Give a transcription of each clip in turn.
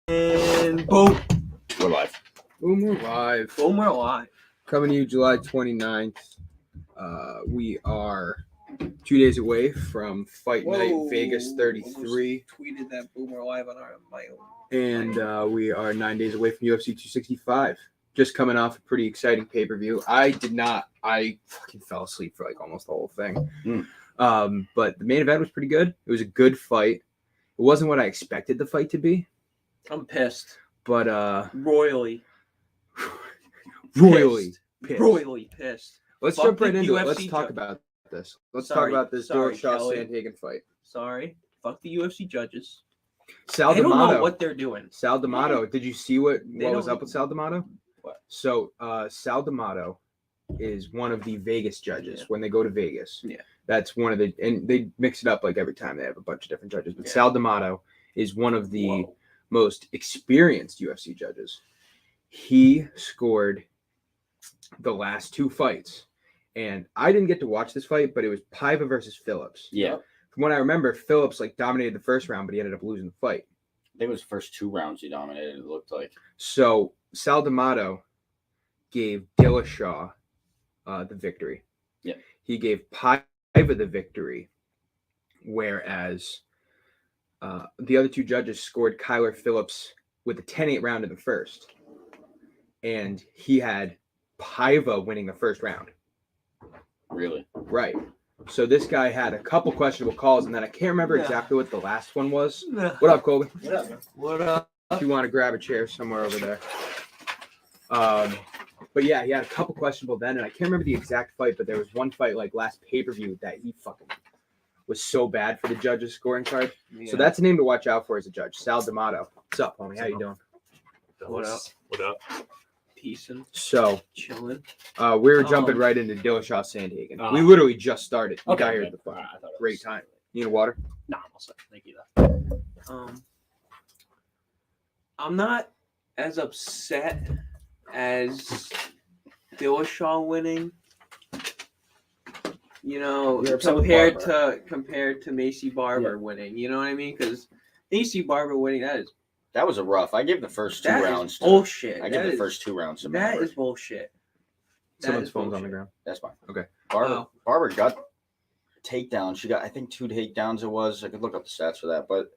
And boom. We're live. Boom, we're live. Boom, we're live. Coming to you July 29th. We are 2 days away from Fight Night Vegas 33. Tweeted that boom, we're live on my own. And we are 9 days away from UFC 265. Just coming off a pretty exciting pay-per-view. I fucking fell asleep for like almost the whole thing. But the main event was pretty good. It was a good fight. It wasn't what I expected the fight to be. I'm pissed. But royally pissed. Royally pissed. Let's Fuck jump right the into it. UFC Let's talk about this. Let's talk Sorry. about this Sorry, Dillashaw Kelly. Sandhagen fight. Sorry. Fuck the UFC judges. Sal They don't know D'Amato. what they're doing. Sal D'Amato. Did you see what was don't- up with Sal D'Amato? What? So Sal D'Amato is one of the Vegas judges when they go to Vegas. Yeah. That's one of the, and they mix it up like every time. They have a bunch of different judges. But Yeah. Sal D'Amato is one of the Whoa. most experienced UFC judges. He scored the last two fights. And I didn't get to watch this fight, but it was Paiva versus Phillips. Yeah. From what I remember, Phillips dominated the first round, but he ended up losing the fight. I think it was the first 2 rounds he dominated, it looked like. So Sal D'Amato gave Dillashaw the victory. Yeah. He gave Paiva the victory, whereas the other two judges scored Kyler Phillips with a 10-8 round in the first. And he had Paiva winning the first round. Really? Right. So this guy had a couple questionable calls, and then I can't remember exactly what the last one was. What up, Colby? What up? If you want to grab a chair somewhere over there. But yeah, he had a couple questionable then, and I can't remember the exact fight, but there was one fight like last pay-per-view that he fucking was so bad for the judges' scoring card. Yeah. So that's a name to watch out for as a judge. Sal D'Amato. What's up, homie? How you doing? What up? What up? Peace and So chilling. we were jumping right into Dillashaw Sandhagen. We Oh. literally just started. We Okay, got here okay. at the fight. I thought it Great was- time. You need water? Nah, I'm all set. Thank you, though. I'm not as upset as Dillashaw winning. You know, You're upset with compared to Macy Barber winning. You know what I mean? Because Macy Barber winning, That was a rough. I gave the first 2 that rounds. is bullshit. I give the first 2 rounds to That Maverick. is bullshit. Someone's phone's on the ground. That's fine. Okay. Barber got takedowns. She got, I think, 2 takedowns it was. I could look up the stats for that, but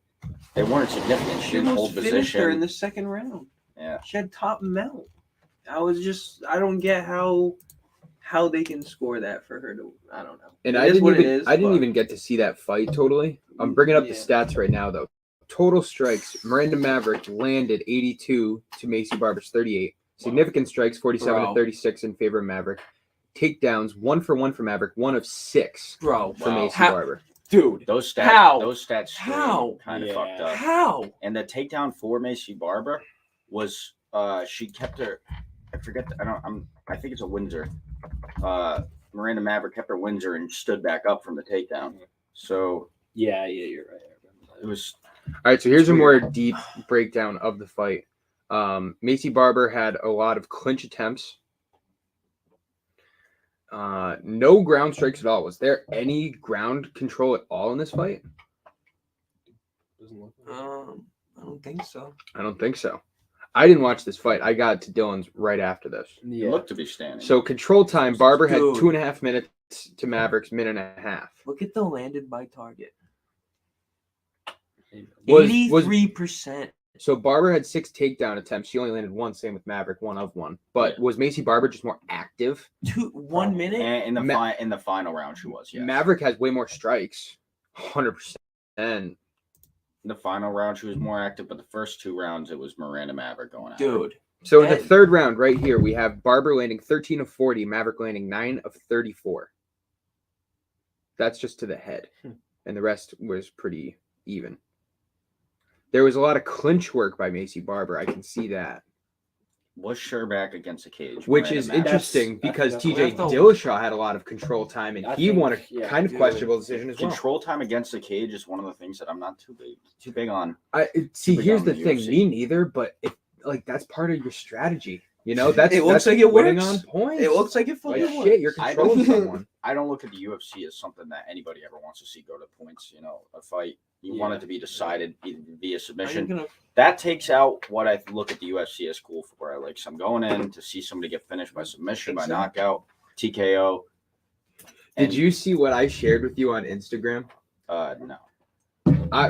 they weren't significant. She didn't hold finished her in position. the second round. Yeah. She had top mount. I don't get how they can score that for her to. I don't know. And It I is didn't what it even is, I didn't but- even get to see that fight totally. I'm bringing up the Yeah. stats right now though. Total strikes, Miranda Maverick landed 82 to Macy Barber's 38. Significant strikes, 47 to Bro. 36 in favor of Maverick. Takedowns, 1 for Maverick, 1 of 6 Bro, for Macy How- Barber. dude. Those stats. How? Those stats. How? Kind of Yeah. fucked up. How? And the takedown for Macy Barber was she kept her. I forget. I think it's a Windsor. Miranda Maverick kept her Windsor and stood back up from the takedown. So Yeah, you're right. I remember that. it was. All right, so here's a more weird. deep breakdown of the fight. Macy Barber had a lot of clinch attempts. No ground strikes at all. Was there any ground control at all in this fight? I don't think so. I don't think so. I didn't watch this fight. I got to Dylan's right after this. It looked to be standing. So control time, Barber had Dude. 2.5 minutes to Maverick's minute and a half. Look at the landed by target. Was 83%. so Barber had 6 takedown attempts. She only landed 1. Same with Maverick, 1 of 1. But was Macy Barber just more active? 1 minute. And in the final round, she was. Yes. Maverick has way more strikes, 100%. In the final round, she was more active, but the first 2 rounds, it was Miranda Maverick going out. Dude. So in the That- third round, right here, we have Barber landing 13 of 40, Maverick landing 9 of 34. That's just to the head, and the rest was pretty even. There was a lot of clinch work by Macy Barber. I can see that. Was sure back against the cage. Which Miranda is Maverick. interesting because that's- TJ we have to- Dillashaw had a lot of control time, and I he think- won a yeah, kind of dude. questionable decision as well. Control time against the cage is one of the things that I'm not too big on. See, Super here's down the in thing. UFC. Me neither, but that's part of your strategy. You know, that's It looks that's like it winning works. on points. It looks like it like fucking shit. You're I controlling someone. I don't look at the UFC as something that anybody ever wants to see go to points. You know, a fight. You want it to be decided either via Are you submission. gonna That takes out what I look at the UFC as cool for. Like, so I'm going in to see somebody get finished by submission, by knockout, TKO. Did you see what I shared with you on Instagram? No.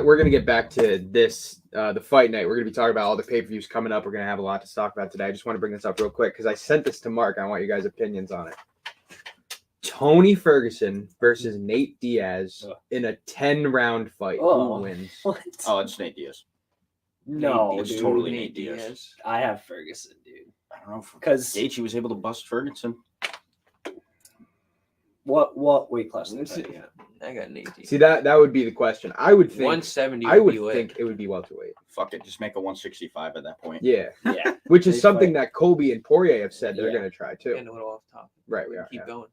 We're gonna get back to this, the fight night. We're gonna be talking about all the pay-per-views coming up. We're gonna have a lot to talk about today. I just want to bring this up real quick because I sent this to Mark. I want you guys' opinions on it. Tony Ferguson versus Nate Diaz in a 10-round fight. Oh. Who wins? What? Oh, it's Nate Diaz. No, it's dude. totally Nate Diaz. I have Ferguson, dude. I don't know. Because Gaethje was able to bust Ferguson. what weight class? Let's They see. fight? I got Nate. See that would be the question. I would think. 170. I would be lit. think it would be welterweight. Fuck it. Just make a 165 at that point. Yeah, Yeah. which is They something fight. that Colby and Poirier have said they're Yeah. gonna try too. Getting a little off topic. Right, we are. Keep yeah. going.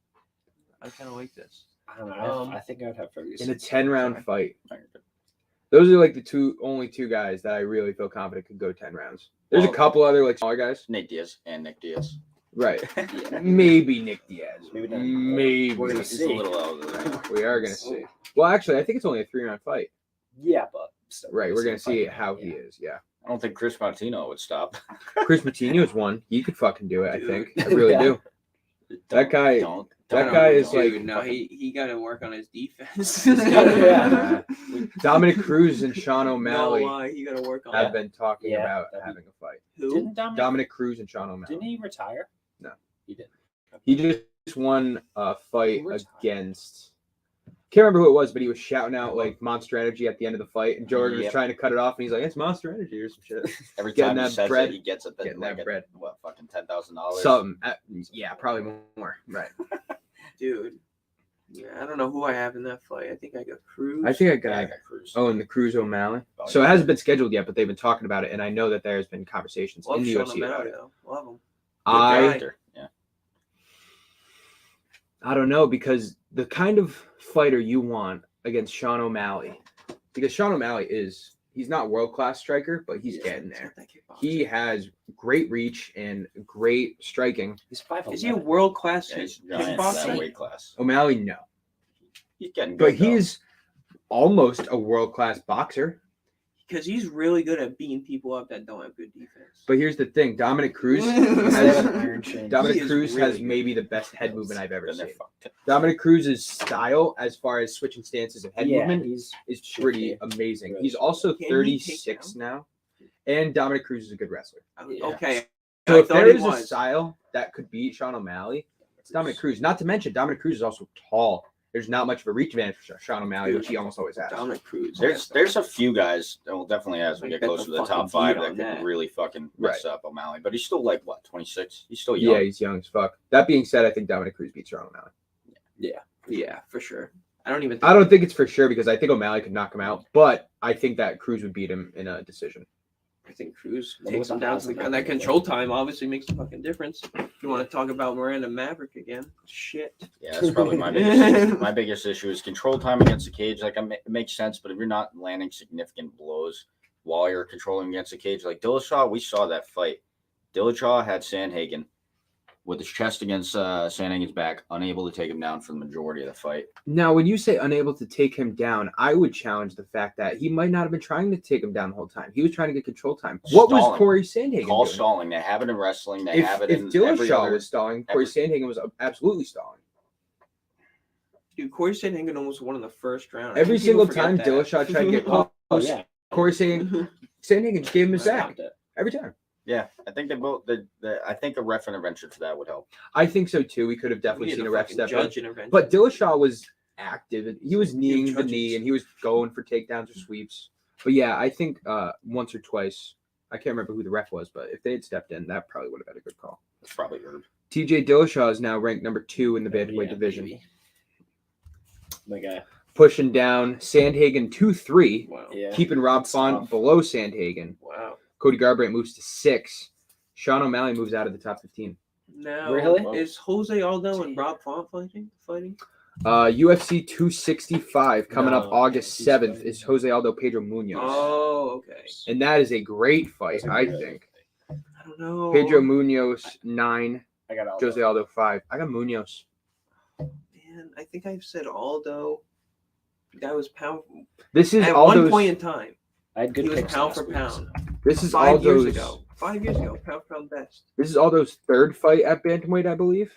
I kind of like this. I don't know. Um, I think I would have Ferguson. In a 10-round fight. Alright. Those are like the only two guys that I really feel confident could go 10 rounds. There's a Well- couple other like smaller guys. Nate Diaz and Nick Diaz. Right. Yeah. Maybe Nick Diaz. Maybe not. Maybe. We're gonna He's see. a little out of there. We are going to see. Well, actually, I think it's only a 3-round fight. Yeah, but still, Right. We're going to see fight. how he Yeah. is. Yeah. I don't think Chris Martino would stop. Chris Martinez one. He could fucking do it, I Dude. think. I really Yeah. do. That guy- Don't. that guy is Dude, like- no, he got to work on his defense. Yeah. Dominic Cruz and Sean No O'Malley lie, he got to work on have that. been talking Yeah, about that'd be- having a fight. Who? Didn't Dominic? Dominic Cruz and Sean O'Malley. Didn't he retire? No. He didn't. He just won a fight Who retired? against. Can't remember who it was, but he was shouting out like Monster Energy at the end of the fight, and Joe Rogan was Yep. trying to cut it off, and he's like, "It's Monster Energy or some shit." Every Getting time he that says bread. it, he gets it. Getting Like that bread. What, fucking $10,000? Something. Yeah, probably more. Right. Dude. Yeah, I don't know who I have in that fight. I think I got Cruz. I think I Yeah, I got. got Cruz. Oh, and the Cruz O'Malley. Oh, So it yeah. hasn't been scheduled yet, but they've been talking about it, and I know that there's been conversations Love in the Sean UFC about O'Malley, it. though. Love him. Good I character. Yeah. don't know, because the kind of fighter you want against Sean O'Malley, because Sean O'Malley he's not world-class striker, but he's getting there. He has great reach and great striking. He's 5'11". Is he a world class Yeah, he's giant for that kickboxer? weight class. O'Malley, no. He's getting good. But he's almost a world-class boxer. Because he's really good at beating people up that don't have good defense. But here's the thing, Dominic Cruz Has- Dominic He is Cruz really has good. maybe the best head movement I've ever Then they're seen. fucked. Dominic Cruz's style, as far as switching stances and head Yeah, movement, he's is pretty amazing. Really He's also Can he 36 take now, and Dominic Cruz is a good wrestler. Yeah. Okay. So I if thought there he is a was. style that could beat Sean O'Malley, it's Dominic Cruz. Not to mention, Dominic Cruz is also tall. There's not much of a reach advantage for Sean O'Malley, which he almost always has. Dominic Cruz. There's a few guys that will definitely, as we Like, get bet closer the to the top fucking five, beat that on could that. really fucking mess up O'Malley. But he's still like, what, 26? He's still Yeah, young. he's young as fuck. That being said, I think Dominic Cruz beats Sean O'Malley. Yeah, for sure. I don't even. I don't think it's for sure because I think O'Malley could knock him out, but I think that Cruz would beat him in a decision. I think Cruz Well, takes it him was down a to the thousand ground. That dollars. control time obviously makes a fucking difference. You want to talk about Miranda Maverick again? Shit. Yeah, that's probably my biggest my biggest issue is control time against the cage. Like, it makes sense, but if you're not landing significant blows while you're controlling against the cage, like Dillashaw, we saw that fight. Dillashaw had Sandhagen with his chest against Sandhagen's back, unable to take him down for the majority of the fight. Now, when you say unable to take him down, I would challenge the fact that he might not have been trying to take him down the whole time. He was trying to get control time. What was Stalling. Corey Sandhagen Call doing? stalling. They have it in wrestling. They have it If in every Dillashaw other. was stalling, Corey Sandhagen was absolutely stalling. Dude, Corey Sandhagen almost won in the first round. I Every think people single time forget that. Dillashaw tried to get Oh, close, yeah. Corey Sandhagen just gave him his sack Stopped it. every time. Yeah, I think they both. I think a ref intervention for that would help. I think so too. We could have We definitely need seen a a ref fucking step in. judge intervention. But Dillashaw was active. He was kneeing the judges. knee and he was going for takedowns or sweeps. But yeah, I think once or twice, I can't remember who the ref was, but if they had stepped in, that probably would have been a good call. It's probably Herb. TJ Dillashaw is now ranked number 2 in the bantamweight Yeah, division. baby. The guy. Pushing down Sandhagen 2-3, wow. Yeah. keeping Rob That's Font tough. below Sandhagen. Wow. Cody Garbrandt moves to 6. Sean O'Malley moves out of the top 15. Now, Really? is Jose Aldo and Rob Font fighting? UFC 265 coming up No, August he's 7th fighting. is Jose Aldo Pedro Munoz. Oh, okay. And that is a great fight, I think. I don't know. Pedro Munoz 9, I got all Jose Aldo 5. I got Munoz. Man, I think I've said Aldo. That was pound. This is At all one those. point in time, I had good he was picks pound last for week, pound. so. This is all 5 years those. ago. 5 years ago, pound for pound best. This is all those third fight at bantamweight, I believe.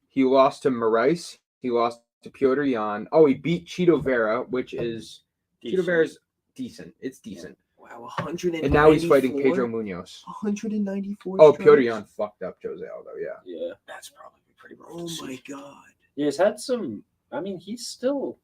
He lost to Maurice. He lost to Piotr Jan. Oh, he beat Chito Vera, which is Chito Vera's decent. It's decent. Wow, 194. And now he's fighting Pedro Munoz. 194. Oh, strikes? Piotr Jan fucked up Jose Aldo. Yeah. Yeah. That's probably pretty rough. Oh to see. my god. Yeah, he's had some. I mean, he's still.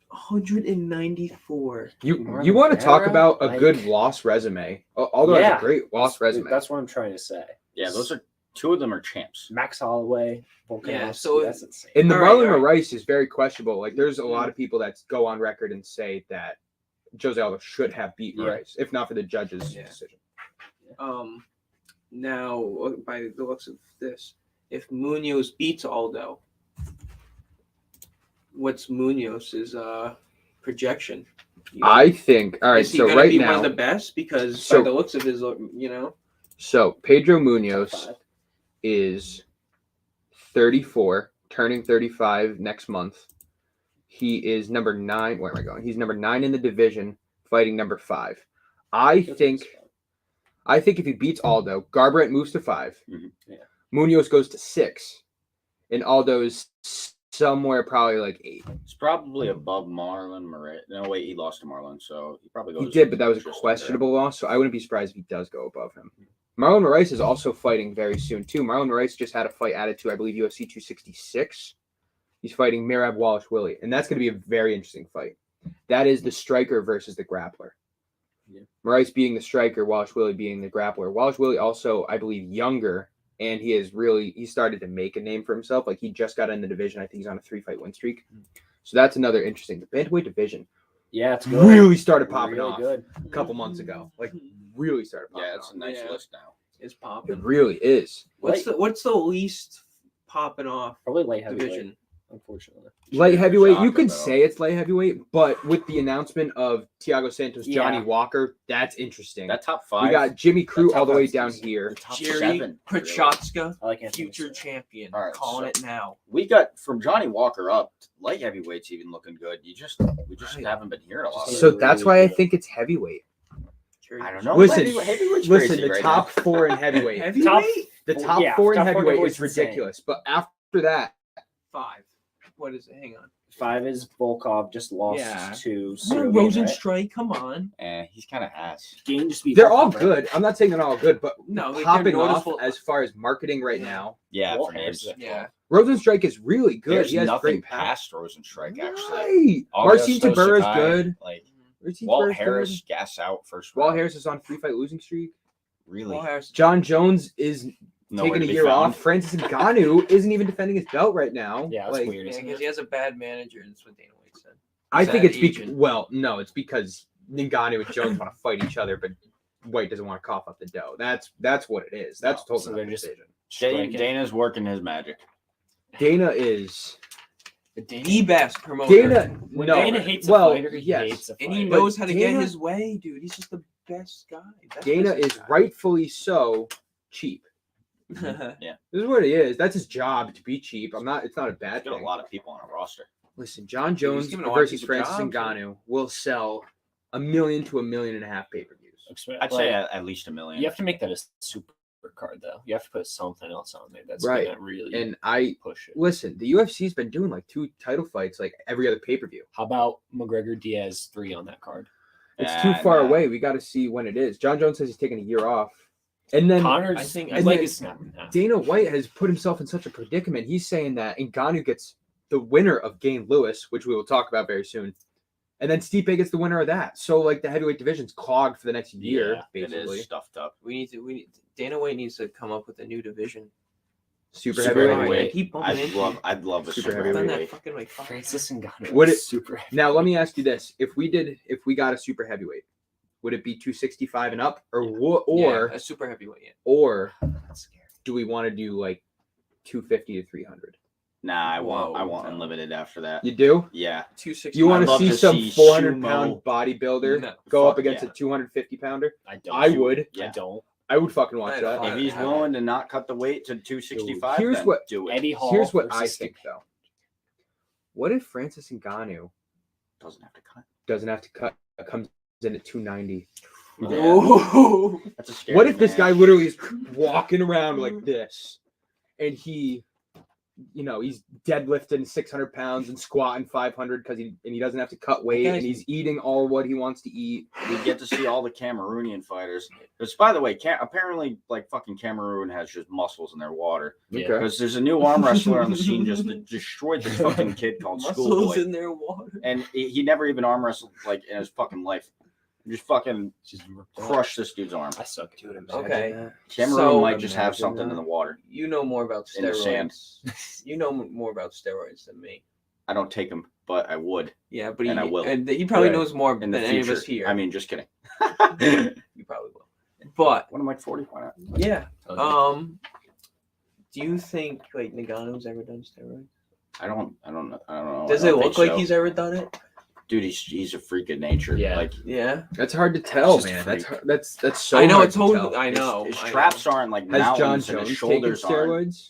194. You want to talk Vera, about a like- good loss resume? Aldo has Yeah. a great loss resume. That's what I'm trying to say. Yeah, those are two of them are champs. Max Holloway, Volkanovski. Yeah, so that's insane. And the All right, Marlon all right. Moraes is very questionable. Like, there's a lot of people that go on record and say that Jose Aldo should have beat Yeah. Moraes, if not for the judge's Yeah. decision. Now, by the looks of this, if Munoz beats Aldo, what's Munoz's projection? I think. All right. Is he So gonna right be now, one of the best? Because So- by the looks of his, so Pedro Top Munoz five. is 34, turning 35 next month. He is number 9. Where am I going? He's number 9 in the division, fighting number 5. I think if he beats Aldo, Garbrandt moves to 5. Mhm. Yeah. Munoz goes to 6, and Aldo's somewhere probably like 8. It's probably above Marlon Moraes. No, wait, he lost to Marlon, so he probably goes. He did, but that was a just under. questionable loss, so I wouldn't be surprised if he does go above him. Marlon Moraes is also fighting very soon too. Marlon Moraes just had a fight added to, I believe, UFC 266. He's fighting Merab Wallace-Willie, and that's going to be a very interesting fight. That is the striker versus the grappler. Yeah. Moraes being the striker, Wallace-Willie being the grappler. Wallace-Willie also, I believe, younger, and he started to make a name for himself. Like, he just got in the division. I think he's on a 3-fight win streak. So that's another interesting. The bantamweight division Yeah, it's good. really started popping Really off good. a couple months ago. Like, really started popping Yeah, it's off. a nice Yeah. list now. is It popping. really is. What's the least popping off Probably light heavyweight, division? unfortunately. Light heavyweight, you Shocker, can though. say it's light heavyweight, but with the announcement of Thiago Santos, Johnny Yeah. Walker, that's interesting. That top 5. We got Jimmy Crew that all the top way five's down decent. here. The top Jerry 7. Prochazka, I like Anthony future Smith. champion. All right, Calling so- it now. We got from Johnny Walker up. Light heavyweight's even looking good. We just Right. haven't been hearing a lot. Just of So it. really that's why I good. think it's heavyweight. Jerry I don't know. Listen, Heavyweight's Listen, crazy the right top now. 4 in heavyweight. Heavyweight? The Well, top yeah, 4 in top four heavyweight heavyweight's is insane. ridiculous. But after that, 5. What is it? Hang on. 5 is Volkov, just lost Yeah. to No, Cyril, Rosenstrike, come on. He's kind of ass. Game just beat they're all Volkov, right? good. I'm not saying they're all good, but No, like, they're popping off noticeable. as far as marketing right Yeah. now, Yeah, Walt for names. Harris is at Yeah. Rosenstrike is really good. There's he has nothing great power. past Rosenstrike, actually. Right. Marcin Augusto Tabura is Sakai, good. Like, Marcin Walt Tabura is Harris, good. gas out first Walt round. Harris is on 3-fight losing streak. Really? Paul Harris. John Jones is Nowhere taking to a be year found. off. Francis Ngannou isn't even defending his belt right now. Yeah, that's Like, weird. Yeah, Isn't because it? he has a bad manager. That's what Dana White said. I think it's agent. no, it's because Ngannou and Jones want to fight each other, but White doesn't want to cough up the dough. That's what it is. That's No, totally so not they're the just- decision. Striking. Dana's working his magic. Dana is The best promoter. Dana. When No, Dana hates a well, fighter, he yes. hates a fighter. And he But knows how to get Dana- his way, dude. He's just the best guy. Best Dana business is guy. rightfully so cheap. Yeah. This is what he is. That's his job to be cheap. It's not a bad He's got thing. a lot of people on a roster. Listen, John Jones giving a lot of versus people Francis jobs, Ngannou will sell 1 million to 1.5 million pay-per-views. I'd say at least 1 million. You have to make that a super card, though. You have to put something else on there that's Right. gonna really And I push it. listen, the UFC's been doing like 2 title fights like every other pay-per-view. How about McGregor Diaz 3 on that card? It's too far Nah. away. We got to see when it is. John Jones says he's taking a year off. And then Connor's I think- his and leg then is snapping in half. Dana White has put himself in such a predicament. He's saying that Ngannou gets the winner of Gane Lewis, which we will talk about very soon. And then Stipe gets the winner of that. So like the heavyweight division's clogged for the next year, Yeah, It basically. is stuffed up. Dana White needs to come up with a new division. Super, Super heavyweight. heavyweight. Keep bumping into I'd love a Super super heavyweight. Done that heavyweight. fucking like 5 Francis Ngannou. Would it- super heavy. Now let me ask you this: if we got a super heavyweight, would it be 265 and up, or Yeah, a super heavyweight. Yeah. or That's scary. do we want to do like 250 to 300? Nah, I want Whoa, no. unlimited after that. You do? Yeah. 260. You want I'd to love see to some see 400-pound sumo. bodybuilder No. go up Fuck against yeah. a 250-pounder? I don't. I would. Yeah. I don't. I would fucking watch I'd that. fuck- If he's I- willing to not cut the weight to 265, Here's then what- do it. Eddie Hall. Here's what I versus think, though. What if Francis Ngannou Doesn't have to cut. Doesn't have to cut. Comes in at 290. Yeah. Oh, That's a scary What if this man. guy literally is walking around like this, and he, he's deadlifting 600 pounds and squatting 500 because he doesn't have to cut weight, and he's eating all what he wants to eat. We get to see all the Cameroonian fighters. Because, by the way, apparently, like, fucking Cameroon has just muscles in their water. Yeah. Okay. Because there's a new arm wrestler on the scene just destroyed this fucking kid called muscles Schoolboy. in their water. And he never even arm wrestled, like, in his fucking life. Just fucking crush this dude's arm. I suck, dude. Okay. Cameroon So- might just have something in the water. You know more about In the sand. steroids. You know more about steroids than me. I don't take them, but I would Yeah, but And I will. And he probably Right. knows more in than the any of future. us here. I mean, just kidding. you probably will. But What am I 40? Why not? yeah, do you think like Nagano's ever done steroids? I don't know. Does I it don't look think like so. he's ever done it? Dude, he's a freak of nature. Yeah. Like, Yeah, That's hard to tell, Just man. freak. That's so. I know. hard It's to totally. tell. I know. his I know. traps aren't like Has John mountains and his Jones taken shoulders aren't. steroids?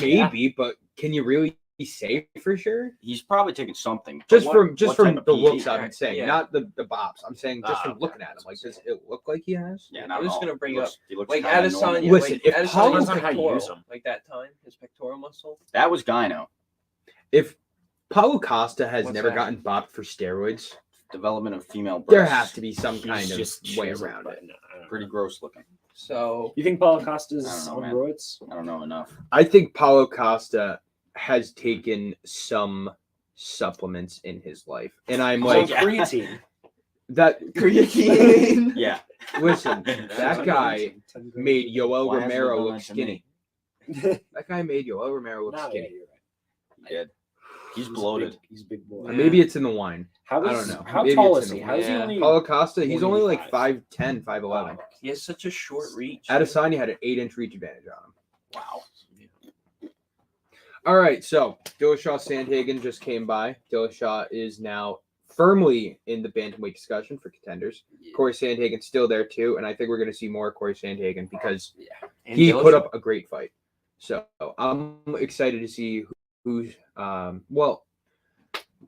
Maybe, but can you really say for sure? He's probably taking something. Just But from what just type from of the PT? looks I've been saying, Yeah. not the bops. I'm saying just from okay. looking at him. Like, does it look like he has? Yeah, I'm not just at all. gonna bring He looks- he looks like kinda Adesanya. normal. Listen, like, if Adesanya's Paulo- Depends on how you pectoral, use 'em. like that time, his pectoral muscle. That was Gyno. If Paulo Costa has What's never that? gotten bopped for steroids, Development of female breasts. there has to be some He's kind just of way chiseled, around but it. no, I don't Pretty know. gross looking. So You think Paulo Costa's I don't know, on man. roids? I don't know enough. I think Paulo Costa has taken some supplements in his life, and I'm So like yeah. creatine. that. creatine. Yeah. Listen, that guy made Yoel Why hasn't he Romero done look that to skinny. me? That guy made Yoel Romero look No, yeah, skinny. you're right. He did. He's a bloated. He's a big boy. Yeah. Maybe it's in the wine. How I is, don't know. How Maybe tall it's is in he? the How is he Yeah. only? Paulo Costa, he's only like 185. 5'10", 5'11". He has such a short reach. Adesanya had an 8-inch reach advantage on him. Wow. All right, so Dillashaw Sandhagen just came by. Dillashaw is now firmly in the bantamweight discussion for contenders. Corey Sandhagen's still there too, and I think we're going to see more Corey Sandhagen because And he Dillashaw- put up a great fight. So I'm excited to see who's well.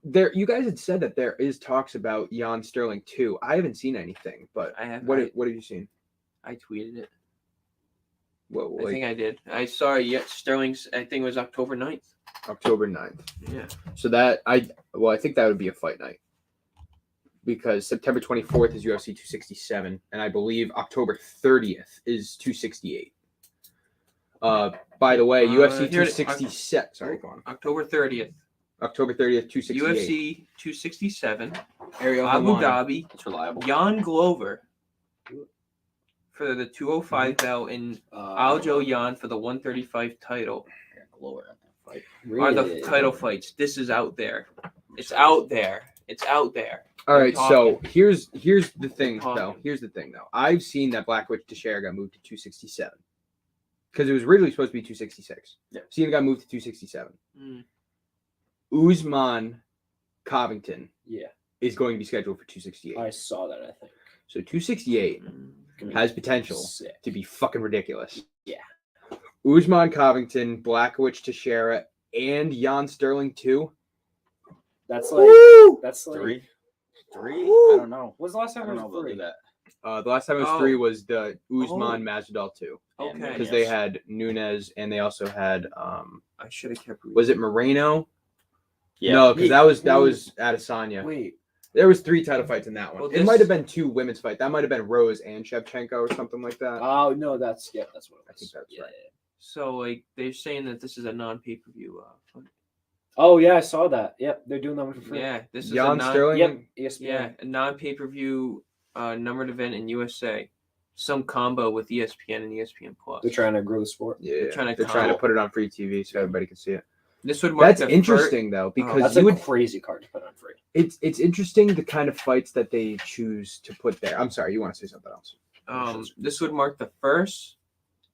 There, you guys had said that there is talks about Jan Sterling too. I haven't seen anything, but I have. what I, have you seen? I tweeted it. What, I like think I did. I saw Sterling's. I think it was October 9th. October 9th. Yeah. So that I think that would be a fight night because September 24th is UFC 267, and I believe October 30th is 268. By the way, UFC here it- 267. Sorry, go on. October 30th. October 30th, 268. UFC 267. Ariel Abu Helwani. Dhabi. It's reliable. Jan Glover for the 205 belt and Aljo Jan for the 135 title Lower at that fight. are the title fights. This is out there. It's out there. It's out there. All right, They're so talking. here's the thing They're though. talking. Here's the thing though. I've seen that Black Witch Teixeira got moved to 267 because it was originally supposed to be 266. Yeah. Seen it got moved to 267. Mm. Usman Covington Yeah, is going to be scheduled for 268. I saw that. I think. So 268 Mm. has potential Sick. to be fucking ridiculous. Yeah. Usman Covington, Black Witch Teixeira, and Jan Sterling too. That's like. Woo! That's like. Three? Woo! I don't know. When's the last I time don't it know if was they'll do three? that. The last time it was Oh. 3 was the Usman Oh. Masvidal 2 Okay. because they had Nunes and they also had I should have kept reading. was it Moreno? Yeah. No, because that Wait. was Adesanya. Wait. There was 3 title fights in that one. Well, It this- might have been 2 women's fights. That might have been Rose and Shevchenko or something like that. Oh no, that's what it was. I think that's Yeah. right. So like they're saying that this is a non-pay-per-view fight. Oh yeah, I saw that. Yep, they're doing that one for free. Yeah, this is a Jan non. Sterling. Yep. ESPN. Yeah, a non-pay-per-view numbered event in USA. Some combo with ESPN and ESPN Plus. They're trying to grow the sport. Yeah, They're trying to they're trying to combo. put it on free TV so everybody can see it. This would mark That's the interesting though because That's you a would. crazy card to put on free. It's interesting the kind of fights that they choose to put there. I'm sorry, you want to say something else? This would mark the first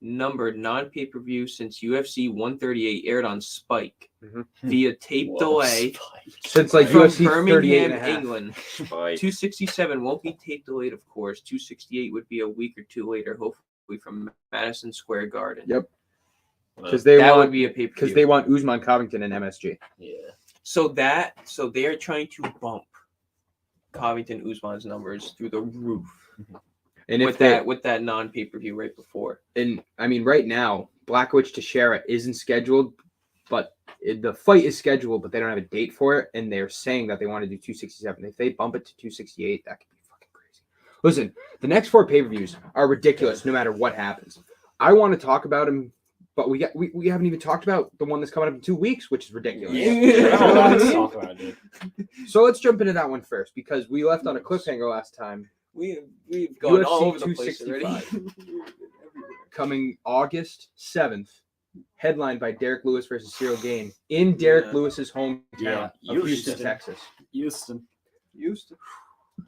numbered non-pay-per-view since UFC 138 aired on Spike Mhm. via tape Whoa, delay Spike. Since like from UFC 38 Birmingham, and a half. England. Fight. 267 won't be tape delayed, of course. 268 would be a week or two later, hopefully from Madison Square Garden. Yep. Because they That would want be a pay-per-view. because they want Usman Covington and MSG. Yeah. So they're trying to bump Covington Usman's numbers through the roof And with that non-pay-per-view right before. And I mean, right now, Blachowicz Teixeira isn't scheduled, but the fight is scheduled, but they don't have a date for it, and they're saying that they want to do 267. If they bump it to 268, that could be fucking crazy. Listen, the next 4 pay-per-views are ridiculous no matter what happens. I want to talk about them, but we haven't even talked about the one that's coming up in 2 weeks, which is ridiculous. Let's talk about it. So let's jump into that one first, because we left on a cliffhanger last time. We've gone UFC all over the place already. 265. Coming August 7th, headlined by Derek Lewis versus Cyril Gane in Derek Lewis's hometown of Houston, Texas. Houston.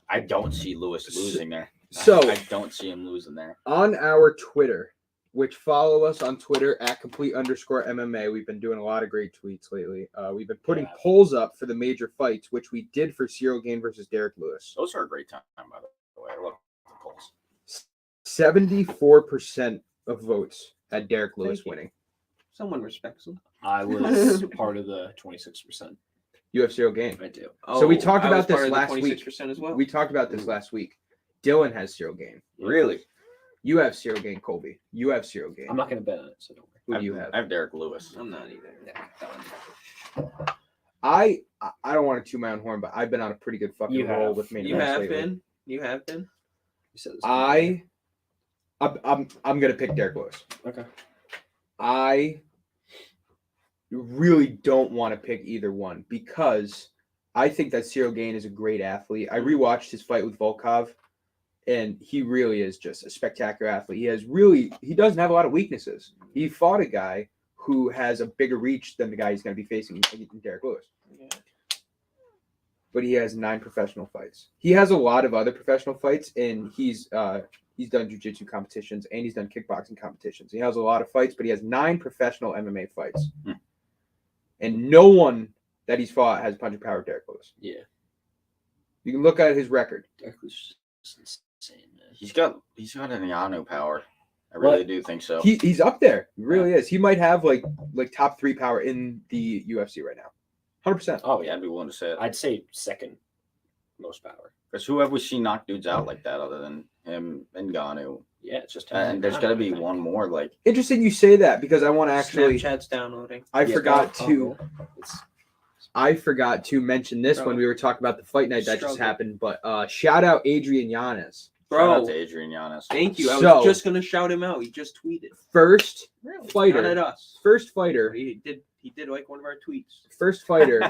I don't see Lewis losing there. So I don't see him losing there. on our Twitter, which follow us on Twitter at @complete_MMA. We've been doing a lot of great tweets lately. We've been putting polls up for the major fights, which we did for Cyril Gane versus Derek Lewis. Those are a great time, by the way. I love the polls. 74% of votes had Derek Lewis Thank you. winning. Someone respects him. I was part of the 26%. You have Cyril Gane. I do. So we talked I about was this part of the last week. 26% as well. We talked about this last week. Dylan has Cyril Gane. Really? You have Cyril Gane, Colby. You have Cyril Gane. I'm not going to bet on it, so don't worry. Who do you have? I have Derek Lewis. I'm not either. I don't want to toot my own horn, but I've been on a pretty good fucking You roll have. with main You events have lately. been. You have been. You said this I'm gonna pick Derek Lewis. Okay. I really don't want to pick either one because I think that Cyril Gane is a great athlete. I rewatched his fight with Volkov, and he really is just a spectacular athlete. He doesn't have a lot of weaknesses. He fought a guy who has a bigger reach than the guy he's going to be facing in Derek Lewis. Yeah. But he has 9 professional fights. He has a lot of other professional fights, and he's done jiu-jitsu competitions and he's done kickboxing competitions. He has a lot of fights, but he has 9 professional MMA fights. And no one that he's fought has punching power of Derek Lewis. Yeah. You can look at his record. Derek was just insane, man. He's got an Yano power. I really do think so. He's up there. He really is. He might have like top 3 power in the UFC right now. 100%. Oh, Yeah, I'd be willing to say it. I'd say second most power. Because who have we seen knock dudes out like that other than him and Ngannou? Yeah, it's just him. And there's got to be one more. Like, Interesting you say that because I want to actually. Snapchat's downloading. I forgot to. It's, I forgot to mention this when we were talking about the fight night that just happened. But shout out Adrian Yanez. shout out Bro, to Adrian Yanez. thank you. I So- was just gonna shout him out. He just tweeted. First Really? fighter. Not at us. First fighter. He did like one of our tweets. First fighter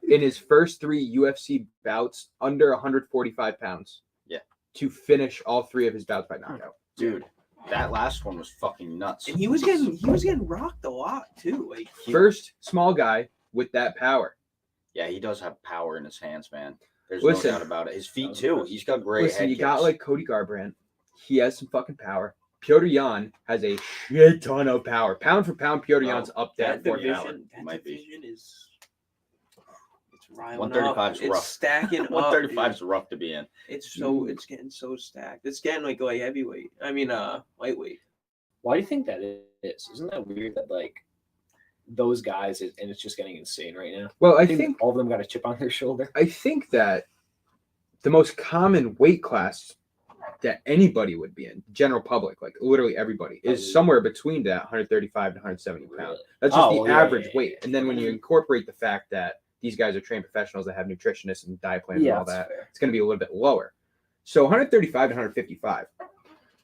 in his first 3 UFC bouts under 145 pounds. Yeah. To finish all 3 of his bouts by knockout. Dude, that last one was fucking nuts. And he was getting rocked a lot too. Like First small guy with that power. Yeah, he does have power in his hands, man. There's Listen. no doubt about it. His feet too. He's got great Listen, head you got kicks. like Cody Garbrandt. He has some fucking power. Piotr Jan has a shit ton of power. Pound for pound, Piotr Jan's up there. that For division, power. that Might be. division is it's riling 135 up. is rough. It's stacking up. 135 dude. is rough to be in. It's getting so stacked. It's getting like heavyweight. I mean lightweight. why do you think that is? Isn't that weird that like those guys and it's just getting insane right now? Well, I I think think all of them got a chip on their shoulder. I think that the most common weight class that anybody would be in, general public, like literally everybody, is somewhere between that 135 to 170 pounds. Really? That's just Oh, the well, yeah, average yeah, yeah, weight. yeah. And then when you incorporate the fact that these guys are trained professionals that have nutritionists and diet plans and all that's that, fair. it's going to be a little bit lower. So 135 to 155.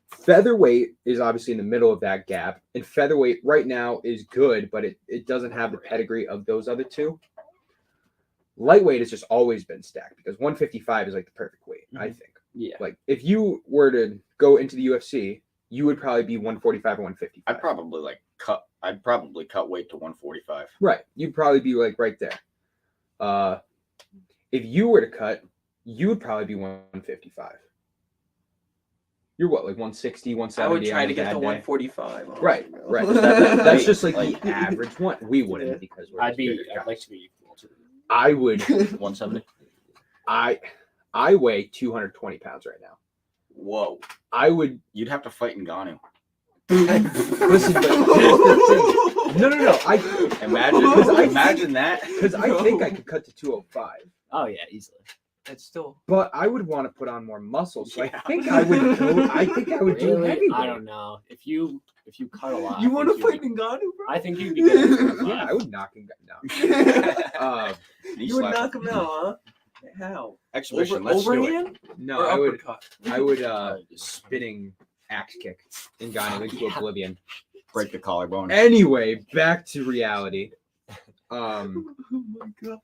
Featherweight is obviously in the middle of that gap. And featherweight right now is good, but it doesn't have the pedigree of those other two. Lightweight has just always been stacked because 155 is like the perfect weight, I think. Yeah. Like if you were to go into the UFC, you would probably be 145 or 155. I'd probably cut weight to 145. Right. You'd probably be like right there. If you were to cut, you would probably be 155. You're what, like 160, 170? I would try on to a get bad to day? 145. Right, right. That's just like Like- the average one. We wouldn't because we're I'd just bigger like guys. to be equal to I would. 170. I weigh 220 pounds right now. Whoa. I would You'd have to fight Ngannou. listen. But here's the thing. No. Imagine, Because I imagine that. Because I think I could cut to 205. Oh yeah, easily. It's still. But I would want to put on more muscle, so Yeah. I think I would go. I think I would do Really? heavyweight. I don't know. If you cut a lot, You I want to think fight you'd be- Ngannou, bro? I think you'd be good. Yeah, I would knock him down. You would knock him out, huh? How? Exhibition. Let's do it. Overhand No, or I would. uppercut? I would spinning axe kick and Ngannou into oblivion. Break the collarbone. Anyway, back to reality. Oh my god.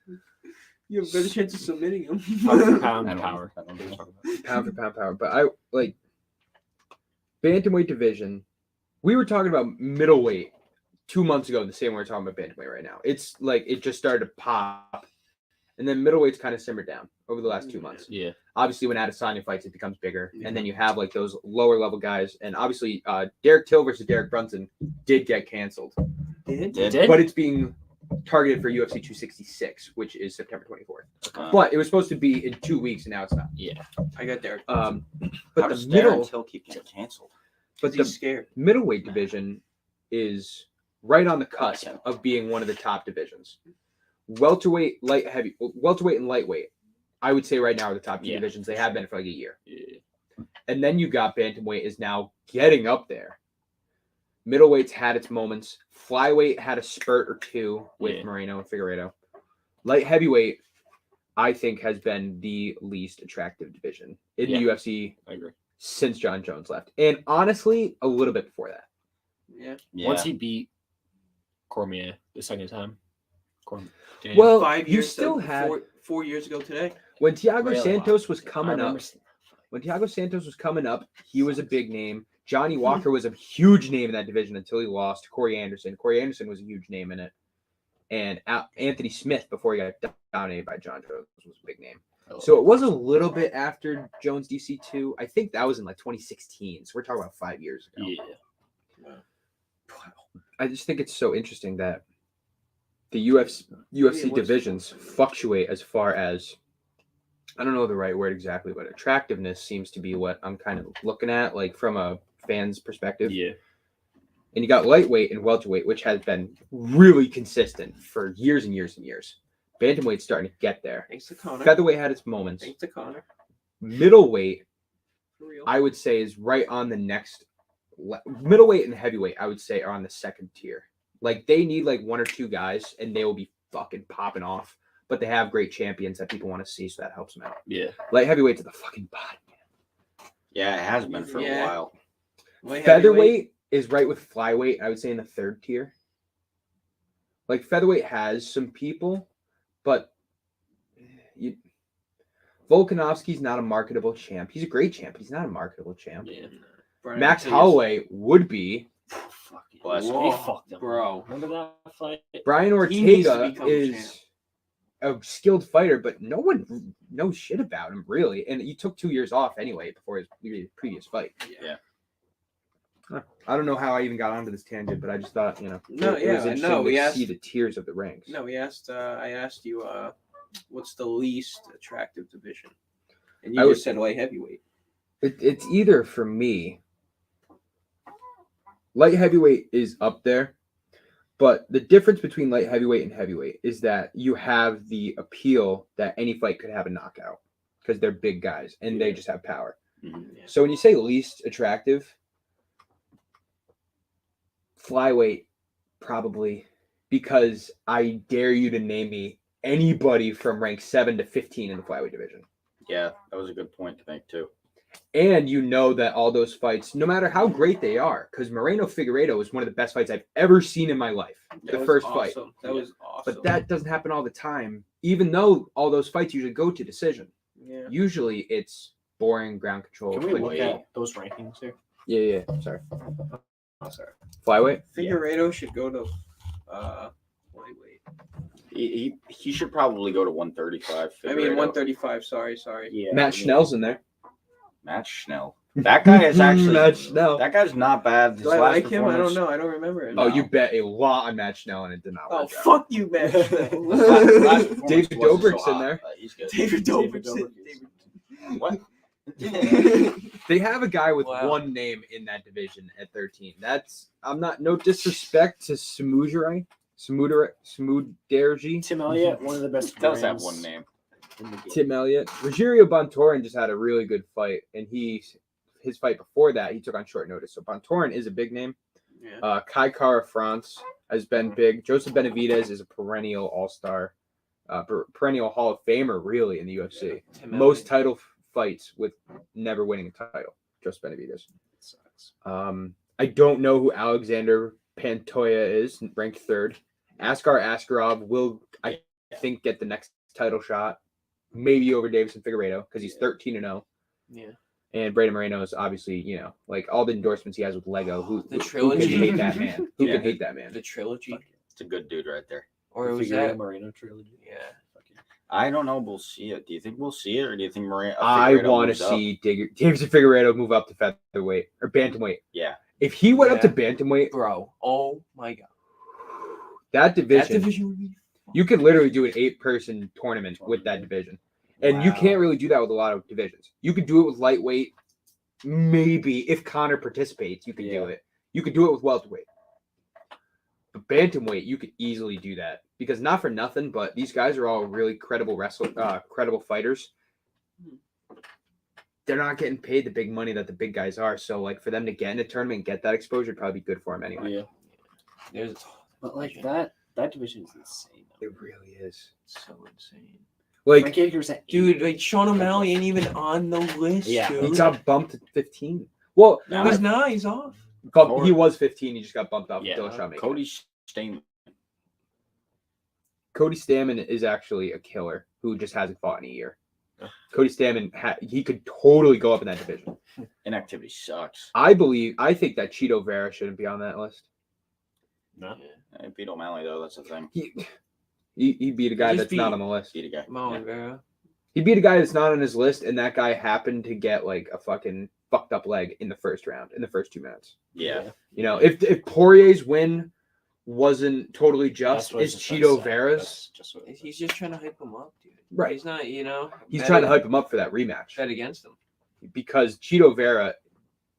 You have a better chance of submitting him. Pound I don't- power. I don't know. Pound for pound power. But I like bantamweight division. We were talking about middleweight 2 months ago, the same way we're talking about bantamweight right now. It's like it just started to pop, and then middleweight's kind of simmered down over the last 2 months. Yeah. Obviously, when Adesanya fights, it becomes bigger, and then you have like those lower level guys, and obviously, Derek Till versus Derek Brunson did get canceled, Did? but it's being targeted for UFC 266, which is September 24th. But it was supposed to be in 2 weeks, and now it's not. Yeah. I got Derek. How But does the middle, Darren Till keep getting canceled? but He's the scared. middleweight division is right on the cusp of being one of the top divisions. Welterweight, welterweight and lightweight, I would say right now are the top two Yeah, divisions. They have been for like a year. Yeah. And then you got bantamweight is now getting up there. Middleweight's had its moments. Flyweight had a spurt or two with Yeah. Moreno and Figueiredo. Light heavyweight, I think, has been the least attractive division in Yeah. the UFC I agree. since John Jones left. And honestly, a little bit before that. Yeah. Yeah. Once he beat Cormier the second time. Damn. Well, 5 you years. still had 4 years ago today. when Thiago Really? Santos was I coming remember up. seeing that fight. When Thiago Santos was coming up, he was a big name. Johnny Walker was a huge name in that division until he lost to Corey Anderson. Corey Anderson was a huge name in it. And Anthony Smith, before he got dominated by John Jones, was a big name. So it was a little bit after Jones DC2. I think that was in like 2016. So we're talking about 5 years ago. Yeah. I just think it's so interesting that the UFC divisions fluctuate as far as, I don't know the right word exactly, but attractiveness seems to be what I'm kind of looking at, like from a fan's perspective. Yeah. And you got lightweight and welterweight, which has been really consistent for years and years and years. Bantamweight's starting to get there. Thanks to Connor. Featherweight had its moments. Thanks to Connor. Middleweight, For real. I would say, is right on the next. Middleweight and heavyweight, I would say, are on the second tier. Like they need like one or two guys, and they will be fucking popping off. But they have great champions that people want to see, so that helps them out. Yeah. Light heavyweight's at the fucking bottom. Yeah, it has been for a Yeah. while. Light heavyweight. Featherweight is right with flyweight. I would say in the third tier. Like featherweight has some people, but Volkanovski's not a marketable champ. He's a great champ, but he's not a marketable champ. Yeah. Brian Max Ortega. Holloway would be. Fuck it. Bless Whoa, He fucked him. bro. Remember that fight? Brian He needs to Ortega become is a skilled fighter, but no one knows shit about him really. And he took 2 years off anyway before his previous fight. Yeah. I don't know how I even got onto this tangent, but I just thought, No, it yeah, was I interesting know. to We asked- see the tiers of the ranks. No, we asked. I asked you, what's the least attractive division? And you I would- just said light heavyweight. It's either for me. Light heavyweight is up there, but the difference between light heavyweight and heavyweight is that you have the appeal that any fight could have a knockout because they're big guys and they just have power. Mhm. Yeah. So when you say least attractive, flyweight probably, because I dare you to name me anybody from rank 7 to 15 in the flyweight division. Yeah, that was a good point to make too. And you know that all those fights, no matter how great they are, because Moreno Figueiredo is one of the best fights I've ever seen in my life. That The was first fight. awesome. That was awesome. But that doesn't happen all the time, even though all those fights usually go to decision. Yeah. Usually it's boring ground control. Can we quick look weight. at those rankings here? Yeah. Sorry. Oh, sorry. Flyweight? Figueiredo should go to lightweight. He should probably go to 135. I mean, Figueiredo. 135. Sorry. Yeah. Matt Schnell's in there. Matt Schnell. That guy is actually. Matt Schnell. That guy's not bad. His Do I last like him? I don't performance- know. I don't remember him. Oh, No. you bet a lot on Matt Schnell and it did not Oh, work out. fuck you, man. Last performance David wasn't so Dobrik's in hot, there. but He's good. David Dobrik. Dobrik. What? They have a guy with Wow. one name in that division at 13. I'm not, no disrespect to Smuderji. Tim Elliott, one of the best. Does have brands. one name. in the game. Tim Elliott. Rogerio Bontorin just had a really good fight, and his fight before that, he took on short notice. So Bontorin is a big name. Yeah. Kai Kara France has been big. Joseph Benavidez is a perennial all-star, perennial Hall of Famer, really, in the UFC. Tim Most Elliott. title fights with never winning a title. Joseph Benavidez. Sucks. I don't know who Alexander Pantoja is, ranked third. Askar Askarov will, I think, get the next title shot, maybe over Davison Figueiredo, because he's 13-0. Yeah. And Brandon Moreno is obviously, like all the endorsements he has with Lego. Who The can trilogy. hate that man? Who Yeah. can hate that man? The trilogy. It's a good dude right there. Or The was Figueroa that? Moreno trilogy. Yeah. I don't know. We'll see it. Do you think we'll see it, or do you think I Figueiredo want to moves up? see Davison Figueiredo move up to featherweight or bantamweight. Yeah. If he went up to Yeah. bantamweight, Bro. Oh my god. that That division, division would be. you could literally do an 8-person tournament with that division. And you can't really do that with a lot of divisions. You could do it with lightweight. Maybe if Connor participates, you could do it. You could do it with welterweight. But bantamweight, you could easily do that because not for nothing, but these guys are all really credible credible fighters. They're not getting paid the big money that the big guys are. So like for them to get in a tournament and get that exposure would probably be good for them anyway. Yeah. There's But like that division is insane. It really is. so insane. Like Frankie Edgar's at Dude, like Sean O'Malley ain't even on the list. Yeah. dude. he got bumped to 15. Well, No, he's not. He's off. he was 15. He just got bumped up. Yeah. Dillashaw Cody Stamen. Cody Stamann is actually a killer who just hasn't fought in a year. Cody Stamann, he could totally go up in that division. Inactivity sucks. I think that Cheeto Vera shouldn't be on that list. No. I beat O'Malley though. That's the thing. He beat a guy He just that's beat- not on the list. Beat a guy. Mo Vera. He beat a guy that's not on his list, and that guy happened to get like a fucking fucked up leg in the first round, in the first 2 minutes. Yeah. You know, if Poirier's win wasn't totally just, That's what I it's was Cheeto gonna say. Vera's. That's just what He's just trying to hype him up, dude. Right. He's not, He's bet trying to ag- hype him up for that rematch bet against him. because Cheeto Vera,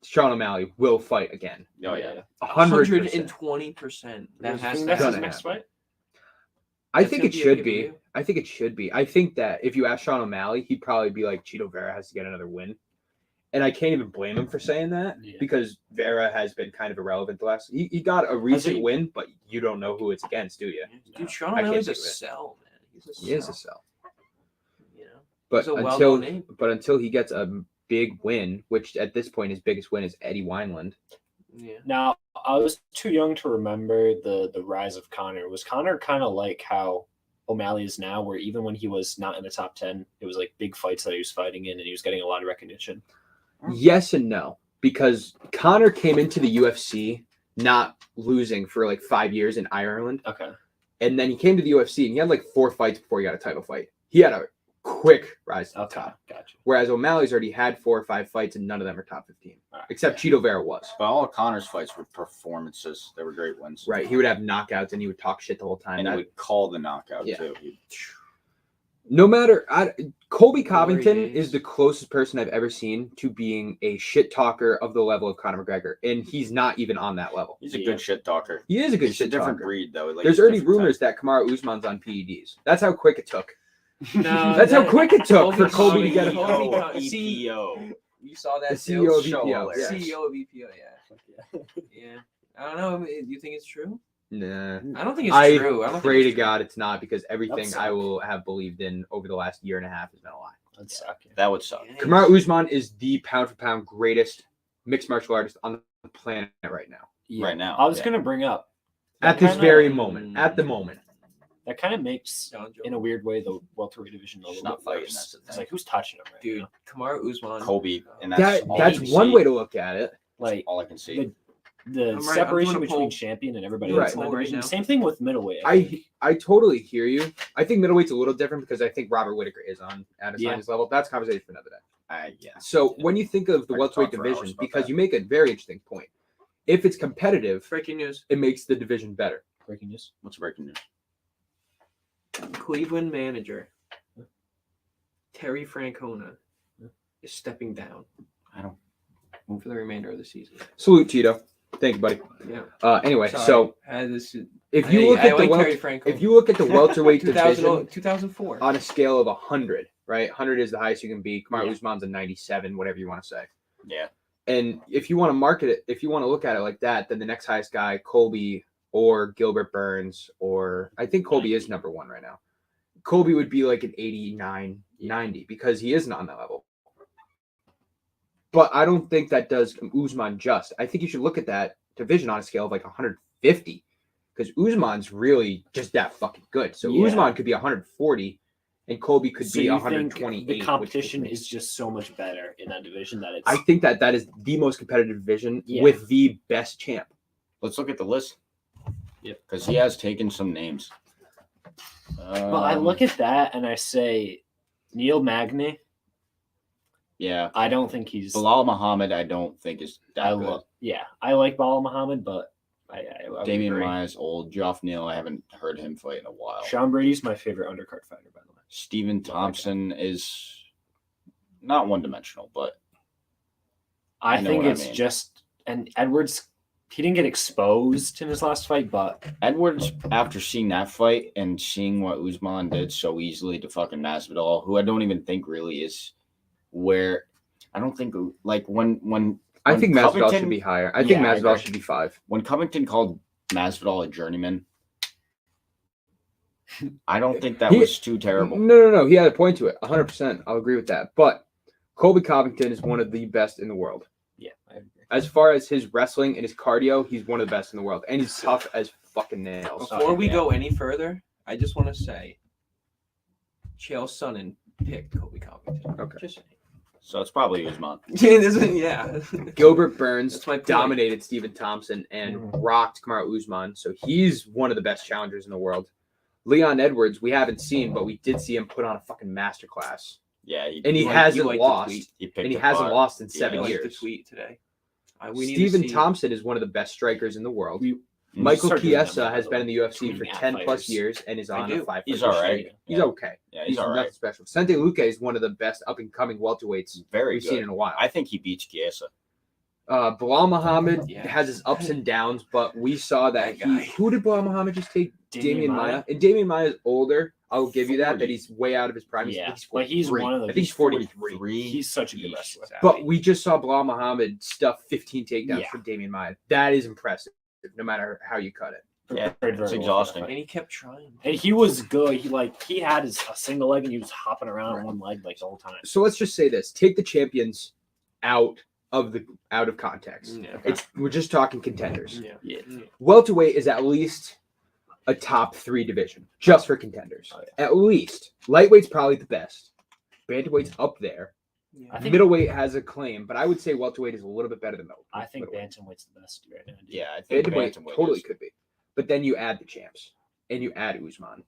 Sean O'Malley will fight again. Oh yeah. 100%. 120%. That You has think to that's his happen. next fight? I That's think gonna it be a should be. pay-per-view. I think it should be. I think that if you ask Sean O'Malley, he'd probably be like, Cheeto Vera has to get another win. And I can't even blame him for saying that Yeah. because Vera has been kind of irrelevant the last. He got a recent he- win, but you don't know who it's against, do you? Dude, Sean I can't O'Malley's a think of it. sell, man. He's a sell. He is a sell. You know? But He's a well-known name. until he gets a big win, which at this point his biggest win is Eddie Wineland. Yeah. Now, I was too young to remember the rise of Connor. Was Connor kind of like how O'Malley is now, where even when he was not in the top 10, it was like big fights that he was fighting in and he was getting a lot of recognition? Yes and no, because Connor came into the UFC not losing for like 5 years in Ireland. Okay. And then he came to the UFC and he had like 4 fights before he got a title fight. He had a quick rise to the Okay. top. Gotcha. Whereas O'Malley's already had 4 or 5 fights and none of them are top 15. All right. Except Cheeto Vera was. But all of Connor's fights were performances. They were great wins. Right. He would have knockouts and he would talk shit the whole time. And he would call the knockout Yeah. too. No matter, Colby Covington days. is the closest person I've ever seen to being a shit talker of the level of Conor McGregor. And he's not even on that level. He's a Yeah. good shit talker. He is a good He's a shit different talker. breed though. Like, There's he's a already different rumors that Kamaru Usman's on PEDs. That's how quick it took. No, That's how that- quick it took for Colby to get type. a Colby CEO, got- see, EPO. You saw that The too? CEO of Show EPO. alert. Yeah. CEO of EPO, yeah. Yeah. I don't know. You think it's true? Nah. I don't think it's I true. I don't pray think to it's true. God it's not because everything suck. I will have believed in over the last year and a half has been a lie. That'd suck. That would suck. Yeah, Kamaru Usman is the pound for pound greatest mixed martial artist on the planet right now. Right now. I was yeah. going to bring up At that this kinda- very moment. At the moment. that kind of makes, John Jones. in a weird way, the welterweight division a He's little not bit fighting, worse. that's the It's thing. like, who's touching him right Dude, now? Kamaru Usman. Kobe, and that's all That's I can one see. way to look at it. Like, all I can see. the I'm separation doing a between poll. champion and everybody Right. else in that Poll right division. now. Same thing with middleweight. I totally hear you. I think middleweight's a little different because I think Robert Whitaker is on Adesanya's level. That's a conversation for another day. Yeah. So when you think of the I could welterweight talk for hours division, about because that. you make a very interesting point. If it's competitive, Breaking news. it makes the division better. Breaking news. What's breaking news? Cleveland manager Terry Francona is stepping down I don't. for the remainder of the season. Salute, Tito. Thank you, buddy. Yeah. Anyway, Sorry. so This, if you look at the If you look at the welterweight 2000, division 2004. on a scale of 100, right? 100 is the highest you can be. Kamaru Yeah. Usman's a 97, whatever you want to say. Yeah. And if you want to market it, if you want to look at it like that, then the next highest guy, Colby or Gilbert Burns, or I think Colby is number 1 right now. Colby would be like an 89, 90 because he isn't on that level. But I don't think that does Usman just. I think you should look at that division on a scale of like 150 because Usman's really just that fucking good. So Yeah. Usman could be 140 and Colby could So be you think 128. the competition which is just so much better in that division that it's. I think that is the most competitive division Yeah. with the best champ. Let's look at the list. Yep. Because he has taken some names. But I look at that and I say, Neil Magny. Yeah. I don't think he's. Bilal Muhammad, I don't think is that good. I like Bilal Muhammad, but I would Damian agree. Maya's old. Geoff Neal, I haven't heard him fight in a while. Sean Brady's my favorite undercard fighter, by the way. Stephen Thompson is not one-dimensional, but I know think what I it's mean. just and Edwards. He didn't get exposed in his last fight, but Edwards, after seeing that fight and seeing what Usman did so easily to fucking Masvidal, who I don't even think really is where I don't think like when I think Masvidal Covington- should be higher. I think Yeah, I Masvidal agree. should be 5. when Covington called Masvidal a journeyman, I don't think that He- was too terrible. No. He had a point to it. 100%. I'll agree with that. But Colby Covington is one of the best in the world. yeah, I agree. As far as his wrestling and his cardio, he's one of the best in the world. And he's tough as fucking nails. Before we yeah. go any further, I just want to say, Chael Sonnen picked Colby Covington. Okay. Just saying. So it's probably Usman. Yeah. Gilbert Burns That's my point. dominated Stephen Thompson and Mhm. rocked Kamaru Usman. So he's one of the best challengers in the world. Leon Edwards, we haven't seen, but we did see him put on a fucking masterclass. Yeah, And he You hasn't liked the lost. tweet. he picked And he apart. hasn't lost in Yeah, 7 I liked the years. tweet today. We need to Stephen see- Thompson is one of the best strikers in the world. We- Michael Start doing that Chiesa more, has by been the in the UFC for Tweeting at 10 plus fighters. years and is I on do. a 5 He's all right. He's Yeah. okay. Yeah, he's all nothing right. special. Sente Luque is one of the best up and coming welterweights Very we've good. seen in a while. I think he beats Chiesa. Bilal Muhammad Yeah. has his ups and downs, but we saw that That guy. who did Bilal Muhammad just take? Damian Maya. Maya. And Damian Maya is older. I'll give you that 40. he's way out of his prime. Yeah, He's but he's 43. one of the. I think he's 43. He's such a good Yeesh. wrestler. But we just saw Bilal Muhammad stuff 15 takedowns Yeah. from Damian Maya. That is impressive, no matter how you cut it. Yeah, Prepared it's very well for exhausting. that And fight. he kept trying. And he was good. He had a single leg and he was hopping around on one leg like the whole time. So let's just say this: take the champions out of context. Yeah. We're just talking contenders. Yeah. Yeah. Welterweight is at least a top 3 division just for contenders. Oh, At least. Lightweight's probably the best. Bantamweight's up there. Yeah. I think Middleweight has a claim, but I would say welterweight is a little bit better than middleweight. I think bantamweight's the best right now. dude. Yeah, I think Bantamweight bantamweight totally is- could be. But then you add the champs and you add Usman.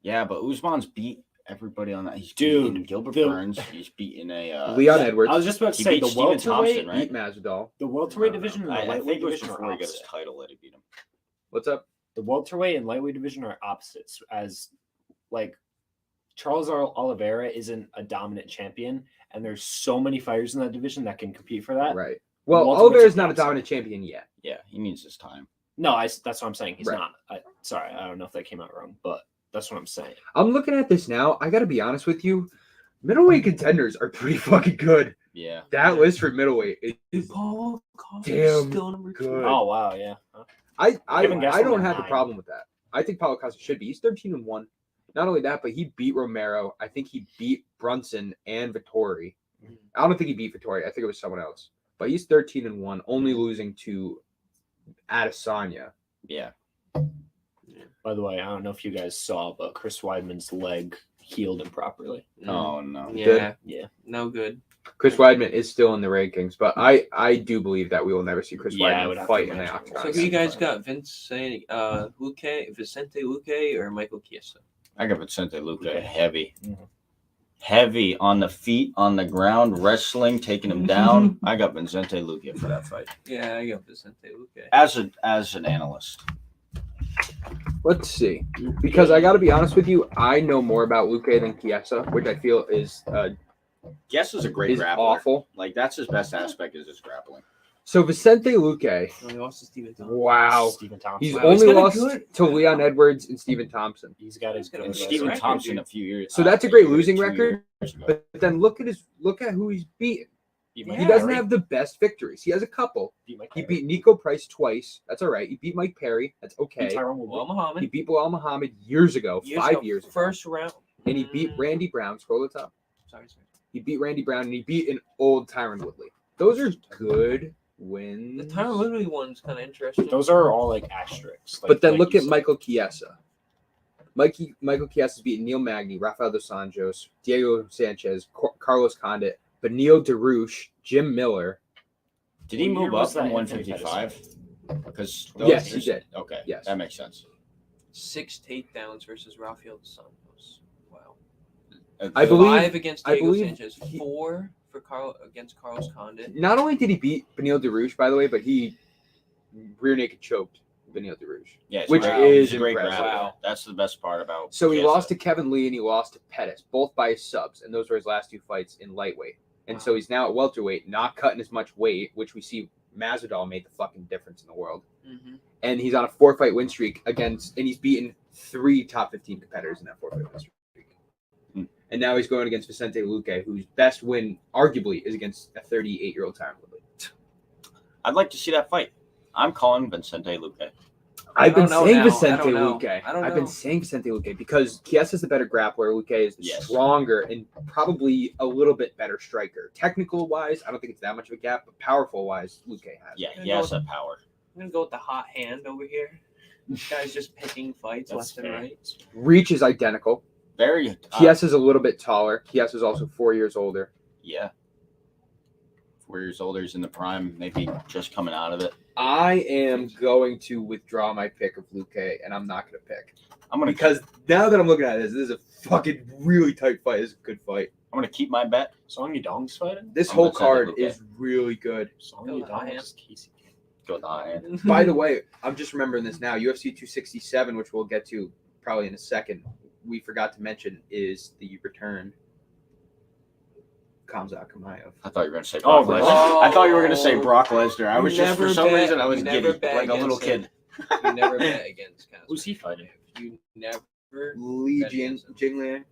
Yeah, but Usman's beat everybody on that. He's Dude, beaten Gilbert the- Burns. He's beaten a Leon Yeah, Edwards I was just about to He say beat the Stephen Thompson, welterweight, right? beat Masvidal. the welterweight I don't division and the I lightweight think it was division before are he got his opposite. title that he beat him. What's up? The welterweight and lightweight division are opposites. As like Charles Oliveira isn't a dominant champion, and there's so many fighters in that division that can compete for that. Right. Well, Welterweight's Oliveira's a not a opposite. dominant champion yet. Yeah, he needs his time. No, that's what I'm saying. He's Right. not. Sorry, I don't know if that came out wrong, but that's what I'm saying. I'm looking at this now. I got to be honest with you. Middleweight contenders are pretty fucking good. Yeah. That list for middleweight is Paul Coffey's Damn still number 2. good. Oh wow, yeah. Huh? I Kevin Gastelum don't at have the 9. problem with that. I think Paulo Costa should be. He's 13-1. Not only that, but he beat Romero. I think he beat Brunson and Vittori. I don't think he beat Vittori. I think it was someone else. But he's 13-1, only losing to Adesanya. Yeah. By the way, I don't know if you guys saw, but Chris Weidman's leg healed improperly. Oh no. Yeah. Good. Yeah. No good. Chris Weidman is still in the rankings, but I do believe that we will never see Chris Yeah, I would Weidman have fight to in the imagine. octagon. So Nice. who you guys got? Vicente Luque or Michael Chiesa? I got Vicente Luque Okay. heavy. Mhm. Heavy on the feet, on the ground, wrestling, taking him down. I got Vicente Luque for that fight. Yeah, I got Vicente Luque. As an analyst. Let's see. Because I got to be honest with you, I know more about Luque than Chiesa, which I feel is Guess is a great is grappler. awful. Like that's his best aspect is his grappling. So Vicente Luque, No, he lost to Steven Thompson. wow. Stephen Thompson. He's Wow, he's only got a lost good- to Leon Edwards and Stephen Thompson. He's got his He's got a good And good Stephen record, Thompson dude. a few years. So that's a great year, losing 2 record, years ago. But then look at who he's beaten. Beat Yeah. He doesn't Perry. have the best victories. He has a couple. Mike He Perry. beat Nico Price twice. That's all right. He beat Mike Perry. That's Beat okay. Tyrone Woodley. Well, He Muhammad. beat Bilal Muhammad years ago, 5 years ago. First round. And he beat Randy Brown. Scroll the top. Sorry. He beat Randy Brown and he beat an old Tyron Woodley. Those are good wins. The Tyron Woodley one's kind of interesting. Those are all like asterisks. But then like look you at said. Michael Chiesa. Michael Chiesa's beaten Neil Magny, Rafael dos Anjos, Diego Sanchez, Carlos Condit, Benil DeRouche, Jim Miller. Did he What year move up was from that Anthony 155? Because Yes, he did. Okay, Yes. that makes sense. 6 takedowns versus Rafael dos Santos. Wow. I believe- 5 against I Diego believe Sanchez. he- 4 for against Carlos Condit. Not only did he beat Benil DeRouche, by the way, but he rear naked choked Benil DeRouche. Yeah, Which he's is a great impressive. grappler. Wow. That's the best part about. So he Chiesa. lost to Kevin Lee and he lost to Pettis, both by subs, and those were his last 2 fights in lightweight. And so he's now at welterweight, not cutting as much weight, which we see Masvidal made the fucking difference in the world. Mm-hmm. And he's on a 4-fight win streak and he's beaten 3 top 15 competitors in that 4-fight win streak. Hmm. And now he's going against Vicente Luque, whose best win, arguably, is against a 38-year-old Tyron Woodley. I'd like to see that fight. I'm calling Vicente Luque. I've been don't know saying now. Vicente I don't know. Luque. I don't I've been know. saying Vicente Luque because Chiesa's the better grappler. Luque is the Yes. stronger and probably a little bit better striker. Technical wise, I don't think it's that much of a gap, but powerful wise, Luque has. Yeah, I he has know. that power. I'm going to go with the hot hand over here. This guy's just picking fights That's left and fair. right. Reach is identical. Very. Chiesa's a little bit taller. Chiesa's also 4 years older. Yeah. 4 years older, he's in the prime, maybe just coming out of it. I am going to withdraw my pick of Luque, and I'm not going to pick. I'm gonna Because now that I'm looking at this is a fucking really tight fight. This is a good fight. I'm gonna keep my bet. Song Yudong's fighting. This I'm whole gonna say card Luque. is really good. Song Go with Yudong Ryan. is Casey. Go with the high end. By the way, I'm just remembering this now. UFC 267, which we'll get to probably in a second, we forgot to mention is the return. Khamzat Chimaev. I thought you were gonna say Oh, Brock Lesnar. really? I thought you were gonna say Brock Lesnar. I You was just for never some bet- reason I was you never giddy, bet like a little against kid. You never bet against Kaz. Who's he fighting? You never. Li Bet against him. Jingliang.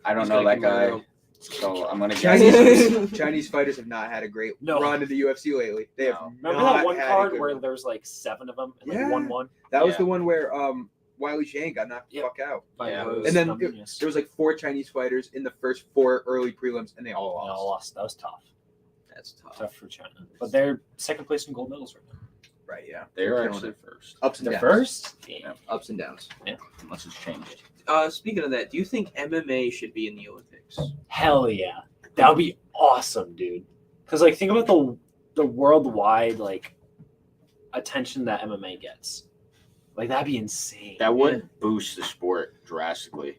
I don't He's know gonna that give him a guy, room. so I'm gonna guess. Chinese fighters have not had a great No. run in the UFC lately. They have No. Remember not that one had a card good where run. there was like 7 of them and like Yeah. 1-1? That was Yeah. the one where Wiley Shane got knocked the Yep. fuck out. Yeah. And then there was like 4 Chinese fighters in the first 4 early prelims, and they all all lost. lost. That was tough. That's tough. Tough for China. But they're second place in gold medals right now. Right? Yeah. They're killing actually it. first, Ups and They're downs. first? Yeah. Ups and downs. unless it's changed. Speaking of that, do you think MMA should be in the Olympics? Hell yeah. That would be awesome, dude. Because like think about the worldwide like attention that MMA gets. Like that'd be insane. That would boost the sport drastically.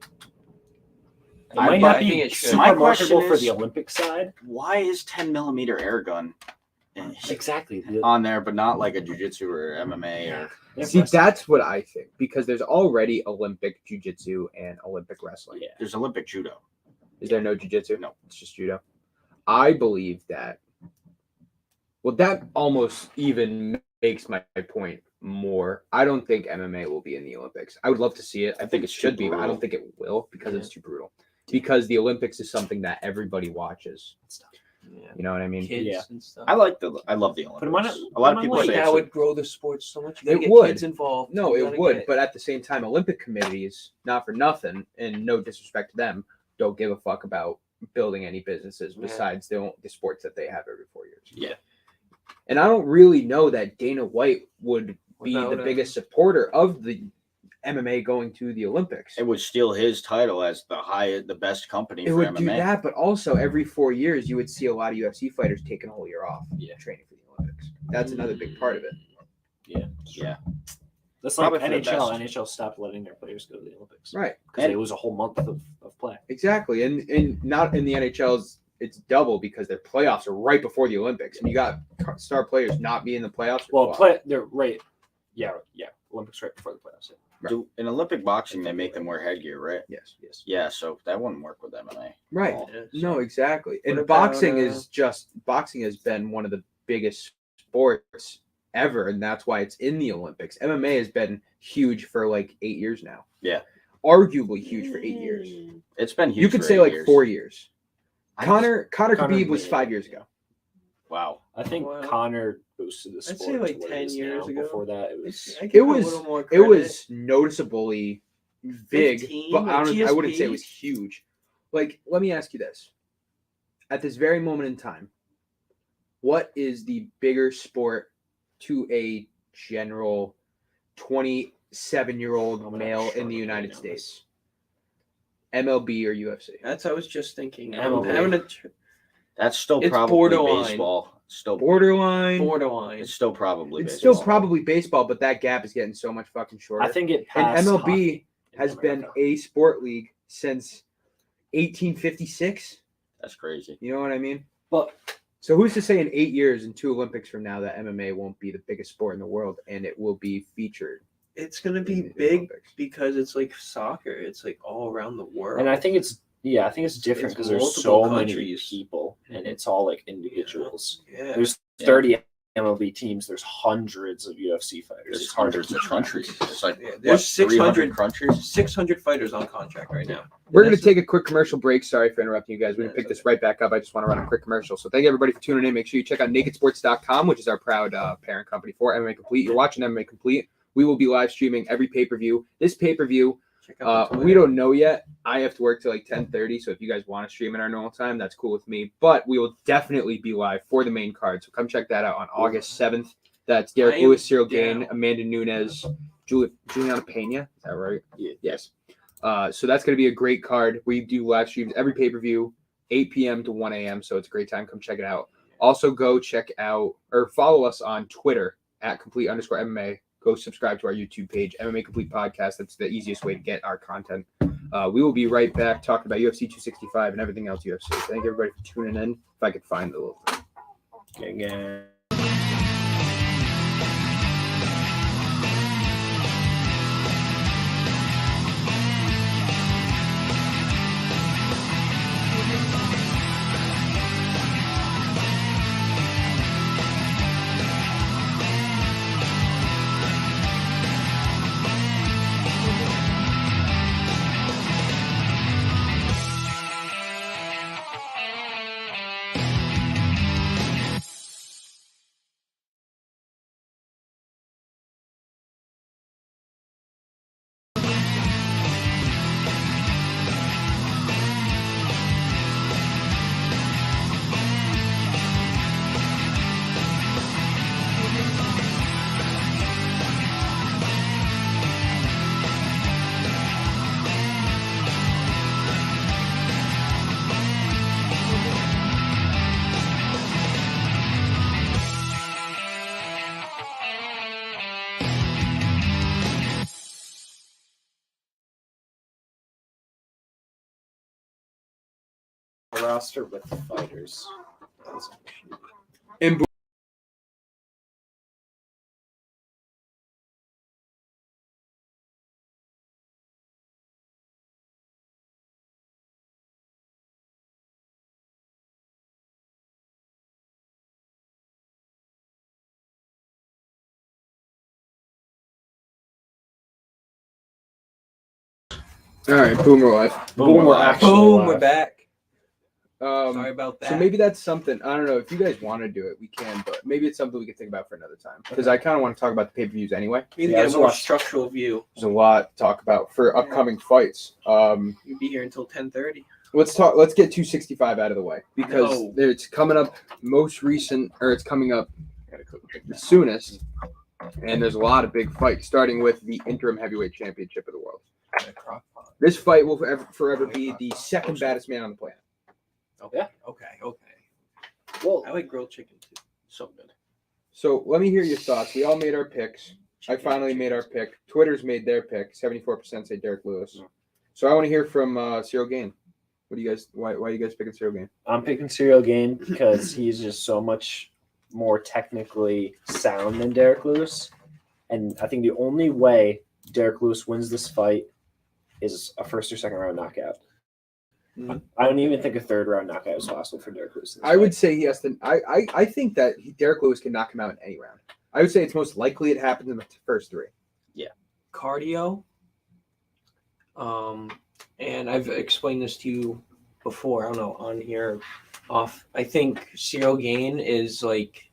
It might I not think be it should. super My question marketable for is- the Olympic side. Why is 10mm air gun Exactly. on there, but not like a jiu-jitsu or MMA or? See, that's what I think because there's already Olympic jiu-jitsu and Olympic wrestling. Yeah. There's Olympic judo. Is there no jiu-jitsu? No. It's just judo. I believe that. Well, that almost even makes my point more. I don't think MMA will be in the Olympics. I would love to see it. I think it it's too should be, but I brutal. don't think it will because it's too brutal. Because the Olympics is something that everybody watches. Yeah. You know what I mean? Kids Yeah. and stuff. I love the Olympics. Put 'em on a lot of put 'em people on I say think it's that a- would grow the sport so much. You gotta It get would. kids involved. No, You it gotta would, get- but at the same time, Olympic committees, not for nothing, and no disrespect to them, don't give a fuck about building any businesses Yeah. besides the sports that they have every 4 years. Yeah. And I don't really know that Dana White would be Without the a- biggest supporter of the MMA going to the Olympics. It would steal his title as the best company It for would MMA. do that, but also every 4 years, you would see a lot of UFC fighters taking a whole year off training for the Olympics. That's another big part of it. Yeah. That's like Probably for the NHL. best. NHL stopped letting their players go to the Olympics. Right. Because they lose a whole month of play. Exactly. And not in the NHL's, it's double because their playoffs are right before the Olympics. And you got star players not being in the playoffs. Well, they're right. Yeah. Olympics right before the playoffs. Yeah. In Olympic boxing, they make them wear headgear, right? Yes. Yeah, so that wouldn't work with MMA. Right. Oh, Yeah, so- No, exactly. And What about, boxing has been one of the biggest sports ever, and that's why it's in the Olympics. MMA has been huge for like 8 years now. Yeah. Arguably huge for 8 years. It's been huge. You could for say 8 like years. 4 years. I Conor Khabib was 5 years ago. Wow. I think Well, Connor boosted the I'd sport. say like to what 10 it is years now. ago. Before that, it was. I give It him a was little more it credit. was noticeably big, 15, but like I wouldn't say it GSP. was huge. Like, let me ask you this: at this very moment in time, what is the bigger sport to a general 27-year-old male in the United States? MLB or UFC? That's I was just thinking. MLB. That's still It's probably borderline. baseball. Still Borderline. borderline. It's still probably It's baseball. still probably baseball, but that gap is getting so much fucking shorter. I think it and passed. MLB hockey in has been America. a sport league since 1856. That's crazy. You know what I mean? But So who's to say in 8 years and 2 Olympics from now that MMA won't be the biggest sport in the world and it will be featured? It's gonna be in the big Olympics? because it's like soccer. It's like all around the world. and I think it's different It's because there's multiple so many countries. people and it's all like individuals. yeah. There's Yeah. 30 MLB teams. There's hundreds of UFC fighters. There's It's hard to hundreds of keep track. countries. It's like Yeah, what, there's 300 600 countries. 600 fighters on contract right now. We're going to That's take a quick commercial break. Sorry for interrupting you guys. We're going to pick That's this right back up. I just want to run a quick commercial. So thank you everybody for tuning in. Make sure you check out nakedsports.com, which is our proud parent company for MMA Complete. You're watching MMA Complete. We will be live streaming every pay-per-view. This pay-per-view, Check out the we Twitter. don't know yet. I have to work till like 10:30. So if you guys want to stream in our normal time, that's cool with me. But we will definitely be live for the main card. So come check that out on August 7th. That's Derek I am Lewis, Cyril Gain, down. Amanda Nunes, Juliana Pena. Is that right? Yeah. Yes. So that's going to be a great card. We do live streams every pay-per-view, 8 p.m. to 1 a.m. So it's a great time. Come check it out. Also, go check out or follow us on Twitter at @complete_MMA. Go subscribe to our YouTube page, MMA Complete Podcast. That's the easiest way to get our content. We will be right back talking about UFC 265 and everything else UFC. Thank you everybody for tuning in. If I could find the little thing. Yeah. A roster with fighters. And all right, boom, we're live. Boom, we're actually Boom, live. we're back. Sorry Um, about that. so maybe that's something. I don't know if you guys want to do it, we can, but maybe it's something we can think about for another time because I kind of want to talk about the pay-per-views anyway. we need Yeah, to there's get a a more lot. structural view. There's a lot to talk about for upcoming fights. You'd be here until 10:30. Let's get 265 out of the way because No. it's coming up it's coming up the soonest, and there's a lot of big fights starting with the interim heavyweight championship of the world. This fight will forever be the second baddest man on the planet. Okay. Well, I like grilled chicken too. so good. So let me hear your thoughts. We all made our picks. I finally made our pick. Twitter's made their pick. 74% say Derek Lewis. So I want to hear from Cyril Gain. What do you guys? Why are you guys picking Cyril Gain? I'm picking Cyril Gain because he's just so much more technically sound than Derek Lewis. And I think the only way Derek Lewis wins this fight is a first or second round knockout. I don't even think a third round knockout is possible for Derek Lewis. I would say he has to. I think that Derek Lewis can knock him out in any round. I would say it's most likely it happens in the first 3. Cardio. And I've explained this to you before. I don't know, on here, off. I think Cyril Gane is like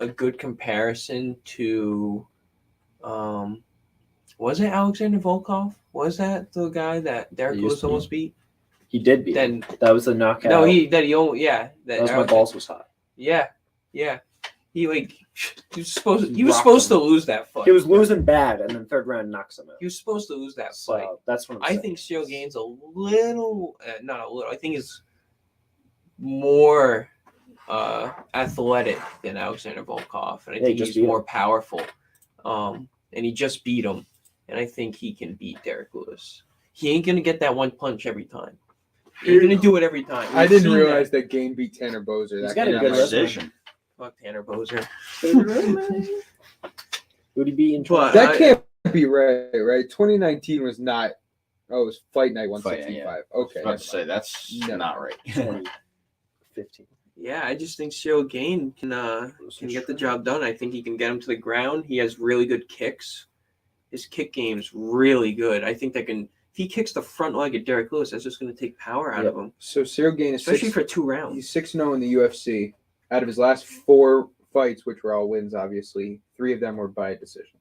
a good comparison to, was it Alexander Volkov? Was that the guy that Derek Lewis almost beat? He did beat. Then that was the knockout. no, that was my balls was hot. Yeah. He was supposed to lose that fight. He was losing bad, and then third round knocks him out. He was supposed to lose that So fight. that's what I'm I saying. think Cyril Gane's a little, not a little. I think is more athletic than Alexander Volkov, and I think he's more powerful. And he just beat him, and I think he can beat Derek Lewis. He ain't gonna get that one punch every time. He's gonna do it every time. I didn't realize that Gane beat Tanner Boser. He's That got a came good out. decision. Fuck Tanner Boser. Who'd he be in? But That can't be right. 2019 was not. Oh, it was Fight Night 165. Yeah. Okay, I was about to say that's not right. 2015. Yeah, I just think Cyril Gane can get the job done. I think he can get him to the ground. He has really good kicks. His kick game's really good. I think that can. If he kicks the front leg at Derek Lewis, that's just going to take power out of him. So Cyril Gane is Especially for 2 rounds. He's 6-0 in the UFC. Out of his last 4 fights, which were all wins, obviously, 3 of them were by decision.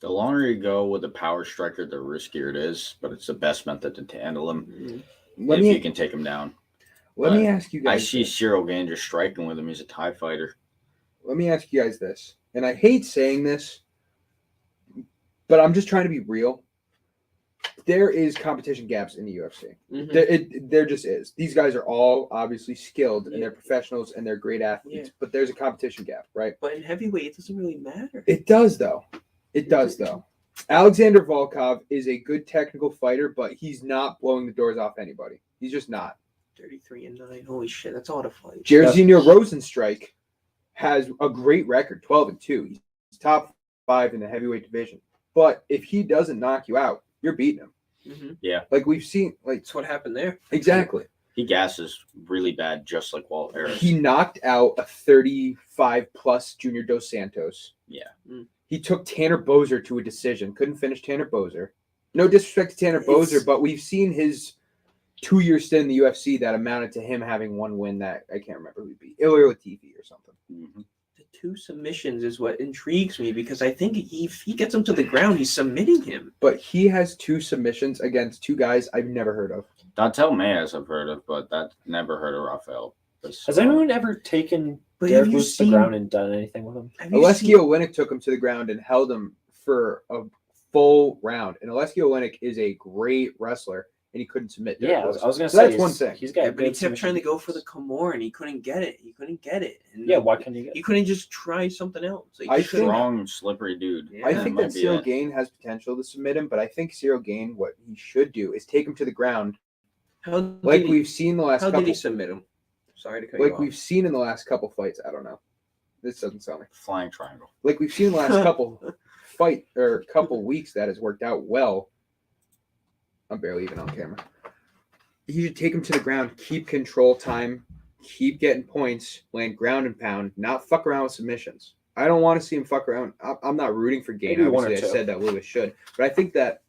The longer you go with a power striker, the riskier it is, but it's the best method to handle him if you can take him down. Let me ask you I guys. see Cyril Gane just striking with him. He's a TIE fighter. Let me ask you guys this, and I hate saying this, but I'm just trying to be real. There is competition gaps in the UFC. There just is. These guys are all obviously skilled, and they're professionals, and they're great athletes, but there's a competition gap, right? But in heavyweight, it doesn't really matter. It does, though. Alexander Volkov is a good technical fighter, but he's not blowing the doors off anybody. He's just not. 33-9. Holy shit, that's all to fight. Jairzinho Rozenstruik has a great record, 12-2. He's top 5 in the heavyweight division. But if he doesn't knock you out, you're beating him. Yeah. Like we've seen, That's what happened there. Exactly. He gasses really bad, just like Walt Harris. He knocked out a 35-plus Junior Dos Santos. Yeah. He took Tanner Boser to a decision. Couldn't finish Tanner Boser. No disrespect to Tanner Boser, but we've seen his 2-year stint in the UFC that amounted to him having 1 win that I can't remember who he beat. Ilir Latifi or something. The 2 submissions is what intrigues me because I think if he gets him to the ground, he's submitting him. But he has 2 submissions against 2 guys I've never heard of. Dantel Mayes I've heard of, but I've never heard of Rafael. Has anyone ever taken Derek Lewis to the ground and done anything with him? Oleksiy Oleinik took him to the ground and held him for a full round. And Oleksiy Oleinik is a great wrestler, and he couldn't submit. Yeah, I was going to So say that's one thing. He's got but he kept trying to go for the Kimura, and he couldn't get it. And why couldn't he get it? He couldn't just try something else. I think- Strong, slippery dude. Yeah. I that think might that be Cyril it. Gane has potential to submit him, but I think Cyril Gane, what he should do is take him to the ground, like we've seen the last How couple. did he submit him? Sorry to cut you Like off. we've seen in the last couple fights. I don't know. This doesn't sound like. Flying triangle. Like we've seen in the last couple weeks that has worked out well. I'm barely even on camera. You should take him to the ground, keep control time, keep getting points, land ground and pound, not fuck around with submissions. I don't want to see him fuck around. I'm not rooting for Gane. Maybe 1 or Obviously, I 2. said that Lewis should, but I think that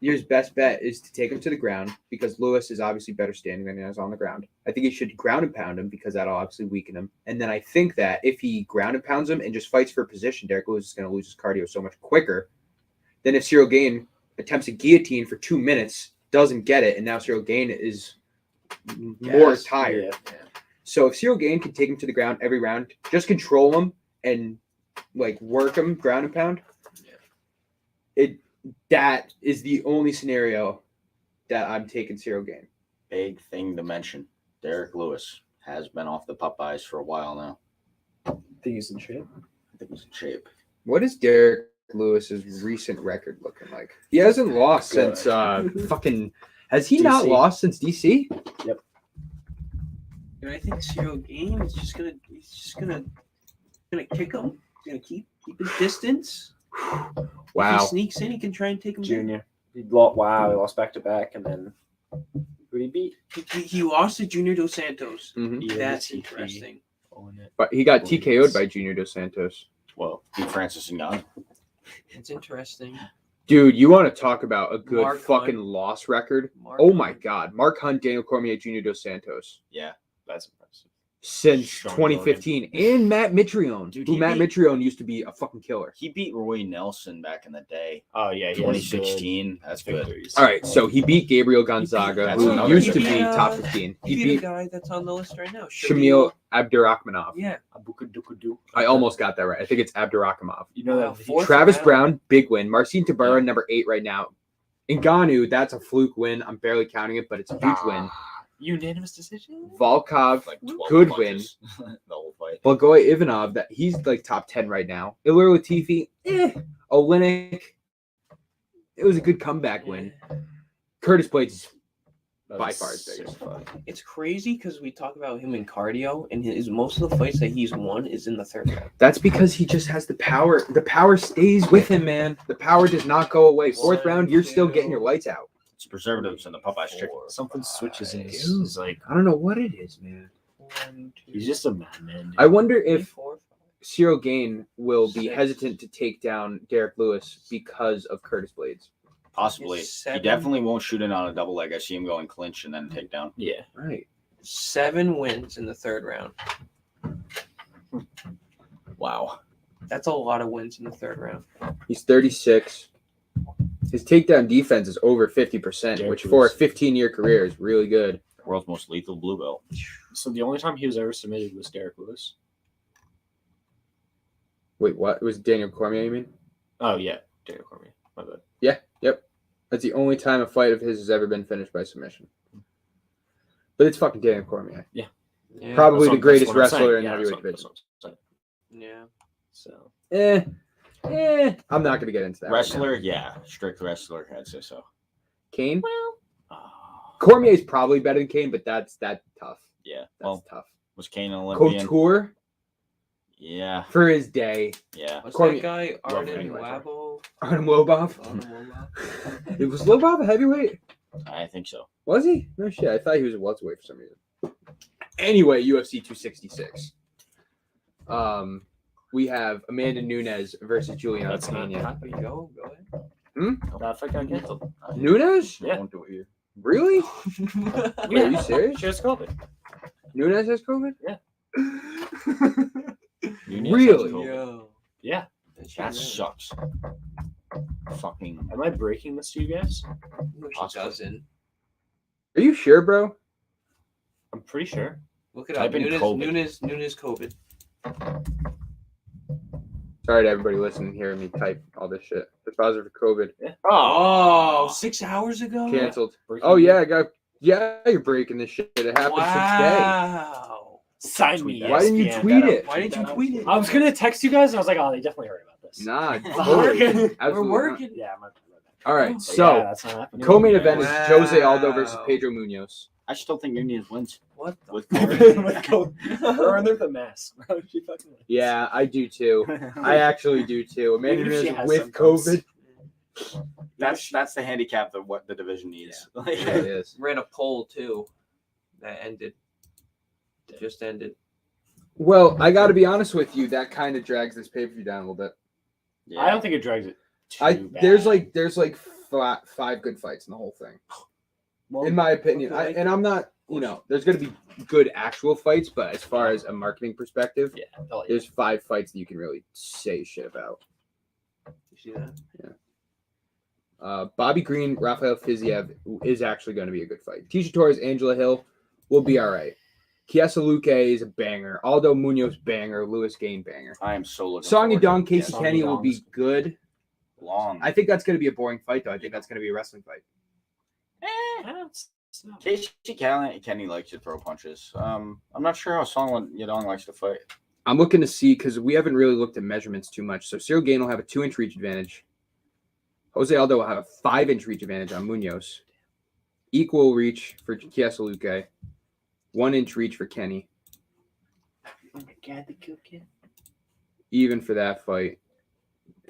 your best bet is to take him to the ground because Lewis is obviously better standing than he is on the ground. I think he should ground and pound him because that'll obviously weaken him. And then I think that if he ground and pounds him and just fights for position, Derek Lewis is going to lose his cardio so much quicker than if Cyril Gane attempts a guillotine for 2 minutes, doesn't get it, and now Cyril Gane is more tired. Yeah. So if Cyril Gane can take him to the ground every round, just control him and like work him ground and pound, that is the only scenario that I'm taking Cyril Gane. Big thing to mention. Derek Lewis has been off the Popeyes for a while now. I think he's in shape. I think he's in shape. What is Derek Lewis's recent record looking like? He hasn't lost Good. since fucking. Has he DC. not lost since DC? And I think Cyril Gane is just gonna kick him. He's gonna keep his distance. If Wow. he sneaks in, he can try and take him down. Junior. He lost back to back, and then who did he beat? He lost to Junior Dos Santos. Mm-hmm. That's interesting. But he got TKO'd by Junior Dos Santos. Well, beat Francis Ngannou. It's interesting. Dude, you want to talk about a good Mark fucking Hunt. loss record? Mark Oh my Hunt. God. Mark Hunt, Daniel Cormier, Junior Dos Santos. Yeah. That's impressive. Since Sean 2015. And Matt Mitrione. Dude, who he Matt beat- Mitrione used to be a fucking killer. He beat Roy Nelson back in the day. Oh yeah, he has 2016. That's good good. victories. All right, so he beat Gabriel Gonzaga, That's who another used to good be man. top 15. He He beat a beat guy that's on the list right now. Shamil Abdurakhmanov. Yeah. I almost got that right. I think it's Abdurakhimov. You know Wow, that fourth Travis round. Brown, big win. Marcin Tabara, number 8 right now. Ngannou, that's a fluke win. I'm barely counting it, but it's a huge win. unanimous decision. Volkov, Like 12 good punches the whole fight. Blagoy Ivanov, that he's like top 10 right now. Ilir Latifi, Olenek, it was a good comeback win. Curtis Blades is by far his biggest. It's crazy because we talk about him in cardio, and most of the fights that he's won is in the third round. That's because he just has the power. The power stays with him, man. The power does not go away. Fourth round, you're still getting your lights out. It's preservatives in the Popeye chicken. Something switches in his, Dude. his like. I don't know what it is, man. He's just a madman. dude. I wonder if 4, Cyril Gain will be 6. hesitant to take down Derek Lewis because of Curtis Blades. Possibly. It's He 7. definitely won't shoot in on a double leg. I see him going clinch and then take down. Yeah. Right. 7 wins in the third round. Wow. That's a lot of wins in the third round. He's 36. His takedown defense is over 50%, Derek which for a Lewis. 15-year career is really good. World's most lethal blue belt. So the only time he was ever submitted was Derek Lewis. Wait, what? It was Daniel Cormier, you mean? Oh yeah, Derek Cormier. My bad. Yep. That's the only time a fight of his has ever been finished by submission. But it's fucking Daniel Cormier. Yeah. Probably That's the what- greatest that's what I'm wrestler in saying. the Yeah, heavyweight that's division. what I'm saying. Yeah. So I'm not going to get into that. Wrestler, Right now. yeah. Strict wrestler, I'd say so. Kane? Oh, Cormier's probably better than Kane, but that's tough. yeah. That's Well, tough. was Kane an Olympian? Couture Yeah. for his day. Yeah. What's Cormier- that guy? Arden anyway, Wabo? Artem Lobov. It was Lobov a heavyweight? I think so. Was he? No shit. I thought he was a welterweight for some reason. Anyway, UFC 266. We have Amanda Nunes versus Juliana That's not Pena. Go ahead. that fight got canceled. Nunes? Yeah. Won't do it here. Really? Wait, are you serious? She has COVID. Nunes has COVID? Yeah. Nunez Really? has COVID. Yo. Yeah. That sucks. Fucking. Am I breaking this to you guys? No, she Possibly. doesn't. Are you sure, bro? I'm pretty sure. Look it up. Type in COVID. Nunes COVID. Sorry to everybody listening and hearing me type all this shit. Just positive for COVID. Oh, 6 hours ago? Canceled. Breaking Oh, news. yeah, you're breaking this shit. It happened Wow. Sign Tweet me. that. Why didn't you ESPN. tweet it? Why didn't you tweet it? I was gonna text you guys, and I was like, "Oh, they definitely heard about this." today. Nah, We're totally. working. We're Absolutely working. Yeah, my bad. All right, But so yeah, that's not happening. co-main event is Wow. Jose Aldo versus Pedro Munoz. I still think Nunez wins What the with With COVID. COVID. We're under the mask. Bro. She fucking wins. Yeah, I do too. I actually do too. Amanda Even if she Nunes has with symptoms. COVID. That's the handicap of what the division needs. Like, Yeah, it is. Ran a poll too. That ended. Just ended. Well, I got to be honest with you. That kind of drags this pay-per-view down a little bit. yeah. I don't think it drags it. Too bad. There's like five good fights in the whole thing, Well, in my opinion. okay. And I'm not, there's going to be good actual fights, but as far as a marketing perspective, yeah, oh, yeah. there's 5 fights that you can really say shit about. You see that? Bobby Green, Rafael Fiziev is actually going to be a good fight. Tisha Torres, Angela Hill will be all right. Kiesa Luque is a banger. Aldo Munoz banger. Lewis Gain banger. I am so looking Song forward Yadong, to Casey Song Kenny will Yadong's be good. long. I think that's going to be a boring fight, though. I think that's going to be a wrestling fight. It's not- Casey Kenny likes to throw punches. I'm not sure how Song Yadong likes to fight. I'm looking to see because we haven't really looked at measurements too much. So Cyril Gain will have a 2-inch reach advantage. Jose Aldo will have a 5-inch reach advantage on Munoz. Equal reach for Kiesa Luque. 1-inch reach for Kenny. Oh my God, the kill kid. Even for that fight.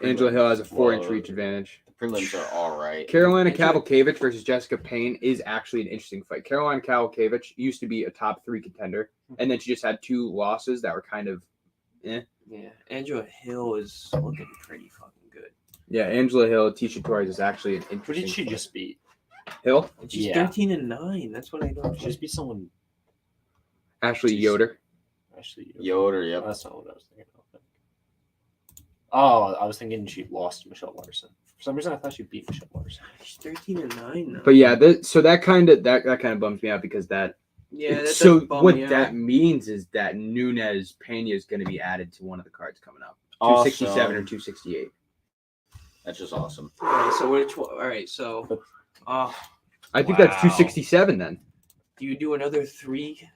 Angela Hill has a 4-inch Whoa. reach advantage. The prelims are all right. Carolina Cavalcavage versus Jessica Payne is actually an interesting fight. Carolina Cavalcavage used to be a top 3 contender, and then she just had 2 losses that were kind of Yeah, Angela Hill is looking pretty fucking good. Yeah, Angela Hill, Tisha Torres is actually an interesting Who did she fight. just beat? Hill? And she's Yeah. 13-9. That's what I know. She just beat someone. Ashley Jeez. Yoder. Actually, Yoder, yep. That's not what I was thinking of. Oh, I was thinking she lost to Michelle Larson. For some reason, I thought she beat Michelle Larson. She's 13-9 now. But yeah, so that kind of bums me out because that. Yeah, that So does bum what me out. that means is that Nunes Pena is going to be added to one of the cards coming up. 267 or Awesome. 268. That's just awesome. All right, so which one? All right, so I think that's Wow. 267 then. do you do another three?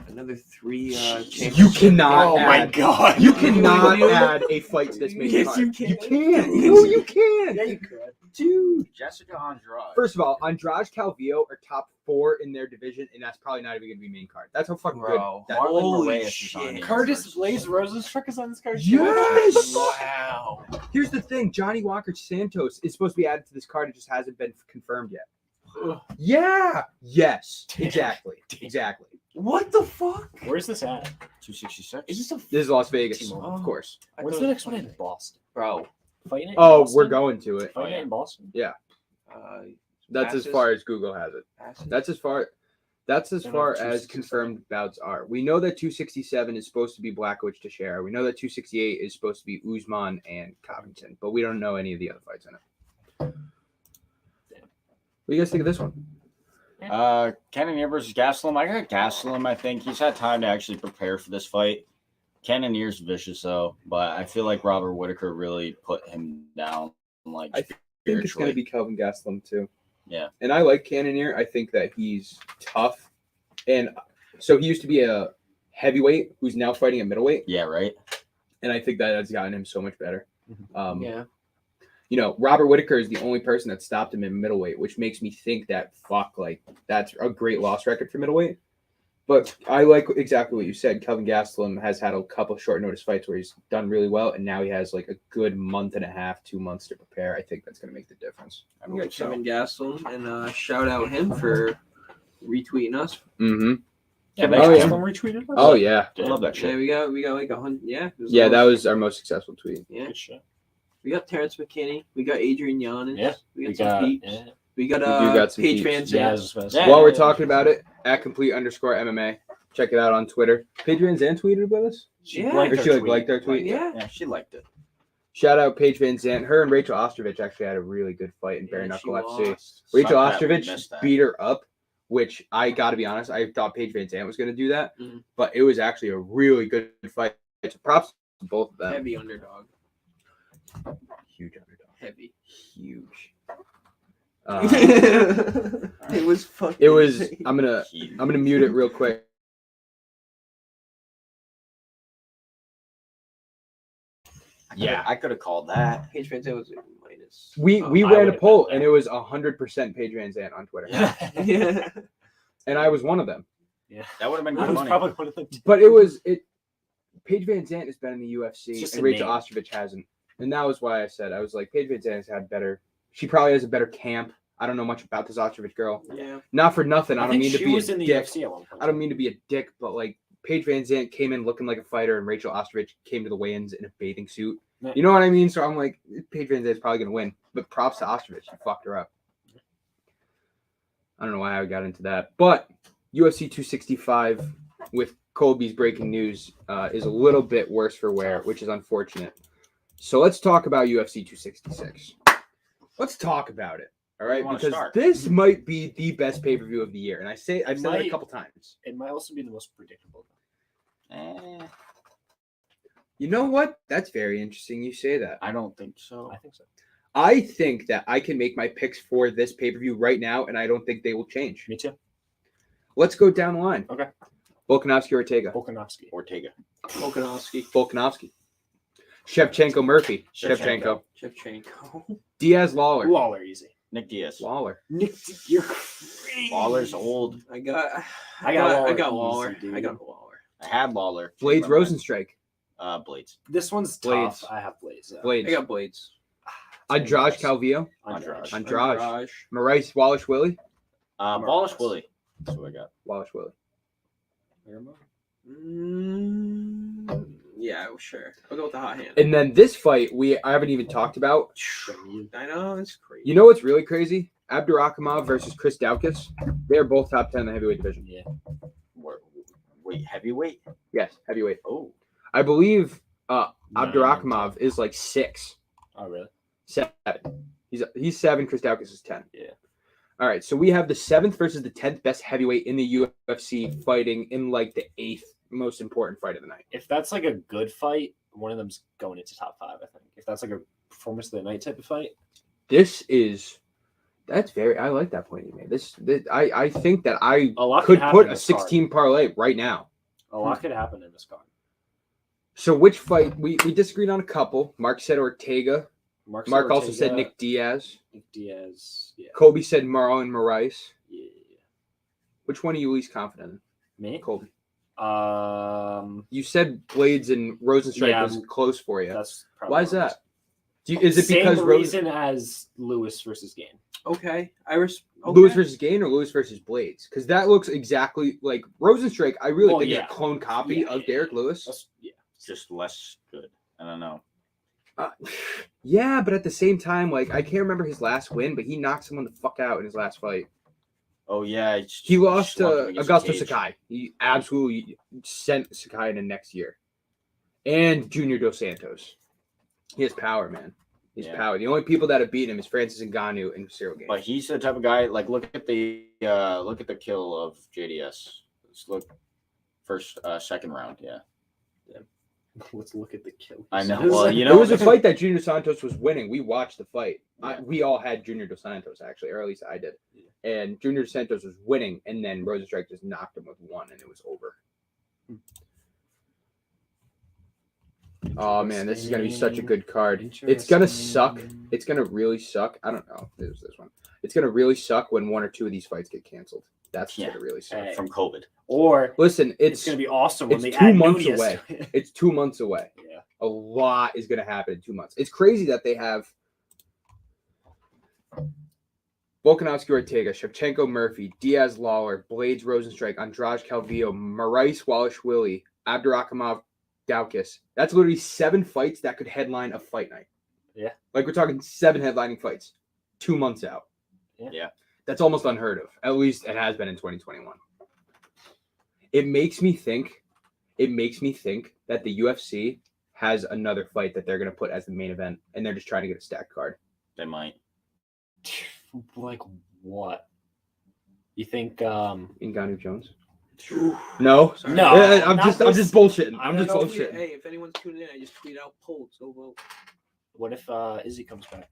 Another 3 You championships? cannot. Oh my add, god! You cannot You- add a fight to this main Yes, card. you can. You can. No, you can. Yeah, you could. Dude. Jessica Andrade. First of all, Andrade Calvillo are top 4 in their division, and that's probably not even going to be main card. That's how fucking Bro, good. Marlon holy Moraes is shit. on here. Curtis Blaze Rosenstruck is on this card. Yes! Wow. Here's the thing: Johnny Walker Santos is supposed to be added to this card. It just hasn't been confirmed yet. Yeah. Yes. Damn. Exactly. Exactly. What the fuck? Where's this at? 266. Is this a This is Las Vegas, T-Mobile. of course. I When's thought the it next was one in Boston? Bro, Fighting it in Oh, Boston? we're going to it. Fighting it in Boston? uh, That's as Passes? far as Google has it. Passes? That's as far. That's as They're far not as 267. confirmed bouts are. We know that 267 is supposed to be Blachowicz Teixeira. We know that 268 is supposed to be Usman and Covington, but we don't know any of the other fights in it. What do you guys think of this one? Cannonier versus Gastelum. I got Gastelum. I think he's had time to actually prepare for this fight. Cannonier's vicious though, but I feel like Robert Whitaker really put him down. Like I think it's going to be Kelvin Gastelum too. Yeah. And I like Cannonier. I think that he's tough. And so he used to be a heavyweight who's now fighting a middleweight. Yeah, right. And I think that has gotten him so much better. Yeah. You know, Robert Whitaker is the only person that stopped him in middleweight, which makes me think that that's a great loss record for middleweight. But I like exactly what you said. Kelvin Gastelum has had a couple short notice fights where he's done really well, and now he has like a good month and a half, 2 months to prepare. I think that's going to make the difference. We got Kevin Gastelum, and shout out him for retweeting us. Mm-hmm. Yeah, Oh, yeah. retweeted us? Oh yeah, I love that Yeah, shit. we got like 100. Yeah. it yeah. That close. was our most successful tweet. Yeah. Good shit. We got Terrence McKinney. We got Adrian Yannis. Yeah, We got We some got, peeps. yeah. We got We do got some Paige peeps. Van Yeah, I Zandt. was just about to Yeah. say. While we're talking about it, at complete_MMA, check it out on Twitter. Paige Van Zandt tweeted with us. She Yeah. liked Or our she tweet. liked our tweet. Yeah. Yeah, she liked it. Shout out Paige Van Zandt. Her and Rachel Ostrovich actually had a really good fight in bare Yeah, knuckle she FC. lost. Rachel Suck that we missed Ostrovich that. beat her up, which I got to be honest, I thought Paige Van Zandt was going to do that, Mhm. but it was actually a really good fight. So props to both of them. Heavy underdog. Huge underdog. Heavy. Huge. It was fucking. It was. insane. I'm gonna mute it real quick. Yeah. I could have called that. Paige Van Zandt was minus. We Oh, we I ran a would've poll bet and that. it was 100% Paige Van Zandt on Twitter, Yeah. and I was one of them. Yeah. That would have been I good was money. probably one of them. Too. But it was it. Paige Van Zandt has been in the UFC, It's just and a Rachel name. Ostrovich hasn't. And that was why I said I was like Paige Van Zandt has had better. She probably has a better camp. I don't know much about this Ostrovich girl. Yeah. Not for nothing. I don't think mean to she be was a in the dick. UFC at one point. I don't mean to be a dick, but like Paige Van Zandt came in looking like a fighter, and Rachel Ostrovich came to the weigh-ins in a bathing suit. Yeah. You know what I mean? So I'm like, Paige Van Zandt's probably gonna win. But props to Ostrovich, he fucked her up. I don't know why I got into that, but UFC 265 with Colby's breaking news is a little bit worse for wear, which is unfortunate. So let's talk about UFC 266. Let's talk about it. All right, You wanna because start? this might be the best pay-per-view of the year, and I've said that a Might. couple times. It might also be the most predictable. You know what? That's very interesting. You say that. I don't think so. I think so. I think that I can make my picks for this pay-per-view right now, and I don't think they will change. Me too. Let's go down the line. Okay. Volkanovski, Ortega. Volkanovski. Ortega. Volkanovski. Volkanovski. Shevchenko, Murphy. Shevchenko. Shevchenko. Diaz, Lawler. Lawler easy. Nick Diaz. Lawler. Nick, you're crazy. Lawler's old. I got Lawler Lawler. easy, dude. I got Lawler. I had Lawler. Blades, Remember? Rosenstrike. Blades. This one's Blades. tough. I have Blades. Though. Blades. I got Blades. Andrade Calvillo. Andrade. Maurice Wallace Willie. Wallace Willie. That's what I got. Wallace Willie. Yeah, sure. I'll go with the hot hand. And then this fight I haven't even talked about. I know, it's crazy. You know what's really crazy? Abdurakhimov versus Chris Daukaus. They're both top 10 in the heavyweight division. Yeah. Wait, heavyweight? Yes, heavyweight. Oh. I believe Abdurakhimov is like 6. Oh, really? 7. He's 7. Chris Daukaus is 10. Yeah. All right, so we have the 7th versus the 10th best heavyweight in the UFC fighting in like the 8th most important fight of the night. If that's like a good fight, one of them's going into top 5, I think. If that's like a performance of the night type of fight. I like that point you made. I think that I lot could happen put in a this 16 parlay right now. A lot could happen in this card. So which fight? We disagreed on a couple. Mark said Ortega. Mark also said Nick Diaz. Yeah. Kobe said Marlon Moraes. Yeah. Which one are you least confident in? Me? Kobe. You said Blades and Rosenstrike was close for you. That's probably why is that? Is it same because reason as Lewis versus Gain? Okay. Lewis versus Gain or Lewis versus Blades? Because that looks exactly like Rosenstrike. I really think is a clone copy of Derek Lewis. Just less good. I don't know. Yeah, but at the same time, like I can't remember his last win, but he knocked someone the fuck out in his last fight. Oh yeah, he lost to Augusto Sakai. He absolutely sent Sakai into next year, and Junior Dos Santos. He has power, man. He's power. The only people that have beaten him is Francis Ngannou and Cyril Gaines. But he's the type of guy. Like look at the kill of JDS. Let's look first, second round. Yeah. Let's look at the kill. I know. Well, it was a fight that Junior Santos was winning. We watched the fight. Yeah. We all had Junior Dos Santos actually, or at least I did. Yeah. And Junior Dos Santos was winning, and then Rosenstrike just knocked him with one, and it was over. Oh man, this is gonna be such a good card. It's gonna suck. It's gonna really suck. I don't know if it was this one. It's gonna really suck when one or two of these fights get canceled. That's gonna really suck from COVID. Or listen, it's gonna be awesome when they 2 months away. It's 2 months away. Yeah, a lot is gonna happen in 2 months. It's crazy that they have Volkanovski Ortega, Shevchenko Murphy, Diaz Lawler, Blades Rosenstrike, Andrade Calvillo, Maurice Wallace Willie, Abdurakhimov Daukaus. That's literally 7 fights that could headline a fight night. Yeah. Like we're talking 7 headlining fights 2 months out. Yeah. That's almost unheard of. At least it has been in 2021. It makes me think that the UFC has another fight that they're going to put as the main event, and they're just trying to get a stacked card. They might. Like what? You think Ngannou Jones? No. Sorry. No. I'm just bullshitting. I'm just bullshitting. Hey, if anyone's tuning in, I just tweet out polls. Go vote. What if Izzy comes back?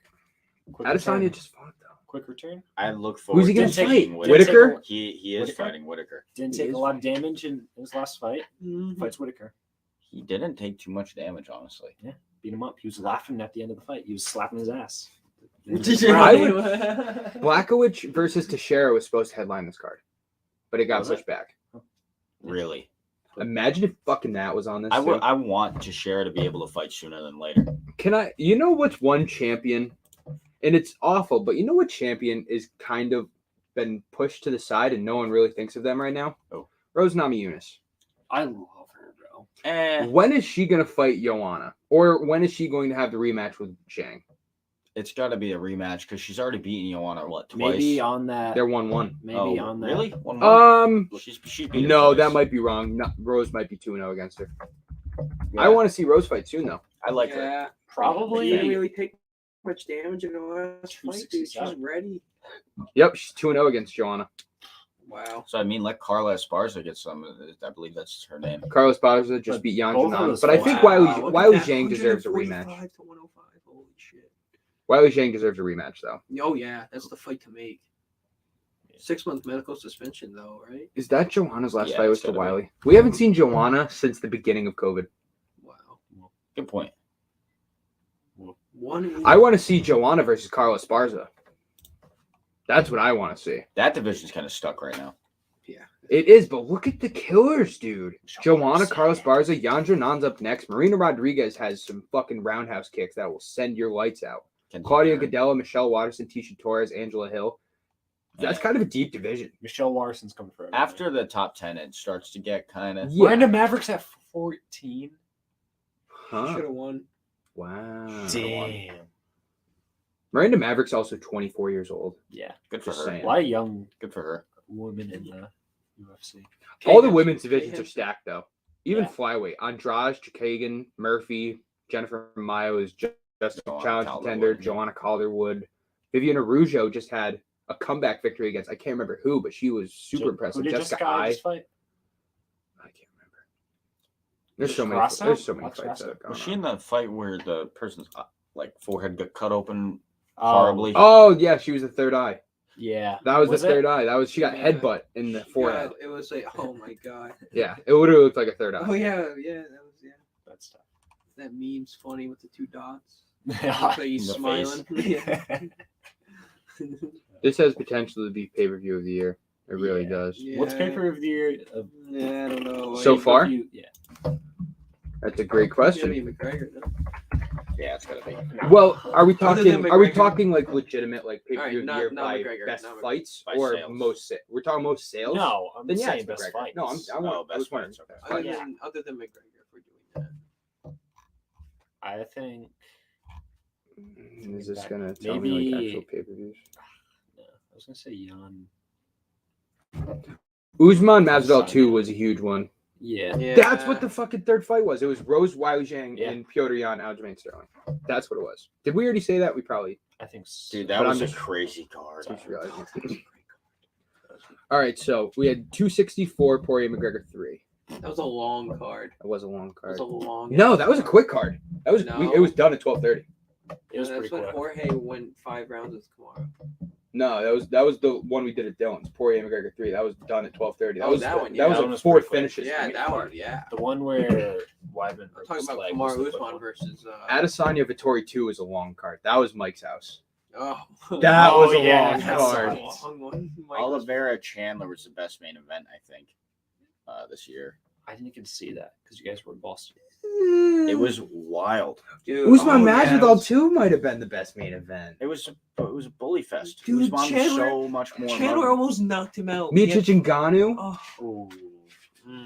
Adesanya just fought though. Quick return. I look forward. Who's he going to to fight? Whitaker. Whitaker? He is Whitaker? fighting Whitaker. Didn't take a lot of damage in his last fight. Mm-hmm. Fights Whitaker. He didn't take too much damage, honestly. Yeah, beat him up. He was laughing at the end of the fight. He was slapping his ass. Blachowicz versus Teixeira was supposed to headline this card, but it got pushed back. Really? Imagine if fucking that was on this. I want Teixeira to be able to fight sooner than later. You know what's one champion, and it's awful, but you know what champion is kind of been pushed to the side and no one really thinks of them right now? Oh. Rose Namajunas. I love her, bro. When is she going to fight Joanna? Or when is she going to have the rematch with Zhang? It's got to be a rematch because she's already beaten Joanna, twice? Maybe on that. They're 1-1. Maybe on that. Really? 1-1? She's beat her No, twice. that might be wrong. No, Rose might be 2-0 against her. Yeah. I want to see Rose fight soon, though. I like her. Probably. She didn't Yeah. really take much damage in the last fight, dude. She's ready. Yep, she's 2-0 against Joanna. Wow. So, let Carla Esparza get some. I believe that's her name. Carlos Barza just beat Yan both of Janana. those But I think fights- Wiley Zhang deserves a rematch. 145 to 105. Holy shit. Wiley Zhang deserves a rematch, though. Oh, yeah. That's the fight to make. 6-month medical suspension, though, right? Is that Joanna's last Yeah, fight was it's to gotta be. Wiley? We haven't seen Joanna since the beginning of COVID. Wow. Good point. I want to see Joanna versus Carla Esparza. That's what I want to see. That division's kind of stuck right now. Yeah, it is. But look at the killers, dude. Joanna, Carlos Yeah. Barza, Yandra Nan's up next. Marina Rodriguez has some fucking roundhouse kicks that will send your lights out. Claudia Gadella, Michelle Watterson, Tisha Torres, Angela Hill. That's kind of a deep division. Michelle Waterson's coming for everything. After the top 10, it starts to get kind of. Yeah. Miranda Maverick's at 14. Huh? Should have won. Wow. Damn. Miranda Maverick's also 24 years old. Yeah. Good for Just her. saying. A lot of young Good for her. women in the UFC. All the women's divisions are stacked, though. Even Yeah. flyweight. Andrade, Chikagan, Murphy, Jennifer Mayo is just a Joanna challenge Calderwood, contender. yeah. Joanna Calderwood. Vivian Araujo just had a comeback victory against, I can't remember who, but she was super impressive. Who did Jessica this guy I. just fight? I can't remember. There's so many. Grasso? There's so many What's fights that Grasso? have gone Was she on. in the fight where the person's forehead got cut open Oh, horribly? Oh yeah, she was the third eye. Yeah. That was Was the it? third eye. That was she got Yeah. headbutt in the forehead. Yeah, it was like, oh my god. Yeah, it would have looked like a third eye. Oh yeah, that was That's tough. that meme's funny with the two dots. Yeah. Looks like he's The smiling. Yeah. This has potential to be pay-per-view of the year. It really Yeah. does. What's paper of the year? Yeah, I don't know. So far? Yeah. That's a great question. Jimmy McGregor, though. Yeah, it's gotta be. Well, are we Other than talking? Are we McGregor. talking like legitimate, like pay-per-view Alright, of the not- year not by McGregor, best not McGregor. fights By or sales. most? We're talking most sales. No, I'm Then yeah, saying it's best McGregor. fights. No, I was best wondering. fights, okay. Other Yeah. than McGregor, if we're doing that. I think. Is this gonna tell me like Maybe- actual pay-per-views? No, I was gonna say Jan. Usman Masvidal 2 was a huge one. Yeah. Yeah. That's what the fucking third fight was. It was Rose Wiley Zhang Yeah. and Piotr Jan Aljamain Sterling. That's what it was. Did we already say that? We probably I think so. Dude, that But was I'm a just- crazy card. just realized. All right, so we had 264 Poirier McGregor 3. That was a long card. That was a long That card. was a long. No, that was a quick card. That was No. it was done at 12:30. It was That's pretty when quick. Jorge went 5 rounds with Kamara. No, that was the one we did at Dillon's. Poirier McGregor 3. That was done at 12:30. That Oh, was that one, that yeah. was That like one was 4 pretty quick. finishes. Yeah, that one. Yeah. The one where Weidman I'm broke talking his about leg was Kamara the quick Usman one. versus. Adesanya Vittori 2 was a long card. That was Mike's house. Oh. That Oh, was a yeah, long that's card. a long one. Oliveira Chandler was the best main event, I think, this year. I didn't get to see that because you guys were in Boston. It was wild. Dude, Usman yeah, that Masvidal was- 2 might have been the best main event. It was a bully fest. Dude, Usman was Chandler- so much more. Chandler level. almost knocked him out. Miocic Ngannou. Oh. Oh.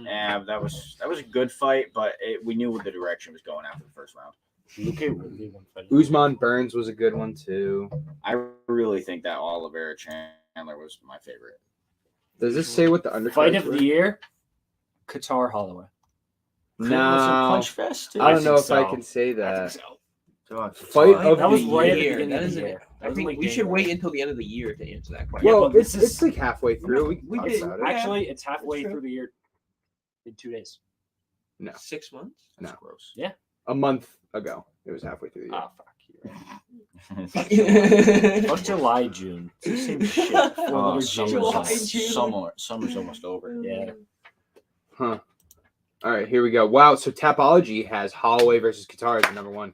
Yeah, that was a good fight, but we knew what the direction was going after the first round. Luke really won fight. Usman Burns was a good one too. I really think that Oliveira Chandler was my favorite. Does this say what the undercard Fight of the year, Qatar Holloway. Was it No, punch fest. I don't I know if think I so. can say I that. think so. Fight of That was the right at the year. beginning That of is the it. year. That I was think like we should January. wait until the end of the year to answer that question. Yeah, Well, but it's this is- it's like halfway through. We we can did- talk about it. Actually, it's halfway That's true. through the year in 2 days. No, 6 months. That's No. gross. a month ago. It was halfway through the year. Ah, fuck. You're right. Fuck July, June. It's the same shit. Oh, July, summer's almost over. Yeah. Huh. All right, here we go. Wow. So Tapology has Holloway versus Qatar as the number one.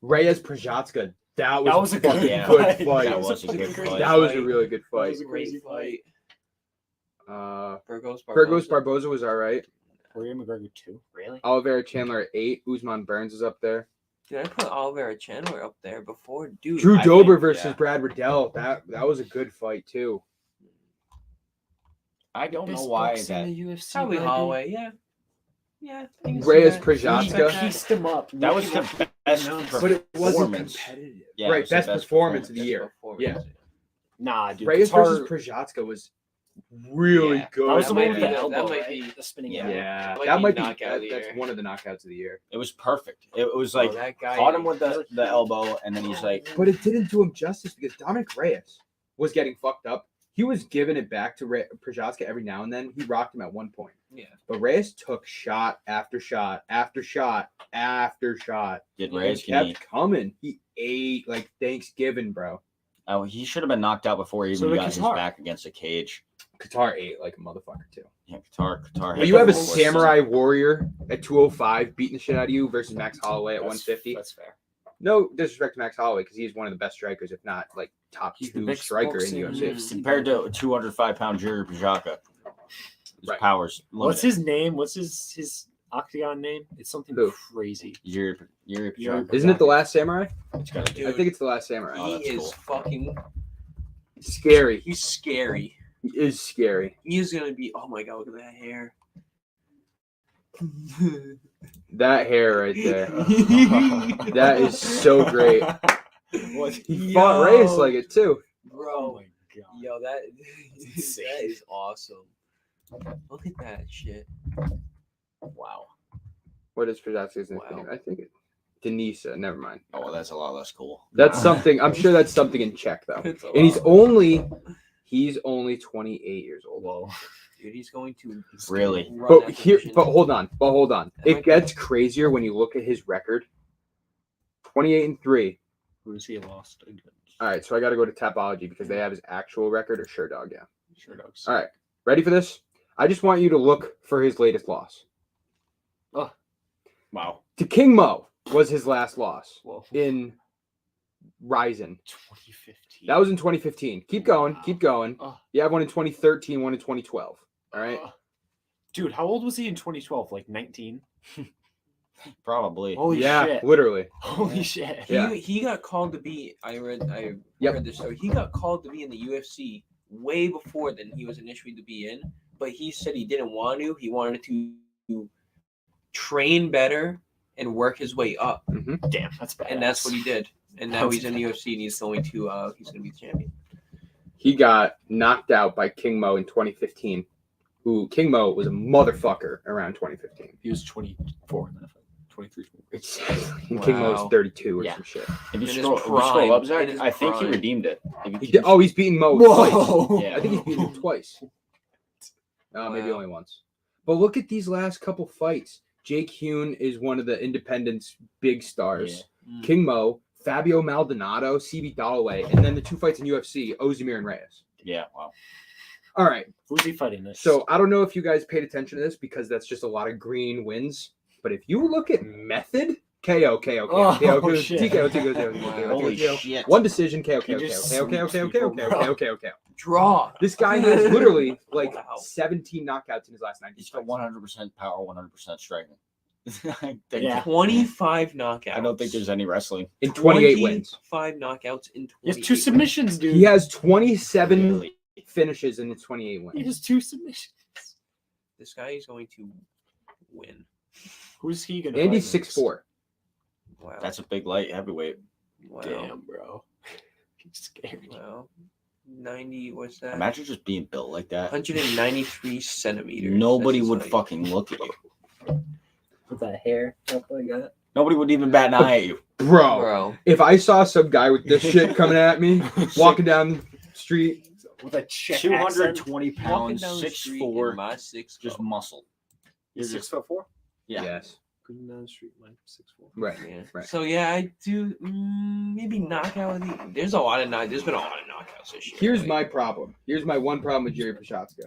Reyes Prajatska. That was a good fucking fight. good fight. That was a good fight. That was a really good That was fight. a crazy fight. Burgos Burgos Barboza was all right. Poirier McGregor 2. Really? Oliveira Chandler at 8. Usman Burns is up there. Did I put Oliveira Chandler up there before? Dude, Drew I Dober think, versus yeah. Brad Riddell. That was a good fight too. I don't know why that. UFC, probably Holloway. Yeah. Yeah. I can see Reyes that. Prajatska. He pieced him up. That was the best But it wasn't performance. competitive. Yeah, it right, was the best performance of the year. Yeah. Nah, dude. Reyes Qatar, versus Prajatska was really Yeah. good. that was the might one with be the the- elbow, that might right? be- The spinning Yeah. elbow. Yeah, Might that be might be knockout of the that's year. one of the knockouts of the year. It was perfect. It was Oh, like that guy caught him with the elbow, and then he's like, But it didn't do him justice because Dominic Reyes was getting fucked up. He was giving it back to Prajatska every now and then. He rocked him at one point. Yeah. But Reyes took shot after shot after shot after shot. "Did And Reyes kept coming. He ate like Thanksgiving, bro. Oh, he should have been knocked out before he So even did got his Qatar. back against a cage." Qatar ate like a motherfucker too. Yeah, Qatar. But you have a had the worst samurai warrior at 205 beating the shit out of you versus Max Holloway at 150. That's fair. No disrespect to Max Holloway because he's one of the best strikers, if not like top He's the 2 best striker in the boxing- UFC. compared to a 205-pound Jerry Pajaka. His power's limited. What's his name? What's his octagon name? It's something crazy. Yuri Prochazka. Isn't it The Last Samurai? Dude, I think it's The Last Samurai. he Oh, that's is cool. fucking Scary. He's scary. He is scary. He is gonna be. Oh my god! Look at that hair. That hair right there. That is so great. He fought Reyes like it too. Bro. Oh my god. Yo, that insane. that is awesome. Look at that shit. Wow. What is Prochazka's Wow. name? I think it. Denisa. Never mind. Oh, well, that's a lot less cool. That's something. I'm sure that's something in Czech though. It's a And he's lot. only 28 years old. Whoa. Dude, he's going to Really? run But that here, division. but hold on. That It might gets crazier when you look at his record. 28-3. Who's he lost against? All right, so I got to go to Tapology because they have his actual record or Sure Dog. Yeah. Sure dogs. All right, ready for this? I just want you to look for his latest loss. Wow. To King Mo was his last loss Whoa. in Ryzen. 2015. That was in 2015. Keep going. Wow. Keep going. Oh. You have one in 2013, one in 2012. All right. Dude, how old was he in 2012? Like 19? Probably. Holy yeah, shit. literally. Holy shit. Yeah. He got called to be. I Yep. read this story. He got called to be in the UFC way before than he was initially to be in. But he said he didn't want to. He wanted to train better and work his way up, Damn, that's bad. and that's what he did. And now That's he's in the UFC and he's going to be the champion. He got knocked out by King Mo in 2015. Who King Mo was a motherfucker around 2015. He was 24 in that fight. 23. Exactly. King Mo was Wow. 32 or Yeah. some shit. If you In his scroll prime. up, Zach, In his I think he prime. redeemed it. He's beaten Mo twice. Whoa. Yeah. I think he's beaten him twice. Maybe Wow. only once. But look at these last couple fights. Jake Hune is one of the independents' big stars. Mm. King Mo, Fabio Maldonado, CB Dalloway, and then the two fights in UFC, Ozimir and Reyes. Yeah, wow. All right. Who's he fighting this? So I don't know if you guys paid attention to this because that's just a lot of green wins. But if you look at method, KO, Oh, shit. Holy shit. One decision, KO, He KO, just KO, KO, KO, KO, KO, KO, KO. Draw. This guy has literally like Wow. 17 knockouts in his last 90 He's got fights. 100% power, 100% striking. I Yeah. 25 knockouts. don't think there's any wrestling. In 28 wins. 5 knockouts in 28. he has 2 submissions, dude. He has 27 Really. finishes in his 28 He wins. has 2 submissions. This guy is going to win. Who's he gonna? Andy's fight next? 6'4". Wow. That's a big light heavyweight. wow. Damn, bro. He's scary. Wow. 90. What's that? Imagine just being built like that. 193 centimeters. Nobody That's his would height. fucking look at you. With that hair up like that. Nobody would even bat an eye at you. Bro. If I saw some guy with this shit coming at me, walking down the street, With a Czech 220 Walking pounds, down the street 6'4", in my 6'4". just muscle. You're You're just 6'4". yeah. yes, Going down the street, like 6'4". right. Yeah. Right. So yeah, I do maybe knockout. There's a lot of There's been a lot of knockouts this year. Here's Like, my problem. Here's my one problem with Yuri Prochazka.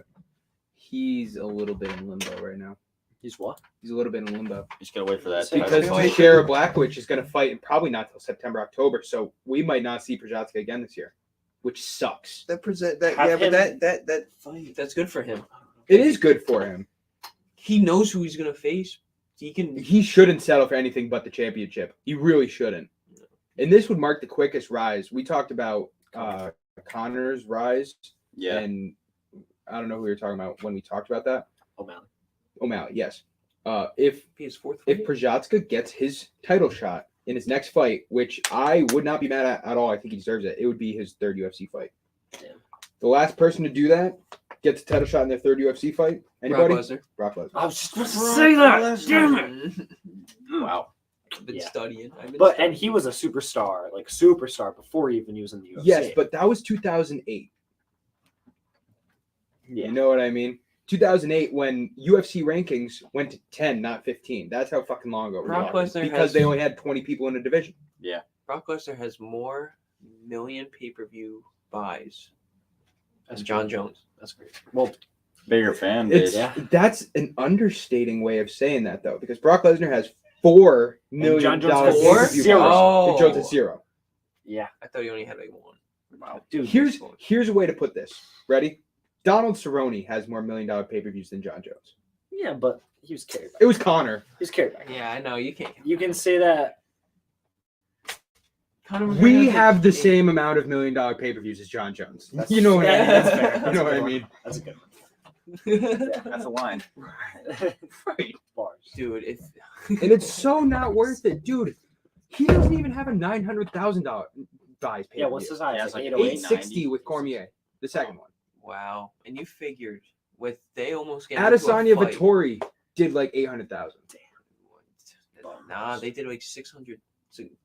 He's a little bit in limbo right now. He's what? He's a little bit in limbo. Just gotta wait for that. Because Because feel like- Teixeira Blachowicz is going to fight, and probably not till September, October. So we might not see Prochazka again this year, which sucks. that present that Have yeah, but him- that fight that's good for him. It is good for him. He knows who he's gonna face. He can. He shouldn't settle for anything but the championship. He really shouldn't. And this would mark the quickest rise. We talked about Connor's rise, Yeah. and I don't know who we were talking about when we talked about that. O'Malley. O'Malley, yes. If His fourth. if fight? Prochazka gets his title shot in his next fight, which I would not be mad at all, I think he deserves it. It would be his 3rd UFC fight. Damn. The last person to do that gets a title shot in their 3rd UFC fight. Anybody? Brock Lesnar. Brock Lesnar. I was just about to say that. Damn it. Wow. I've been Yeah. studying. I've been But studying. and he was a superstar, like superstar before he even was in the UFC. Yes, but that was 2008. yeah. You know what I mean? 2008 when UFC rankings went to 10, not 15. That's how fucking long ago. we're Brock talking. Lesnar because has- they only had 20 people in a division. Brock Lesnar has more million pay-per-view buys That's than John great. Jones. That's great. Well, Bigger fan It's base. Yeah. That's an understating way of saying that though, because Brock Lesnar has $4 million John Jones dollars has pay-per-view zero. buys, Oh. and Jones has 0. yeah, I thought he only had like one. Wow. dude. Here's a way to put this. Ready? Donald Cerrone has more $1 million pay-per-views than John Jones. Yeah, but he was carried back. It was Connor. He was carried back. Yeah, I know. You can't. You can say that. We have the same amount of $1 million pay-per-views as John Jones. You know what I mean? That's fair. You know what I mean? That's a good Yeah, that's a line. one. Right. Bars. Dude, And it's so not worth it, dude. He doesn't even have a $900,000 buys pay. Yeah, what's his size? Yeah, it's Like like 808? 860 with Cormier, the second one. wow. And you figured with they almost get Adesanya Vittori did like 800,000. Nah, they did like 600,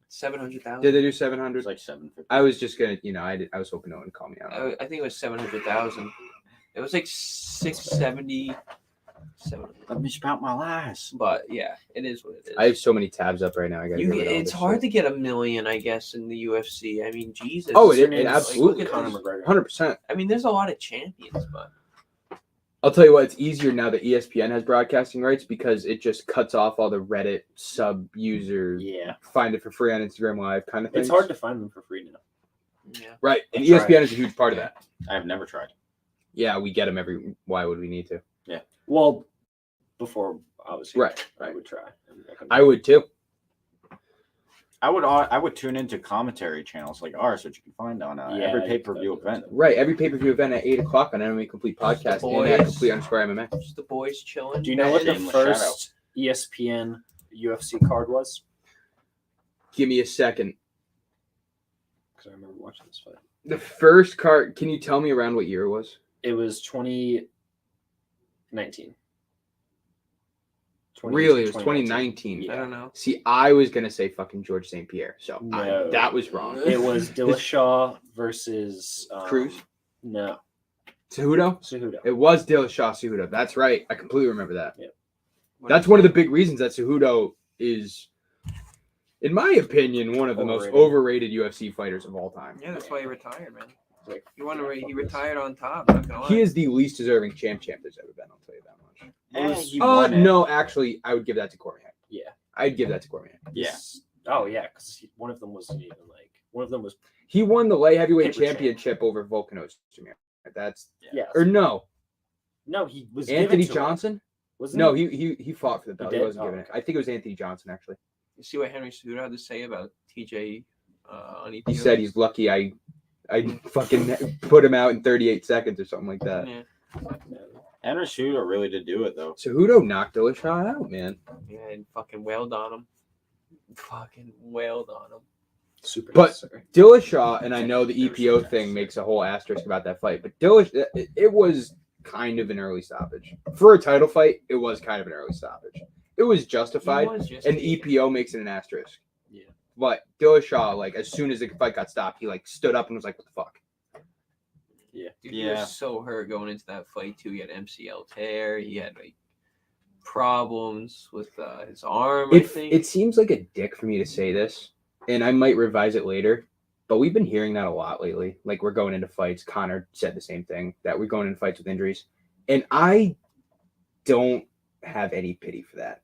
700,000. Did they do It 700? was like 750. I was just gonna, I was hoping no one would call me out. I think it was 700,000. It was like 670. 700. Let me spout my lies. But yeah, it is what it is. I have so many tabs up right now. I gotta. get rid of all It's this hard shit. to get $1 million, I guess, in the UFC. I mean, Jesus. Oh, it Like, absolutely. look at Conor McGregor. 100%. I mean, there's a lot of champions, but I'll tell you what, it's easier now that ESPN has broadcasting rights because it just cuts off all the Reddit sub user Yeah. find it for free on Instagram Live kind of thing. It's hard to find them for free now. yeah. Right, and I've tried. ESPN is a huge part of that. I've never tried. Yeah, we get them every. Why would we need to? Well, before I was here, Right, I right. would try. I would too. I would tune into commentary channels like ours, which you can find on every pay-per-view event. Right, every pay-per-view event at 8:00 on MMA Complete Podcast and at boys. Complete_MMA. Just the boys chilling. Do you know what the Shameless first ESPN UFC card was? Give me a second. Because I remember watching this fight. The first card. Can you tell me around what year it was? It was 2019. Really, it was 2019. Yeah. I don't know. See, I was gonna say fucking George St. Pierre, so No. that was wrong. It was Dillashaw versus Cruz? No, Cejudo? Cejudo. It was Dillashaw Cejudo. That's right. I completely remember that. What That's is one of it? the big reasons that Cejudo is, in my opinion, one of the most Overrated. overrated UFC fighters of all time. Yeah, that's why he retired, man. Like, He retired on top. Not gonna lie. He is the least deserving champ there's ever been. I'll tell you that much. He won it. No, actually, I would give that to Cormier. Yeah. I'd give that to Cormier. Yeah. Oh yeah, because one of them wasn't even like one of them was He won the light heavyweight Paper champ. championship over Volkan Ozdemir. That's yeah. or no, No, he was Anthony given to him, Johnson. wasn't No, he? he fought for the belt. He did? wasn't Oh, given it. okay. I think it was Anthony Johnson actually. You see what Henry Cejudo had to say about TJ on EPO? He said he's lucky I fucking put him out in 38 seconds or something like that. Yeah, Henry Cejudo really did do it though. Cejudo knocked Dillashaw out, man. yeah, and fucking wailed on him. Fucking wailed on him. Super But- necessary. Dillashaw, and I know the EPO thing makes a whole asterisk about that fight, but Dillashaw, it was kind of an early stoppage. For a title fight, it was kind of an early stoppage. It was justified, He was just and EPO makes it an asterisk. Yeah. But Dillashaw, like, as soon as the fight got stopped, he, like, stood up and was like, what the fuck? Dude, he Yeah. was so hurt going into that fight too. He had MCL tear. He had like problems with his arm. I think. It seems like a dick for me to say this, and I might revise it later, but we've been hearing that a lot lately. Like, we're going into fights. Connor said the same thing, that we're going into fights with injuries. And I don't have any pity for that.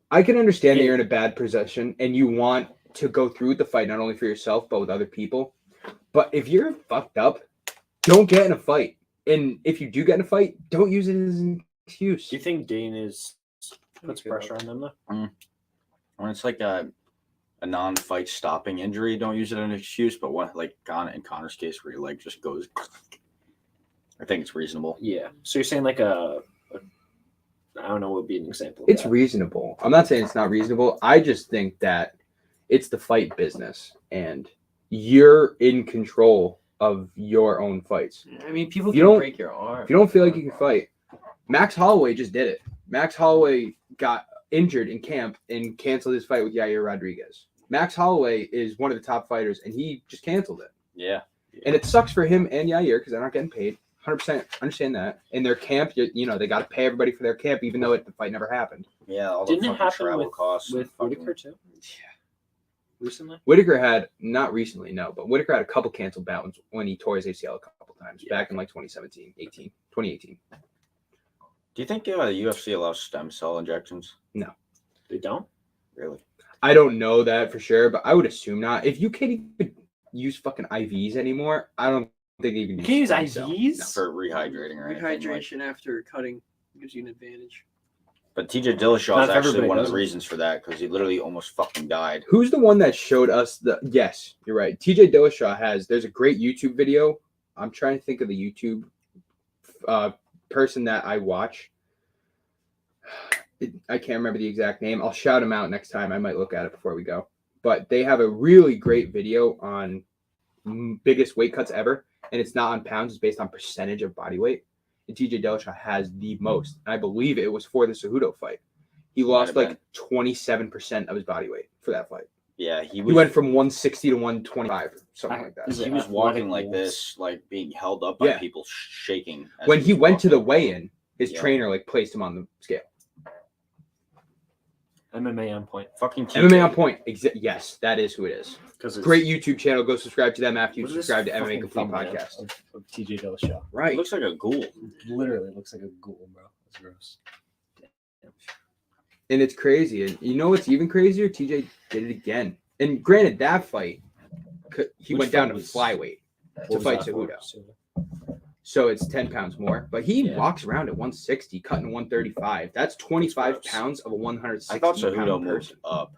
I can understand that you're in a bad position and you want to go through with the fight, not only for yourself, but with other people. But if you're fucked up, don't get in a fight. And if you do get in a fight, don't use it as an excuse. Do you think Dane puts pressure on them though? When it's like a non-fight stopping injury, don't use it as an excuse. But what, like in Connor's case, where your leg just goes, I think it's reasonable. Yeah. So you're saying like I don't know what would be an example. Of It's that. reasonable. I'm not saying it's not reasonable. I just think that it's the fight business and you're in control of your own fights. I mean, people You can don't- break your arm. If you don't feel like you can fight, Max Holloway just did it. Max Holloway got injured in camp and canceled his fight with Yair Rodriguez. Max Holloway is one of the top fighters and he just canceled it. Yeah. And it sucks for him and Yair because they're not getting paid. 100% understand that. In their camp, you know, they got to pay everybody for their camp, even though the fight never happened. Yeah. All Didn't the it fucking happen travel with costs. and fucking- Whitaker too? Recently? Whitaker had, not recently, no, but Whitaker had a couple canceled bouts when he tore his ACL a couple times back in like 2018. Do you think UFC allows stem cell injections? They don't? Really? I don't know that for sure, but I would assume not. If you can't even use fucking IVs anymore, I don't think you can You can't use stem cell. IVs? for rehydrating or anything. Like. Rehydration after cutting gives you an advantage. But TJ Dillashaw Not is if actually everybody one of does the it. reasons for that because he literally almost fucking died. Who's the one that showed us the? Yes, you're right. TJ Dillashaw has. There's a great YouTube video. I'm trying to think of the YouTube person that I watch. I can't remember the exact name. I'll shout him out next time. I might look at it before we go. But they have a really great video on biggest weight cuts ever, and it's not on pounds. It's based on percentage of body weight. And TJ Dillashaw has the most. I believe it was for the Cejudo fight. He lost like 27% of his body weight for that fight. Yeah, he went from 160 to 125, something like that. He was walking like this, like being held up by people shaking. When he went to the weigh-in, his trainer like placed him on the scale. MMA on point. Fucking TJ. MMA on point. Yes, that is who it is. Because Great YouTube channel. Go subscribe to them after you subscribe to MMA Complete Podcast. Of TJ Dillashaw. Right. He looks like a ghoul. Literally looks like a ghoul, bro. It's gross. And it's crazy. And you know what's even crazier? TJ did it again. And granted, that fight, he went down to flyweight to fight Cejudo. So it's 10 pounds more. But he walks around at 160, cutting 135. That's 25 pounds of a 160 I thought pound Cejudo person. moved up.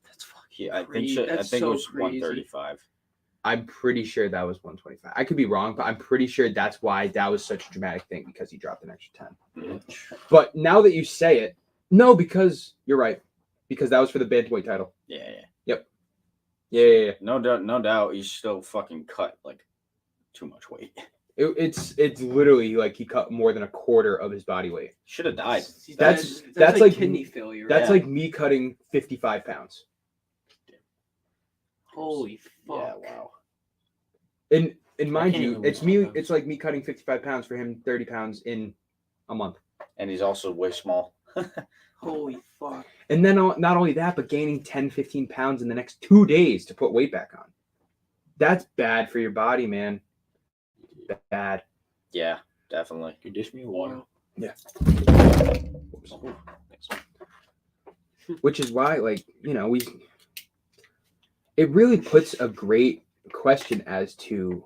That's fucking I think crazy. it was crazy. 135. I'm pretty sure that was 125. I could be wrong, but I'm pretty sure that's why that was such a dramatic thing, because he dropped an extra 10. But now that you say it, no, because you're right. Because that was for the bantamweight title. Yeah. Yeah. No doubt. He's still fucking cut like too much weight. It's literally like he cut more than a quarter of his body weight. Should have died. That's like like kidney failure. That's right? like me cutting 55 pounds. Holy fuck. Yeah, wow. And mind can't you, even it's lose me. 5 pounds. It's like me cutting 55 pounds for him, 30 pounds in a month. And he's also way small. Holy fuck. And then not only that, but gaining 10, 15 pounds in the next 2 days to put weight back on. That's bad for your body, man. Bad. Yeah, definitely. You dish me water. Yeah. Which is why, like, you know, it really puts a great question as to,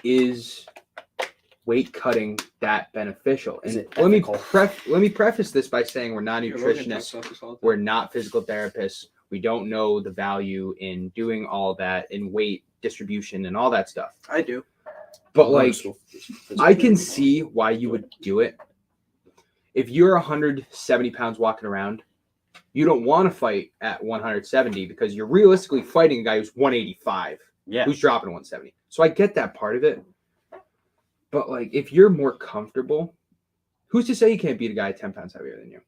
is weight cutting that beneficial? Is And it let me ethical? preface this by saying we're not You're looking at nutritionists, stuff all the we're time. not physical therapists, we don't know the value in doing all that in weight distribution and all that stuff. I do. But like, I can see why you would do it. If you're 170 pounds walking around, you don't want to fight at 170 because you're realistically fighting a guy who's 185, Yeah. who's dropping 170. So I get that part of it. But like, if you're more comfortable, who's to say you can't beat a guy 10 pounds heavier than you?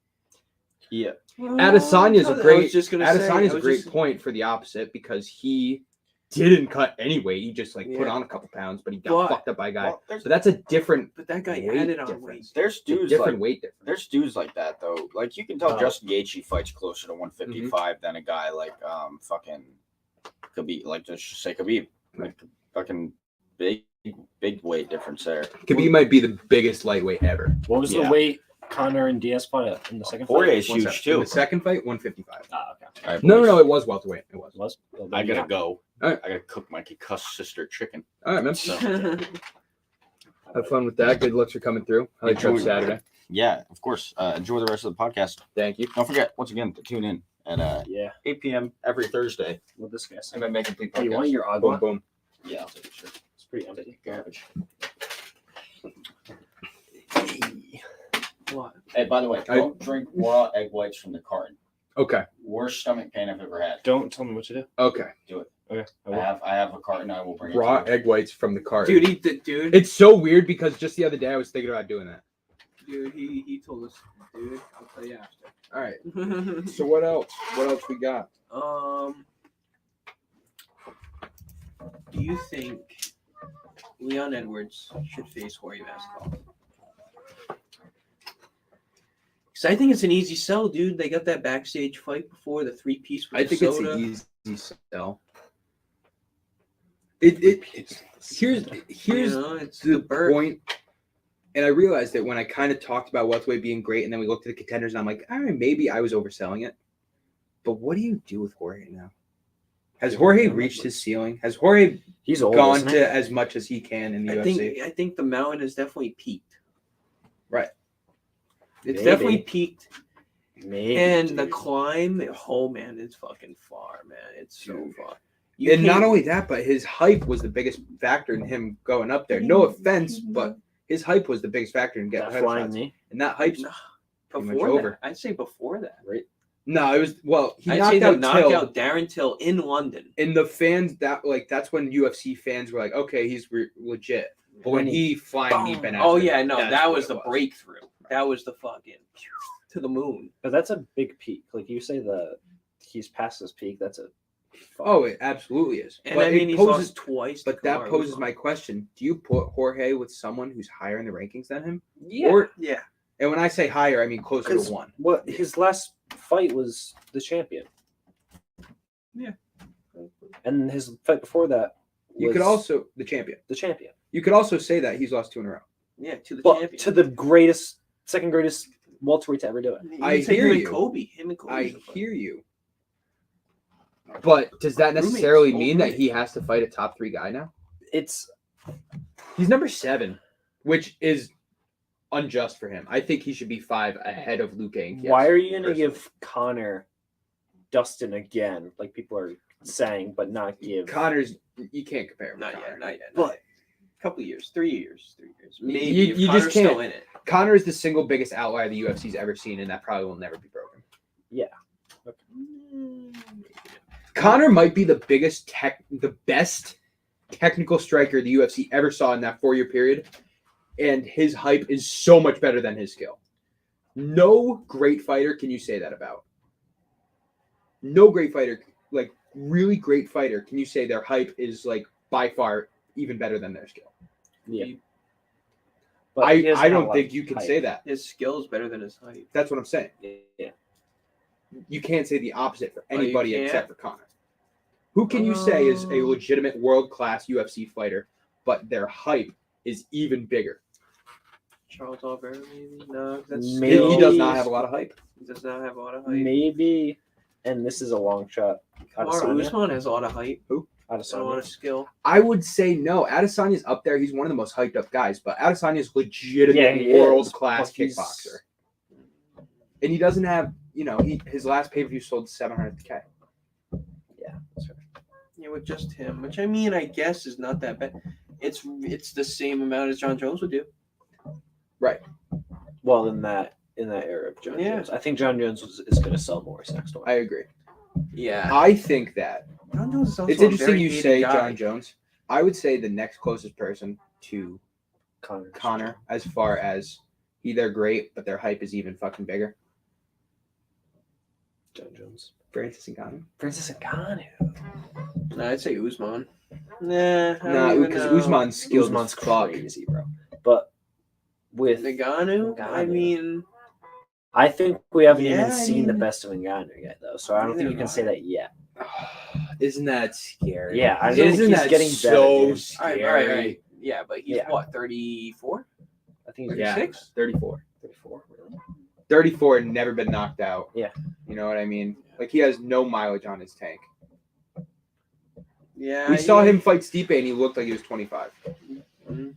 Yeah. Adesanya's a great Adesanya's a great point for the opposite, because he didn't cut any weight. He just put on a couple pounds, but he got fucked up by a guy. Well, so that's a different But that guy weight added on difference. weight. There's It's a dudes different like weight difference. there's dudes like that though. Like you can tell Oh. Justin Gaethje fights closer to 155 than a guy like fucking Khabib. Like just say Khabib, like fucking big weight difference there. Khabib might be the biggest lightweight ever. What was the weight Connor and Diaz fought in the second fight? Poirier's One huge second. In too. the second fight, 155. Ah, okay. All right, No, boys. it was welterweight. It was. Was? I gotta go. All right. I gotta cook my concussed sister chicken. All right, man. So Have fun with that. Good looks for coming through. I like Enjoy. Saturday. yeah, of course. Enjoy the rest of the podcast. Thank you. Don't forget once again to tune in at Yeah. 8 p.m. every Thursday. What this guy said. MMA Complete Oh, you want Podcast. your Boom, agua? boom. Yeah, I'll take a shirt. It's pretty empty. Garbage. What? Hey, by the way, don't drink raw egg whites from the carton. Okay. Worst stomach pain I've ever had. Don't tell me what to do. Okay. Okay. I I will. have a carton. I will bring Raw it to you. egg whites from the cart. Dude, dude, It's so weird because just the other day I was thinking about doing that. he told us, dude, I'll tell you All right. after. So what else? What else we got? Do you think Leon Edwards should face Jorge Masvidal? Because I think it's an easy sell, dude. They got that backstage fight before the 3-piece with I the think soda. it's an easy sell. Here's You know, it's the birth. point. And I realized that when I kind of talked about welterweight being great, and then we looked at the contenders, and I'm like, all right, maybe I was overselling it. But what do you do with Jorge now? Has Jorge reached his ceiling? Has Jorge He's old, gone isn't he? to as much as he can in the UFC? I think the mountain has definitely peaked. Right. It's Maybe. definitely peaked. Maybe, And dude. the climb, oh man, it's fucking far, man. It's so far. And not only that, but his hype was the biggest factor in him going up there. No offense, but his hype was the biggest factor in getting That title flying shots. knee. And that hype's pretty much before over. that. I'd say before that. Right. No, it was he I'd knocked say the out knockout Till, Darren Till in London. and the fans that's when UFC fans were like, okay, he's legit. But when he flying knee Ben Oh Askren, yeah, no, that's that what was it the breakthrough. That was the fucking to the moon. But that's a big peak. Like you say, he's past his peak. That's a. Oh, it absolutely is. And but I mean, it he's poses, lost twice. but that poses my question: do you put Jorge with someone who's higher in the rankings than him? Yeah. Or, yeah. and when I say higher, I mean closer to one. What his last fight was the champion. Yeah. And his fight before that was You could also the champion. the champion. You could also say that he's lost 2 in a row. Yeah, to the But champion. to the second greatest welterweight to ever do it. I You take hear him and you. Kobe. Him and Kobe. I hear you. But does that necessarily mean that he has to fight a top 3 guy now? He's number 7, which is unjust for him. I think he should be 5 ahead of Luke Angel. Why are you going to give Connor Dustin again, like people are saying, but not give Connor's? You can't compare him. Not to yet. Connor. Not yet. But- Not yet. Couple years. 3 years. 3 years. Maybe You if just Connor's can't. still in it. Connor is the single biggest outlier the UFC's ever seen, and that probably will never be broken. Connor might be the best technical striker the UFC ever saw in that 4-year period, and his hype is so much better than his skill. No great fighter can you say that about. No great fighter, like really great fighter, can you say their hype is like by far even better than their skill. Yeah. He- But he doesn't I have a don't lot think of you can hype. say that. His skill's better than his height. That's what I'm saying. Yeah. You can't say the opposite for you anybody can't? except for Connor. Who can you say is a legitimate world-class UFC fighter, but their hype is even bigger? Charles Oliveira, maybe? No, that's Maybe. He does not have a lot of hype. He does not have a lot of height. Maybe, and this is a long shot. Kamaru Usman has a lot of height. A lot of Adesanya. skill. I would say no. Adesanya's up there. He's one of the most hyped up guys, but Adesanya's legitimate Yeah, he is. world-class Plus he's- kickboxer. And he doesn't have, his last pay-per-view sold 700K. Yeah, that's right. Yeah, with just him, which I mean, I guess is not that bad. It's the same amount as John Jones would do. Right. Well, in that era of John Yeah. Jones, I think John Jones is going to sell more his next one. I agree. Yeah. I think that John Jones is also it's a interesting very you hated say guy. John Jones. I would say the next closest person to Connor. as far as they're great, but their hype is even fucking bigger. John Jones. Francis Ngannou. Francis Ngannou. No, I'd say Usman. Nah, No, because Usman's skills Usman's fuck. crazy, bro. But with Ngannou, I Ngannou. mean, I think we haven't Yeah, even I seen the mean- best of Ngannou yet, though. So I don't think you can say that yet. Isn't that scary? Yeah, I don't think Isn't he's that getting so better, dude. all scary? right, all right. Yeah, but he's Yeah. what, 34? I think he's Yeah, 36? 34. 34. Really? 34 and never been knocked out. Yeah. You know what I mean? Like, he has no mileage on his tank. Yeah. We saw him fight Stipe and he looked like he was 25. Mhm.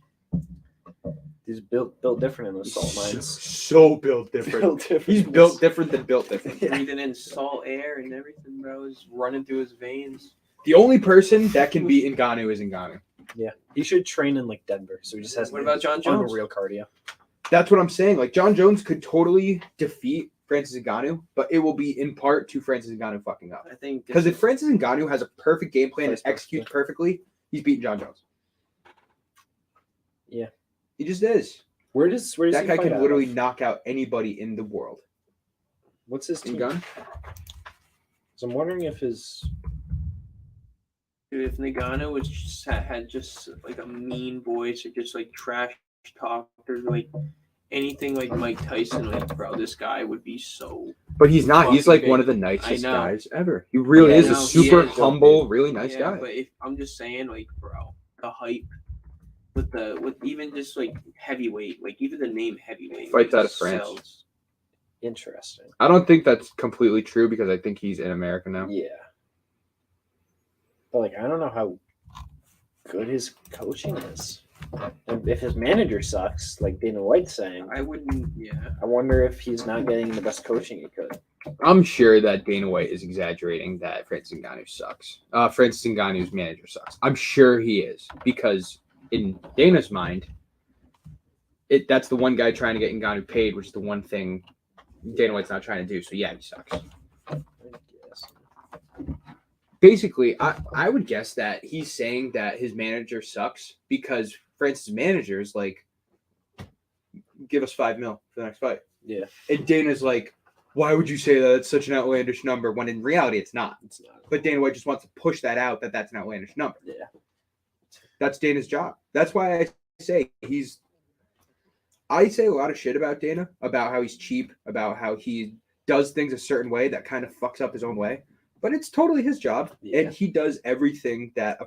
He's built different in those salt mines. So built different. Built different. He's built different than built different. Yeah. Breathing in salt air and everything, bro. Is running through his veins. The only person that can beat Ngannou is Ngannou. Yeah, he should train in like Denver, so he just has What about John Jones? unreal cardio. That's what I'm saying. Like, John Jones could totally defeat Francis Ngannou, but it will be in part to Francis Ngannou fucking up. I think Because if Francis Ngannou has a perfect game plan and Vice versa. executes perfectly, he's beating John Jones. Yeah. He just is. Where does That he guy fight can out literally of? knock out anybody in the world. What's his In team? gun? So I'm wondering if his if Nagano was just had just like a mean voice or just like trash talk or like anything like Mike Tyson, like bro, this guy would be so. But he's not. He's like Fucking one of the big. nicest I know. guys ever. He really Yeah, is a no, he super is. humble, really nice Yeah, guy. But if I'm just saying, like, bro, the hype with even just like heavyweight, like even the name heavyweight Fights like, out of France. sells. interesting. I don't think that's completely true because I think he's in America now. Yeah. But like, I don't know how good his coaching is. And if his manager sucks, like Dana White's saying, I wouldn't. Yeah. I wonder if he's not getting the best coaching he could. I'm sure that Dana White is exaggerating that Francis Ngannou's sucks. Francis Ngannou's manager sucks. I'm sure he is, because in Dana's mind, that's the one guy trying to get Ngannou paid, which is the one thing Dana White's not trying to do. So yeah, he sucks. Basically, I would guess that he's saying that his manager sucks because Francis' manager is like, give us $5 million for the next fight. Yeah. And Dana's like, why would you say that? It's such an outlandish number, when in reality it's not. It's not. But Dana White just wants to push that out, that that's an outlandish number. Yeah. That's Dana's job. That's why I say I say a lot of shit about Dana, about how he's cheap, about how he does things a certain way that kind of fucks up his own way. But it's totally his job, and he does everything that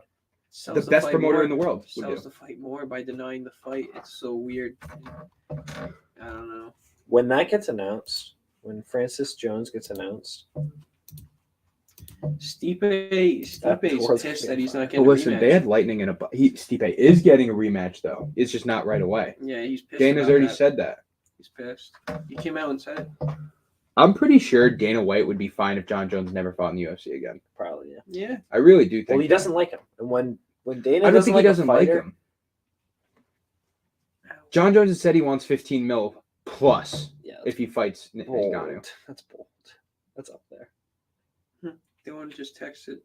the best promoter in the world would sells do. the fight more by denying the fight. It's so weird. I don't know. When that gets announced, when Francis Jones gets announced, Stipe is pissed that he's not getting. But listen, a rematch. they had lightning in a. Stipe is getting a rematch though. It's just not right away. Yeah, he's pissed. Dana's already said that. He's pissed. He came out and said it. I'm pretty sure Dana White would be fine if John Jones never fought in the UFC again. probably, yeah. Yeah. I really do think. Well, he doesn't like him. And when Dana I don't think he doesn't like fighter, him. John Jones has said he wants 15 mil plus if he fights Ngannou. That's bold. That's up there. Dylan just texted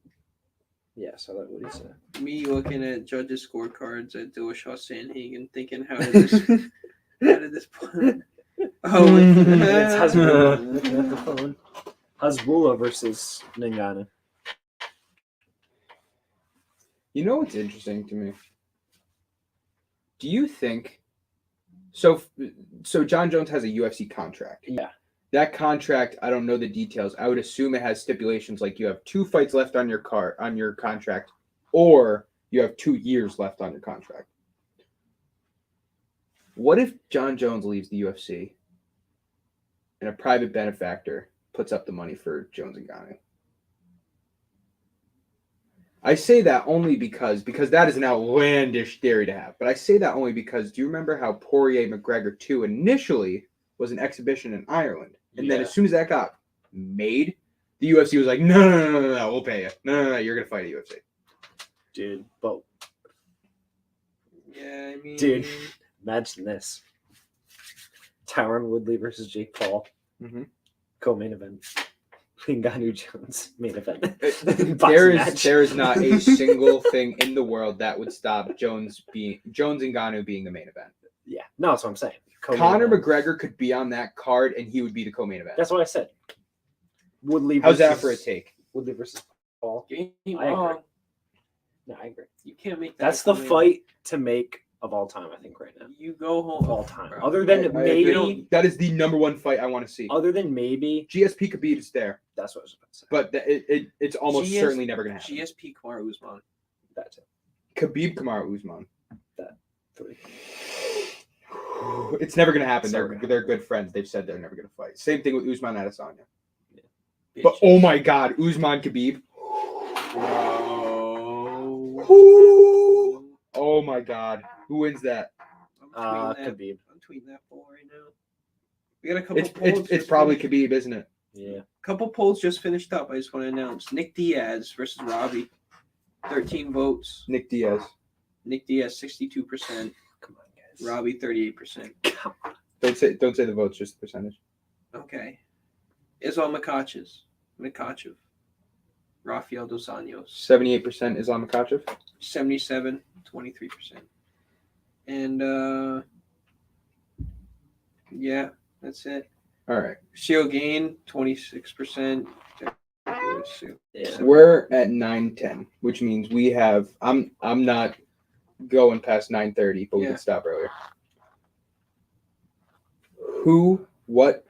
Yeah, so that what he said. me looking at judges' scorecards at Dillashaw Sanhagen, thinking how did this Oh, It's Hasbulla looking at the phone. Hasbulla versus Ngannou. You know what's interesting to me? Do you think so John Jones has a UFC contract. Yeah. That contract, I don't know the details. I would assume it has stipulations like you have 2 fights left on your contract, or you have 2 years left on your contract. What if John Jones leaves the UFC and a private benefactor puts up the money for Jones and Ngannou? I say that only because that is an outlandish theory to have. But I say that only because, do you remember how Poirier McGregor 2 initially was an exhibition in Ireland? And then as soon as that got made, the UFC was like, no, we'll pay you. No, you're going to fight at UFC. Dude, but yeah, I mean, dude, imagine this. Tyron Woodley versus Jake Paul. Mm-hmm. Co-main event. Ngannou Jones main event. There is not a single thing in the world that would stop Jones and Ngannou being the main event. Yeah, no, that's what I'm saying. Conor McGregor could be on that card and he would be the co-main event. That's what I said. Woodley. How's that for a take? Woodley versus Paul. you ain't I agree. wrong. No, I agree. You can't make that. That's the fight to make of all time, I think, right now. You go home Of all time. bro. Other than I maybe. agree. That is the number one fight I want to see. Other than maybe. GSP Khabib is there, That's what I was about to say. but it's almost certainly never going to happen. GSP Kamaru Usman. That's it. Khabib Kamaru Usman. 3. It's never going to happen. It's never They're good friends. They've said they're never going to fight. Same thing with Usman Adesanya. Bitch. But oh my God, Usman Khabib. Bro. Oh my God, who wins that? I'm Khabib. tweeting that poll right now. We got a couple polls. It's probably Khabib, isn't it? Yeah. Couple polls just finished up. I just want to announce Nick Diaz versus Robbie. 13 votes. Nick Diaz. Nick Diaz 62%. Come on, guys. Robbie 38%. Come on. Don't say the votes, just the percentage. Okay. Islam Makhachev. Rafael Dos Anjos. 78% Islam Makhachev. 77, 23%. And yeah, that's it. All right. Seal Gain 26%. Yeah. We're at 9:10, which means we have. I'm not going past 9:30, but we can stop earlier. What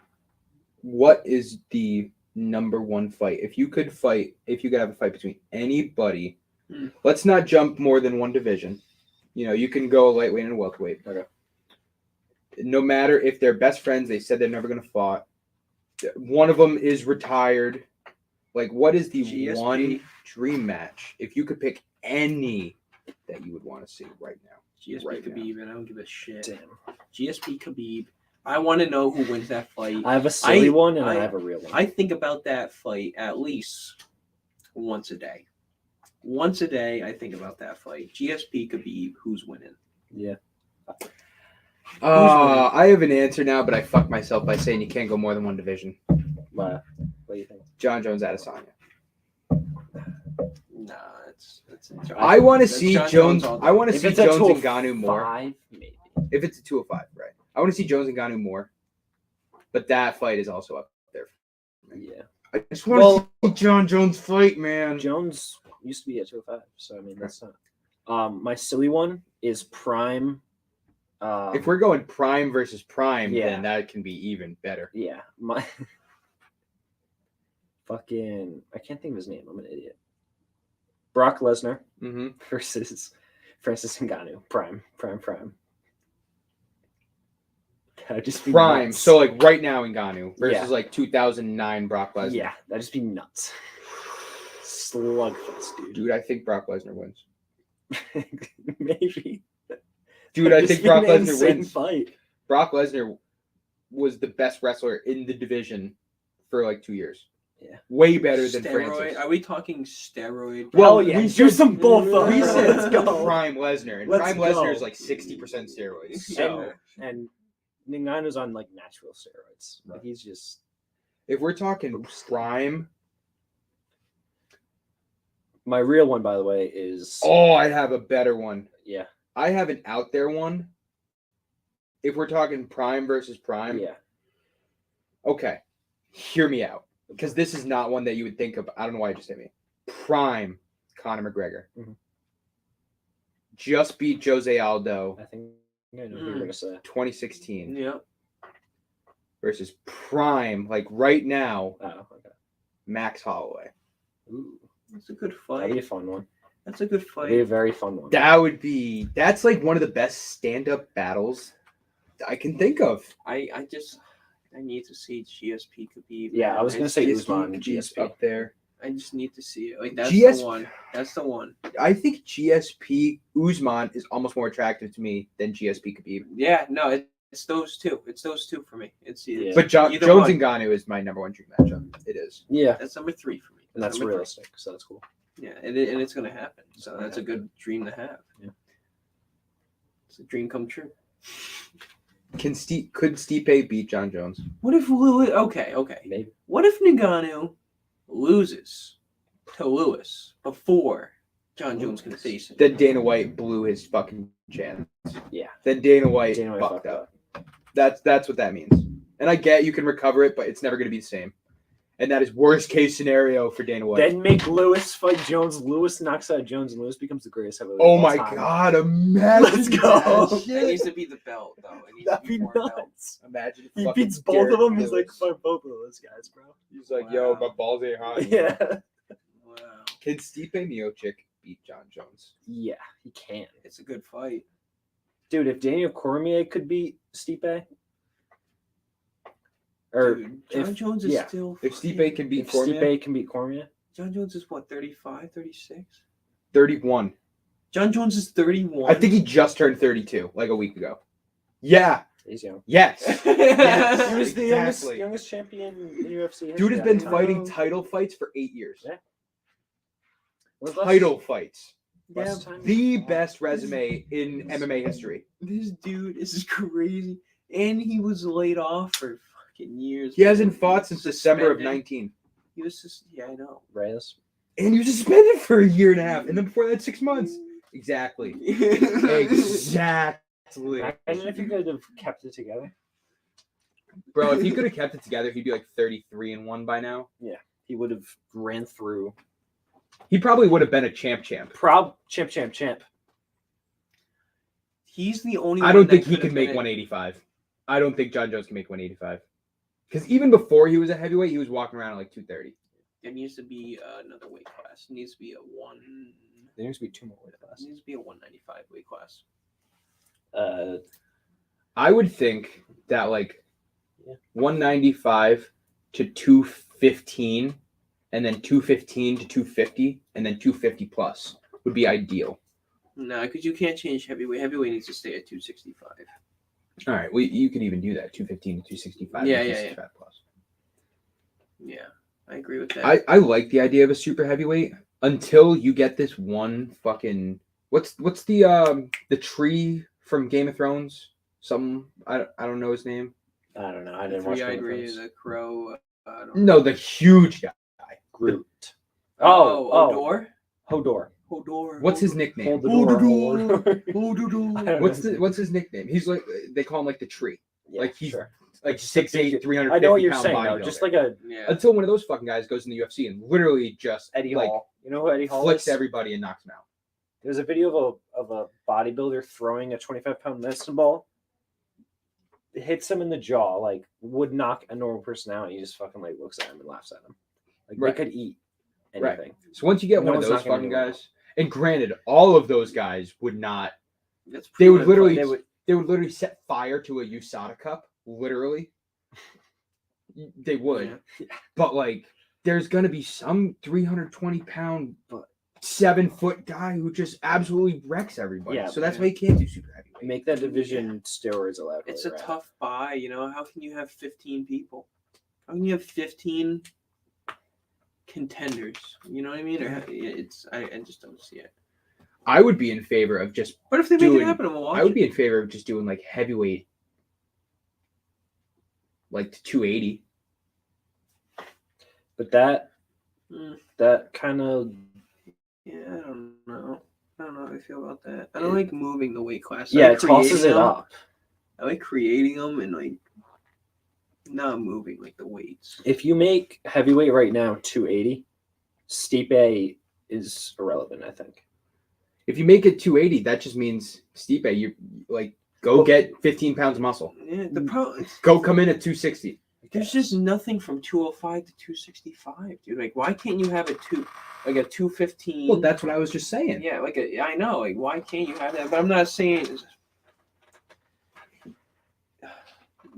is the number one fight? If you could have a fight between anybody, let's not jump more than one division. You can go lightweight and welterweight. Okay. No matter if they're best friends, they said they're never going to fight. One of them is retired. Like, what is the GSP. one dream match if you could pick any that you would want to see right now? GSP Right Khabib, and I don't give a shit. Damn. GSP Khabib. I want to know who wins that fight. I have a silly one and I have a real one. I think about that fight at least once a day. Once a day, I think about that fight. GSP Khabib, who's winning? Yeah. I have an answer now, but I fucked myself by saying you can't go more than one division. What do you think? John Jones, Adesanya. Nah, it's I want to that's see John Jones. all day. I want to If see it's a Jones and 205, Ngannou more. maybe. If it's a 205, right? I want to see Jones and Ngannou more. But that fight is also up there. Yeah. I just want to see John Jones fight, man. Jones used to be at 205, so I mean that's not. My silly one is Prime. If we're going prime versus prime, Yeah. then that can be even better. Yeah, my fucking I can't think of his name. I'm an idiot. Brock Lesnar Mm-hmm. versus Francis Ngannou. Prime. That'd just be Prime. nuts. So like right now Ngannou versus Yeah. like 2009 Brock Lesnar. Yeah, that'd just be nuts. Slugfest, dude. Dude, I think Brock Lesnar wins. Maybe. Dude, I That'd think just be Brock an Lesnar insane wins. Fight. Brock Lesnar was the best wrestler in the division for like 2 years. Yeah. Way better than Steroid? Francis. Are we talking steroid? Well, Hell yeah, we do said- some both of We them. said Let's go. prime Lesnar, and Let's prime go. Lesnar is like 60% steroids. So And Ngannou's on like natural steroids. Like, he's just if we're talking prime, my real one, by the way, is I have a better one. yeah, I have an out there one. If we're talking prime versus prime, yeah. okay, hear me out. Because this is not one that you would think of. I don't know why I just hit me. Prime Conor McGregor. Mhm. Just beat Jose Aldo I think I know who you're gonna say. 2016 Yeah. versus prime, like right now, Oh, okay. Max Holloway. Ooh, That's a good that'd be a fight. fun one. That's a good That'd be a fight. very fun one. That's like one of the best stand-up battles I can think of. I need to see GSP Khabib. Yeah, man. I was gonna say GSP Usman and Khabib's GSP. up there. I just need to see it. Like that's GSP the one. That's the one. I think GSP Usman is almost more attractive to me than GSP Khabib. Yeah, no, it's those two. It's those two for me. It's Yeah. But either Jones one. and Ngannou is my number one dream matchup. It is. Yeah, That's number 3 for me. and that's number 3. realistic, so that's cool. Yeah, and it's gonna happen. So that's a good dream to have. Yeah. It's a dream come true. Could Stipe beat John Jones? What if Lewis? Okay. Maybe. What if Ngannou loses to Lewis before John Jones can face him? Then Dana White blew his fucking chance. Yeah. Then Dana White, Dana White fucked fucked up. That's what that means. And I get you can recover it, but it's never going to be the same. And that is worst case scenario for Dana White. Then make Lewis fight Jones. Lewis knocks out Jones, and Lewis becomes the greatest heavyweight. Oh of all my time. God! Imagine Let's go. that It shit. needs to be the belt, though. It needs That'd to be be more belt. nuts. Imagine if He fucking beats both Derek of them. He's Lewis. like, fuck both of those guys, bro. He's like, yo, Wow. my balls ain't hot. Yeah. Wow, Can Stipe Miocic beat John Jones? Yeah, he can. it's a good fight. Dude, if Daniel Cormier could beat Stipe, or Dude, John if- Jones is yeah. still. If fucking- Stipe can beat if Cormier, Stipe can beat Cormier, John Jones is what, 35, 36? 31. John Jones is 31. I think he just turned 32 like a week ago. Yeah. he's young. Yes. Yes. He was the Exactly. youngest champion in UFC. Dude has history. been fighting title fights for 8 years. Yeah. When's the last- Title fights. Yeah, last time? The best resume in MMA history. this dude is crazy. And he was laid off for fucking years. He hasn't fought since December of Suspended. 19. He was just, yeah, I know. Reyes. And he was suspended for a year and a half. And then before that, 6 months. Exactly. Exactly. Imagine if you could have kept it together. Bro, if he could have kept it together, he'd be like 33-1 by now. He would have ran through. He probably would have been a champ. Champ. He's the only I one don't that think he could have can make been 185. I don't think John Jones can make 185. Because even before he was a heavyweight, he was walking around at like 230. There needs to be another weight class. It needs to be a one. There needs to be 2 more weight It classes. needs to be a 195 weight class. I would think that like Yeah. 195 to 215 and then 215 to 250, and then 250 plus would be ideal. No, because you can't change heavyweight. Heavyweight needs to stay at 265. All right, well, you could even do that 215 to 265. Yeah, and yeah, 265 plus. Yeah, I agree with that. I like the idea of a super heavyweight until you get this one fucking what's the tree from Game of Thrones? Some I don't know his name. I don't know. I didn't watch Three-eyed Game of Rhea, Thrones. the crow. No, the huge guy. Groot. Hodor. Hodor. What's his nickname? Hold the door. Hodor. What's his nickname? He's like they call him like the tree. Yeah, Like he's sure. like 6'8", 350 I know what you're pound saying though. bodybuilder. Just like a Yeah. Until one of those fucking guys goes in the UFC and literally just Eddie like Hall. You know who Eddie Hall flicks is? everybody and knocks him out. There's a video of a bodybuilder throwing a 25-pound medicine ball. It hits him in the jaw, like would knock a normal person out, and he just fucking like looks at him and laughs at him. Like Right. they could eat Right. anything. So once you get No one of one's those knocking fucking anyone guys, and granted, all of those guys would not. That's They would proven, literally. but They would literally set fire to a USADA cup. Literally, they would. Yeah. But like, there's gonna be some 320-pound, 7-foot guy who just absolutely wrecks everybody. Yeah, so that's yeah. why you can't do super heavyweight. Make that division steroids allowed. It's while a they're at it. tough buy, you know. How can you have 15 people? How can you have 15 contenders? You know what I mean? Or I just don't see it. I would be in favor of just. What if they make Doing- it happen? We'll watch I would it. be in favor of just doing like heavyweight, like to 280. But that Mm, kind of yeah, I don't know. I don't know how I feel about that. I don't like moving the weight class. I yeah, like it tosses creating it them. up. I like creating them and like not moving like the weights. If you make heavyweight right now 280, Stipe is irrelevant, I think. If you make it 280, that just means Stipe, you like go get 15 pounds of muscle. Yeah, the problem. Go come in at 260. There's just nothing from 205 to 265, dude. Like, why can't you have a 215? Well, that's what I was just saying. Yeah, I know. Like, why can't you have that? But I'm not saying.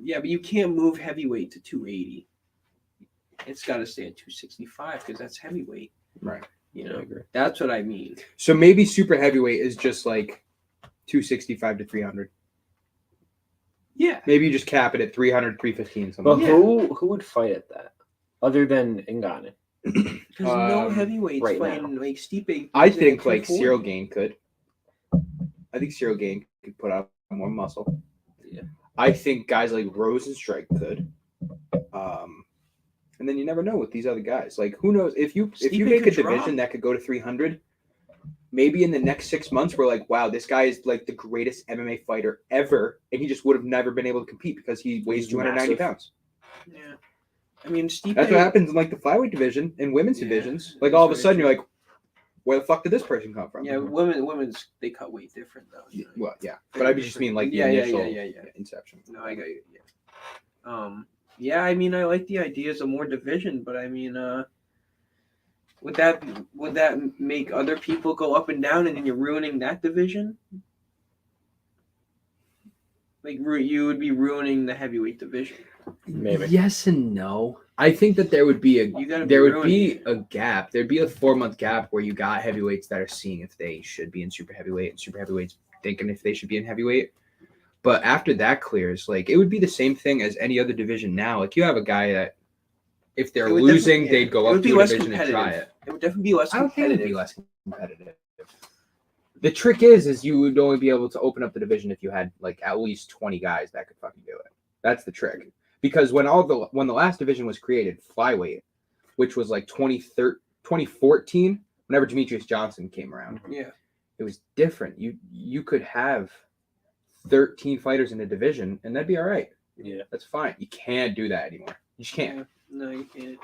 Yeah, but you can't move heavyweight to 280. It's got to stay at 265 because that's heavyweight. Right. You know, I agree. that's what I mean. So maybe super heavyweight is just like 265 to 300. Yeah. Maybe you just cap it at 300, 315, something. But like Yeah. who would fight at that other than Ngannou? Because no Um, heavyweights right fighting like Stipe. I is at think like 240. Cyril Gain could. I think Cyril Gain could put out more muscle. Yeah. I think guys like Rosenstrike could. And then you never know with these other guys. Like who knows if you Stipe make a could division drop. that could go to 300, maybe in the next 6 months we're like, wow, this guy is like the greatest MMA fighter ever, and he just would have never been able to compete because he weighs He's 290 massive. pounds. Yeah. I mean, Stipe. That's what happens in like the flyweight division and women's Yeah, divisions. that's Like all of a very sudden true. you're like, where the fuck did this person come from? Yeah, women's they cut weight different though. You know? Well, yeah, but I just mean like the Yeah, initial yeah. inception. No, I got you. Yeah. Yeah, I mean, I like the ideas of more division, but I mean, would that make other people go up and down, and then you're ruining that division? Like you would be ruining the heavyweight division. Maybe. Yes and no. I think that there would be You gotta there would ruining be it. a gap. There'd be a 4-month gap where you got heavyweights that are seeing if they should be in super heavyweight and super heavyweights thinking if they should be in heavyweight. But after that clears, like it would be the same thing as any other division now. Like you have a guy that if they're It would losing, definitely- they'd go it up would be to a less division and try competitive. it. It would definitely be less I don't think it would competitive. be less competitive. The trick is you would only be able to open up the division if you had like at least 20 guys that could fucking do it. That's the trick. Because when the last division was created, flyweight, which was like 2014, whenever Demetrius Johnson came around, Yeah. it was different. You could have 13 fighters in a division, and that'd be all right. Yeah. That's fine. You can't do that anymore. You just can't. Yeah. No, you can't.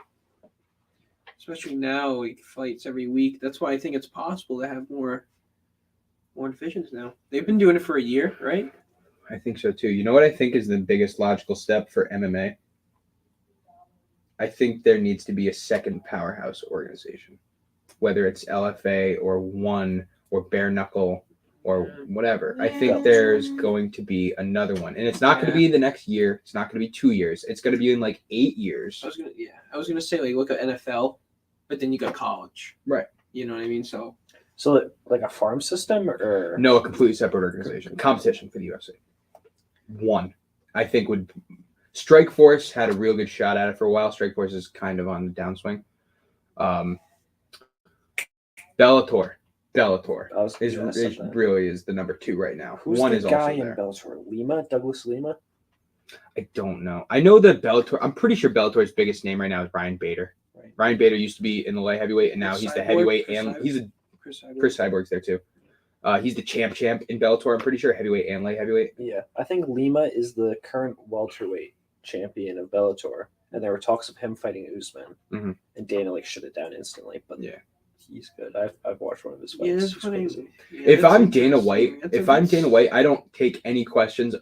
Especially now, like fights every week. That's why I think it's possible to have more divisions now. They've been doing it for a year, right? I think so too. You know what I think is the biggest logical step for MMA? I think there needs to be a second powerhouse organization, whether it's LFA or ONE or Bare Knuckle or whatever. I think Yeah. there's going to be another one, and it's not going to be the next year. It's not going to be 2 years. It's going to be in like 8 years. I was gonna say like look at NFL. but then you got college. Right. You know what I mean? So like a farm system or No, a completely separate organization. Competition for the UFC. One, I think would. Strikeforce had a real good shot at it for a while. Strikeforce is kind of on the downswing. Bellator really is the number 2 right now. Who's One the is guy also in there. Bellator? Douglas Lima? I don't know. I know that Bellator. I'm pretty sure Bellator's biggest name right now is Ryan Bader. Right. Ryan Bader used to be in the light heavyweight, and now he's the heavyweight, and Chris Cyborg's there too. He's the champ in Bellator. I'm pretty sure heavyweight and light heavyweight. Yeah, I think Lima is the current welterweight champion of Bellator, and there were talks of him fighting Usman, and Dana shut it down instantly. But yeah, he's good. I've watched one of his fights. Yeah, He's that's funny. crazy. Yeah, if that's I'm Dana White, interesting. I don't take any questions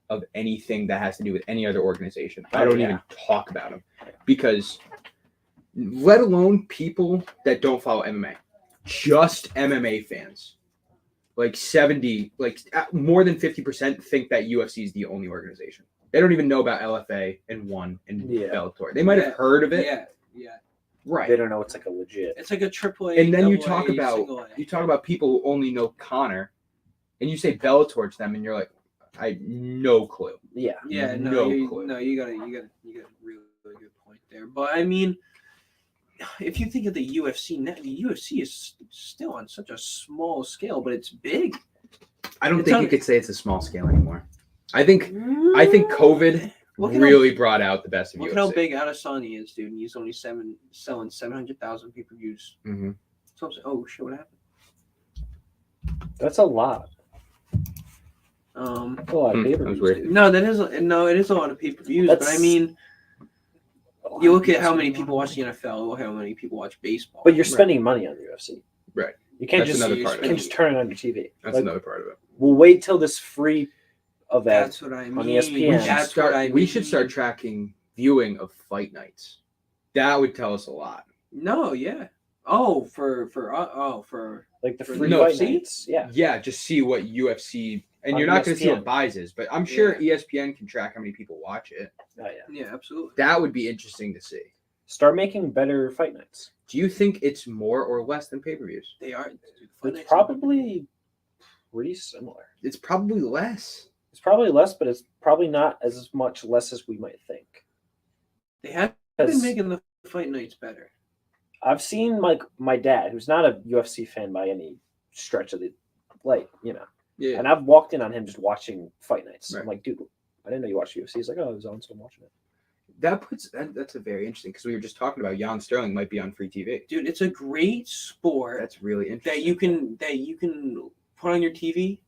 of anything that has to do with any other organization. I don't even talk about them because, let alone people that don't follow MMA, just MMA fans. Like 70, more than 50% think that UFC is the only organization. They don't even know about LFA and ONE and Bellator. They might have heard of it. Yeah. Right. They don't know it's like a legit. It's like a AAA. And then you AA, talk about people who only know Conor, and you say Bellator to them, and you're like, I have no clue. Yeah. Yeah. Clue. No, you got a really good point there. But I mean, if you think of the UFC now, the UFC is still on such a small scale, but it's big. I don't think you could say it's a small scale anymore. I think COVID really brought out the best of UFC. Look at how big Adesanya is, dude. And he's only selling 700,000 pay-per-views. Mm-hmm. So I'm saying, oh shit, what happened? That's a lot. A lot of pay-per-views. That was weird. No, it is a lot of pay-per-views. But I mean, you look at how many people watch the NFL, look how many people watch baseball. But you're spending money on the UFC. Right. You can't That's another part of it. just turn it on your TV. That's another part of it. We'll wait till this free event. That's what I mean. On ESPN. We should start tracking viewing of fight nights. That would tell us a lot. No, yeah. Oh, for like the for free the fight UFC? nights. Yeah. Yeah, just see what UFC, and On you're not going to see ESPN. what buys is, but I'm sure ESPN can track how many people watch it. Oh yeah. yeah, absolutely. That would be interesting to see. Start making better fight nights. Do you think it's more or less than pay-per-views? They are. It's probably pretty similar. It's probably less. It's probably less, but it's probably not as much less as we might think. They have been making the fight nights better. I've seen my dad, who's not a UFC fan by any stretch of the Yeah. and I've walked in on him just watching fight nights. Right. I'm like, dude, I didn't know you watched UFC. He's like, oh, it was on, so I'm watching it. That's a very interesting, because we were just talking about Jan Sterling might be on free TV. Dude, it's a great sport That's really interesting. that you can put on your TV,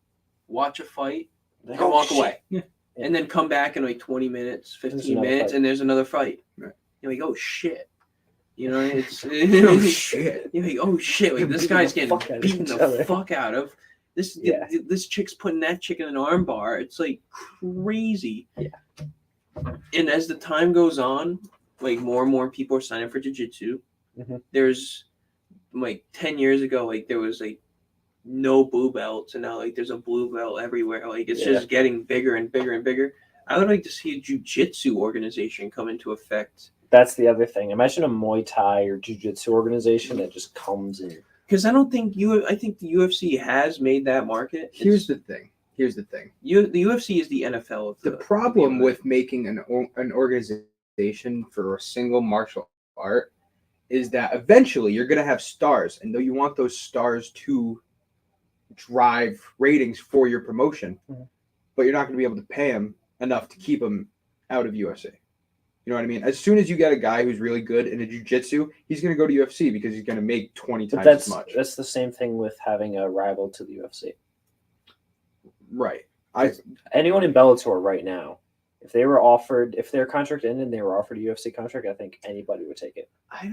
watch a fight, and Oh, walk shit. away. Yeah. And then come back in like 20 minutes, There's 15 another minutes, fight. and there's another fight. Right. You're like, oh shit. You know, it's Oh shit! you're like, oh shit, like this Beating guy's the getting fuck out of beaten each the other. fuck out of. This chick's putting that chick in an arm bar. It's like crazy. Yeah. And as the time goes on, like more and more people are signing for jiu-jitsu. Mhm. There's like 10 years ago, like there was like no blue belts, and now like there's a blue belt everywhere. Like it's just getting bigger and bigger and bigger. I would like to see a jiu-jitsu organization come into effect. That's the other thing. Imagine a Muay Thai or Jiu-Jitsu organization that just comes in. Because I think the UFC has made that market. Here's the thing. The UFC is the NFL of The problem with making an organization for a single martial art is that eventually you're going to have stars, and though you want those stars to drive ratings for your promotion, but you're not going to be able to pay them enough to keep them out of UFC. You know what I mean? As soon as you get a guy who's really good in a jiu-jitsu, he's going to go to UFC because he's going to make 20 times as much. That's the same thing with having a rival to the UFC. Right. Anyone in Bellator right now, if their contract ended and they were offered a UFC contract, I think anybody would take it. I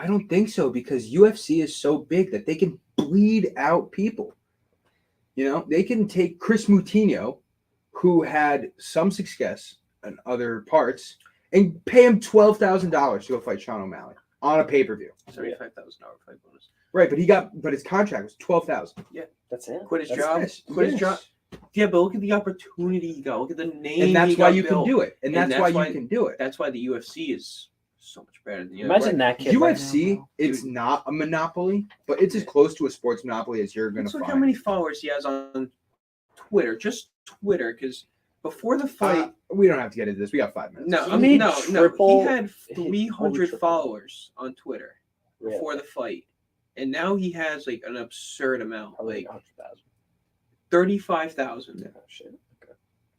don't think so, because UFC is so big that they can bleed out people. You know, they can take Chris Moutinho, who had some success in other parts, and pay him $12,000 to go fight Sean O'Malley on a pay-per-view. $75,000 fight bonus. Right, but his contract was $12,000. Yeah, that's it. Quit his That's job. nice. Quit his Yes. job. Yeah, but look at the opportunity he got. Look at the name. And that's he why got you built. can do it. And that's why you can do it. That's why the UFC is so much better than Imagine that kid. UFC, right it's not a monopoly, but it's as close to a sports monopoly as you're going to Look find. how many followers he has on Twitter. Just Twitter, because before the fight, we don't have to get into this. We got 5 minutes. no, He made no. triple- He had over 300 triple. followers on Twitter now? before the fight, and now he has like an absurd amount, Probably like 100,000. 35,000, Oh, shit. Okay.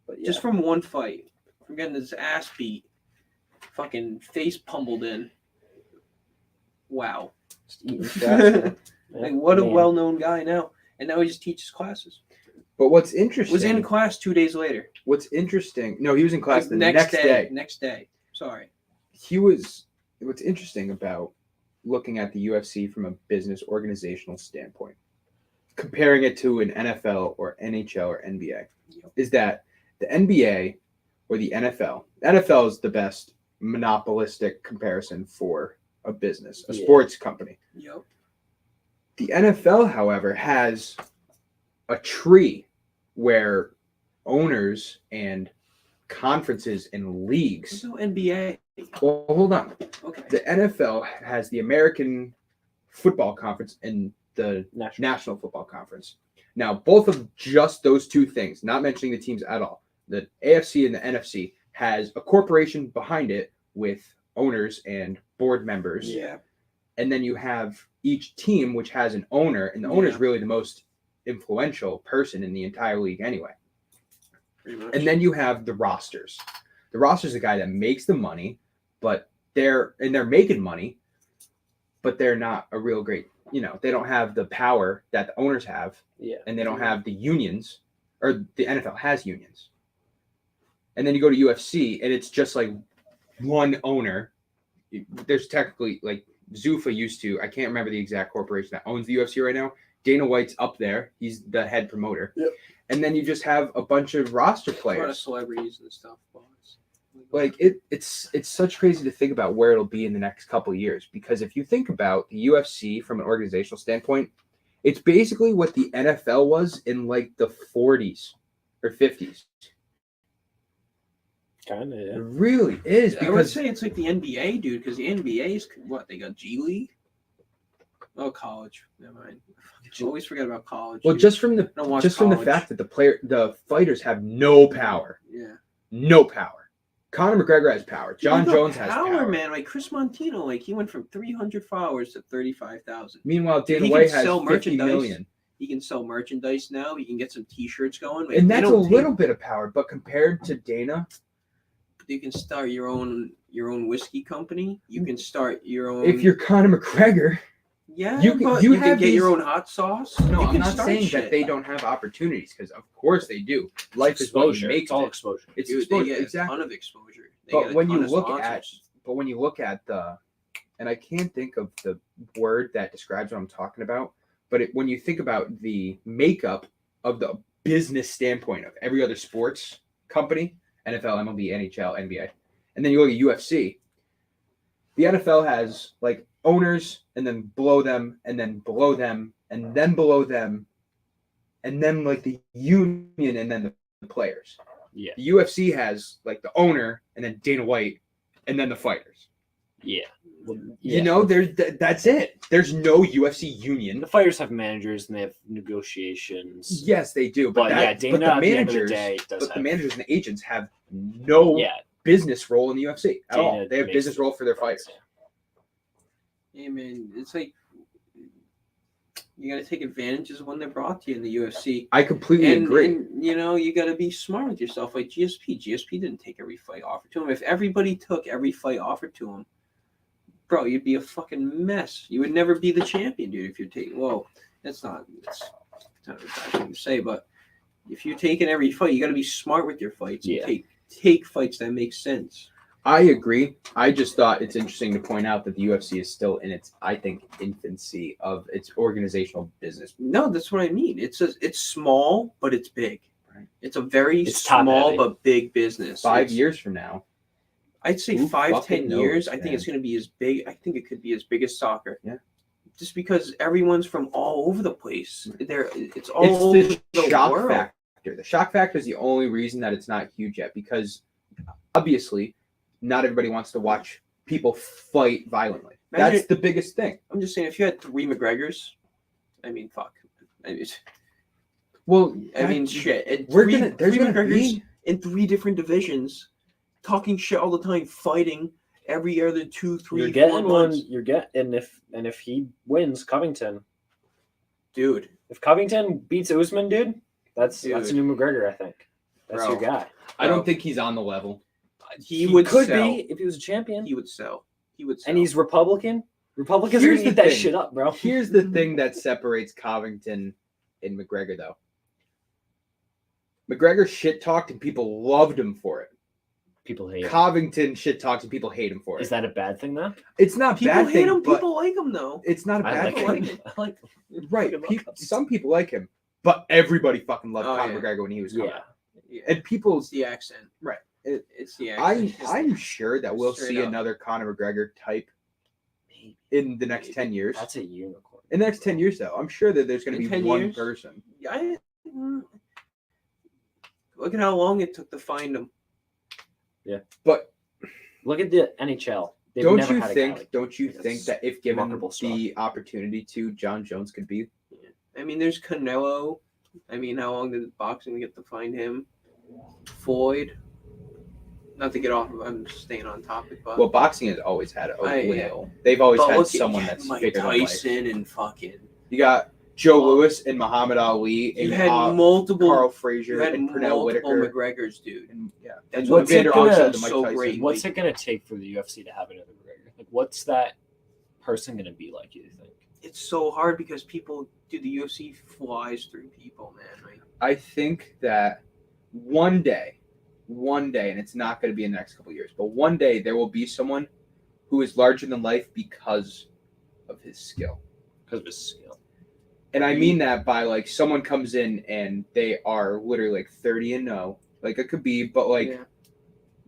But yeah. just from one fight, from getting his ass beat, fucking face pummeled in. Wow. Just eating fast, Like, what a Man. well-known guy now, and now he just teaches classes. But what's interesting Was in class 2 days later. What's interesting? No, he was in class the next day. Next day. Sorry. What's interesting about looking at the UFC from a business organizational standpoint, comparing it to an NFL or NHL or NBA, is that the NBA or the NFL is the best monopolistic comparison for a business, a sports company. Yep. The NFL, however, has a tree where owners and conferences and leagues. There's no NBA. Well, hold on. Okay. The NFL has the American Football Conference and the National. Football Conference. Now, both of just those two things, not mentioning the teams at all, the AFC and the NFC has a corporation behind it with owners and board members. Yeah. And then you have each team, which has an owner, and the owner is Yeah. really the most influential person in the entire league anyway. Pretty much. And then you have the rosters. The roster is the guy that makes the money, but they're making money, but they're not a real great, they don't have the power that the owners have, Yeah. and they don't have the unions, or the NFL has unions. And then you go to UFC, and it's just like one owner. There's technically, like, Zuffa used to, I can't remember the exact corporation that owns the UFC right now. Dana White's up there. He's the head promoter. Yep. And then you just have a bunch of roster A lot of players. celebrities and stuff. Like it's such crazy to think about where it'll be in the next couple of years, because if you think about the UFC from an organizational standpoint, it's basically what the NFL was in like the 40s or 50s. Kind of, It yeah. really is, I would because say it's like the NBA, dude, because the NBA is what they got G League. Oh, college. Never mind. I always forget about college. well, dude. just from I don't watch the college. fact that the fighters have no power, Yeah. no power. Conor McGregor has power. John Dude, Jones has power. man. Like Chris Montino, like he went from 300 followers to 35,000. Meanwhile, Dana He can White has sell 50 merchandise. million. He can sell merchandise now. He can get some T-shirts going. Like, And they that's a don't take- little bit of power, but compared to Dana, You can start your own whiskey company. You can start your own. if you're Conor McGregor, yeah, you can- but you you can have get these- your own hot sauce. no, You I'm can not start saying shit. that they don't have opportunities, because of course they do. Life is what Exposure. you make It's all of it. exposure. It's Dude, they exposure, get a exactly. ton of exposure. They But get a when ton you of look sponsors. But when you look at and I can't think of the word that describes what I'm talking about, but when you think about the makeup of the business standpoint of every other sports company, NFL, MLB, NHL, NBA, and then you look at UFC, the NFL has like owners, and then below them, and then below them, and then below them, and then like the union, and then the players. Yeah. The UFC has like the owner, and then Dana White, and then the fighters. Yeah. Well, That's it. There's no UFC union. the fighters have managers and they have negotiations. Yes, they do. But Dana the at the end of the managers, day does the have. managers and the agents have no Yeah. business role in the UFC at Dana all. They have makes business the role for their fights, fighters. Yeah, man, it's like you got to take advantages of when they're brought to you in the UFC. I completely agree. And, you got to be smart with yourself. Like GSP didn't take every fight offered to him. If everybody took every fight offered to him, bro, you'd be a fucking mess. You would never be the champion, dude. If you're taking, it's not a bad thing to say, but if you're taking every fight, you got to be smart with your fights. Yeah. And take fights that make sense. I agree. I just thought it's interesting to point out that the UFC is still in its, I think, infancy of its organizational business. No, that's what I mean. It's small, but it's big. Right. It's a very It's top small heavy. but big business. 5 It's- years from now, I'd say Who 5-10 fucking years. knows, I think man? it's going to be as big. I think it could be as big as soccer. Yeah. Just because everyone's from all over the place. It's all it's over the the shock world. factor. The shock factor is the only reason that it's not huge yet, because obviously not everybody wants to watch people fight violently. Imagine- That's the biggest thing. I'm just saying, if you had 3 McGregors, I mean, fuck. Well, Shit. there's gonna McGregors be in 3 different divisions, talking shit all the time, fighting every other 2, 3, You're 4 getting one. months. You're getting if he wins Covington, Dude. if Covington beats Usman, dude, that's a Dude. new McGregor. I think that's your Bro. guy. I don't think he's on the level. He would could sell. be if he was a champion. He would sell. He would sell. And he's Republican. Republicans are Here's gonna eat the that thing. shit up, bro. Here's the thing that separates Covington and McGregor, though. McGregor shit talked and people loved him for it. People hate him. Covington shit talks and people hate him for it. Is that a bad thing though? It's not people bad hate thing, him. but People like him though. it's not a I bad like thing. him. I like him. Right. Fucking love him. Some people like him, but everybody fucking loved Oh, Conor yeah. McGregor when he was coming Yeah. out. Yeah. And people, It's the accent. Right. It's the accent. I'm sure that we'll Straight see up. another Conor McGregor type in the next 10 years. That's a unicorn. In the next 10 years, though, I'm sure that there's going In to be 10 one years? person. Look at how long it took to find him. But Look at the NHL. They've don't never you had a think? guy like Don't you that's think that if given remarkable stuff. the opportunity to, John Jones could be? I mean, there's Canelo. I mean, how long did boxing get to find him? Floyd. Not to get off of, I'm staying on topic, but Well, boxing has always had a I- window. They've always but had look at- someone you that's had Mike bigger than life. Tyson and fucking. You got Joe Well, Lewis and Muhammad Ali You and had multiple. Carl You Frazier had and Pernell multiple Whitaker. McGregors, dude. And, yeah. That's And what Evander it gonna- Holyfield and Mike so Tyson. great. What's it gonna take for the UFC to have another McGregor? Like, what's that person gonna be like? You think? It's so hard because people, dude, the UFC flies through people, man. Like, I think that one day, and it's not going to be in the next couple of years, but one day there will be someone who is larger than life because of his skill. Because of his skill. And I mean that by like someone comes in and they are literally like 30-0, like it could be, but like yeah.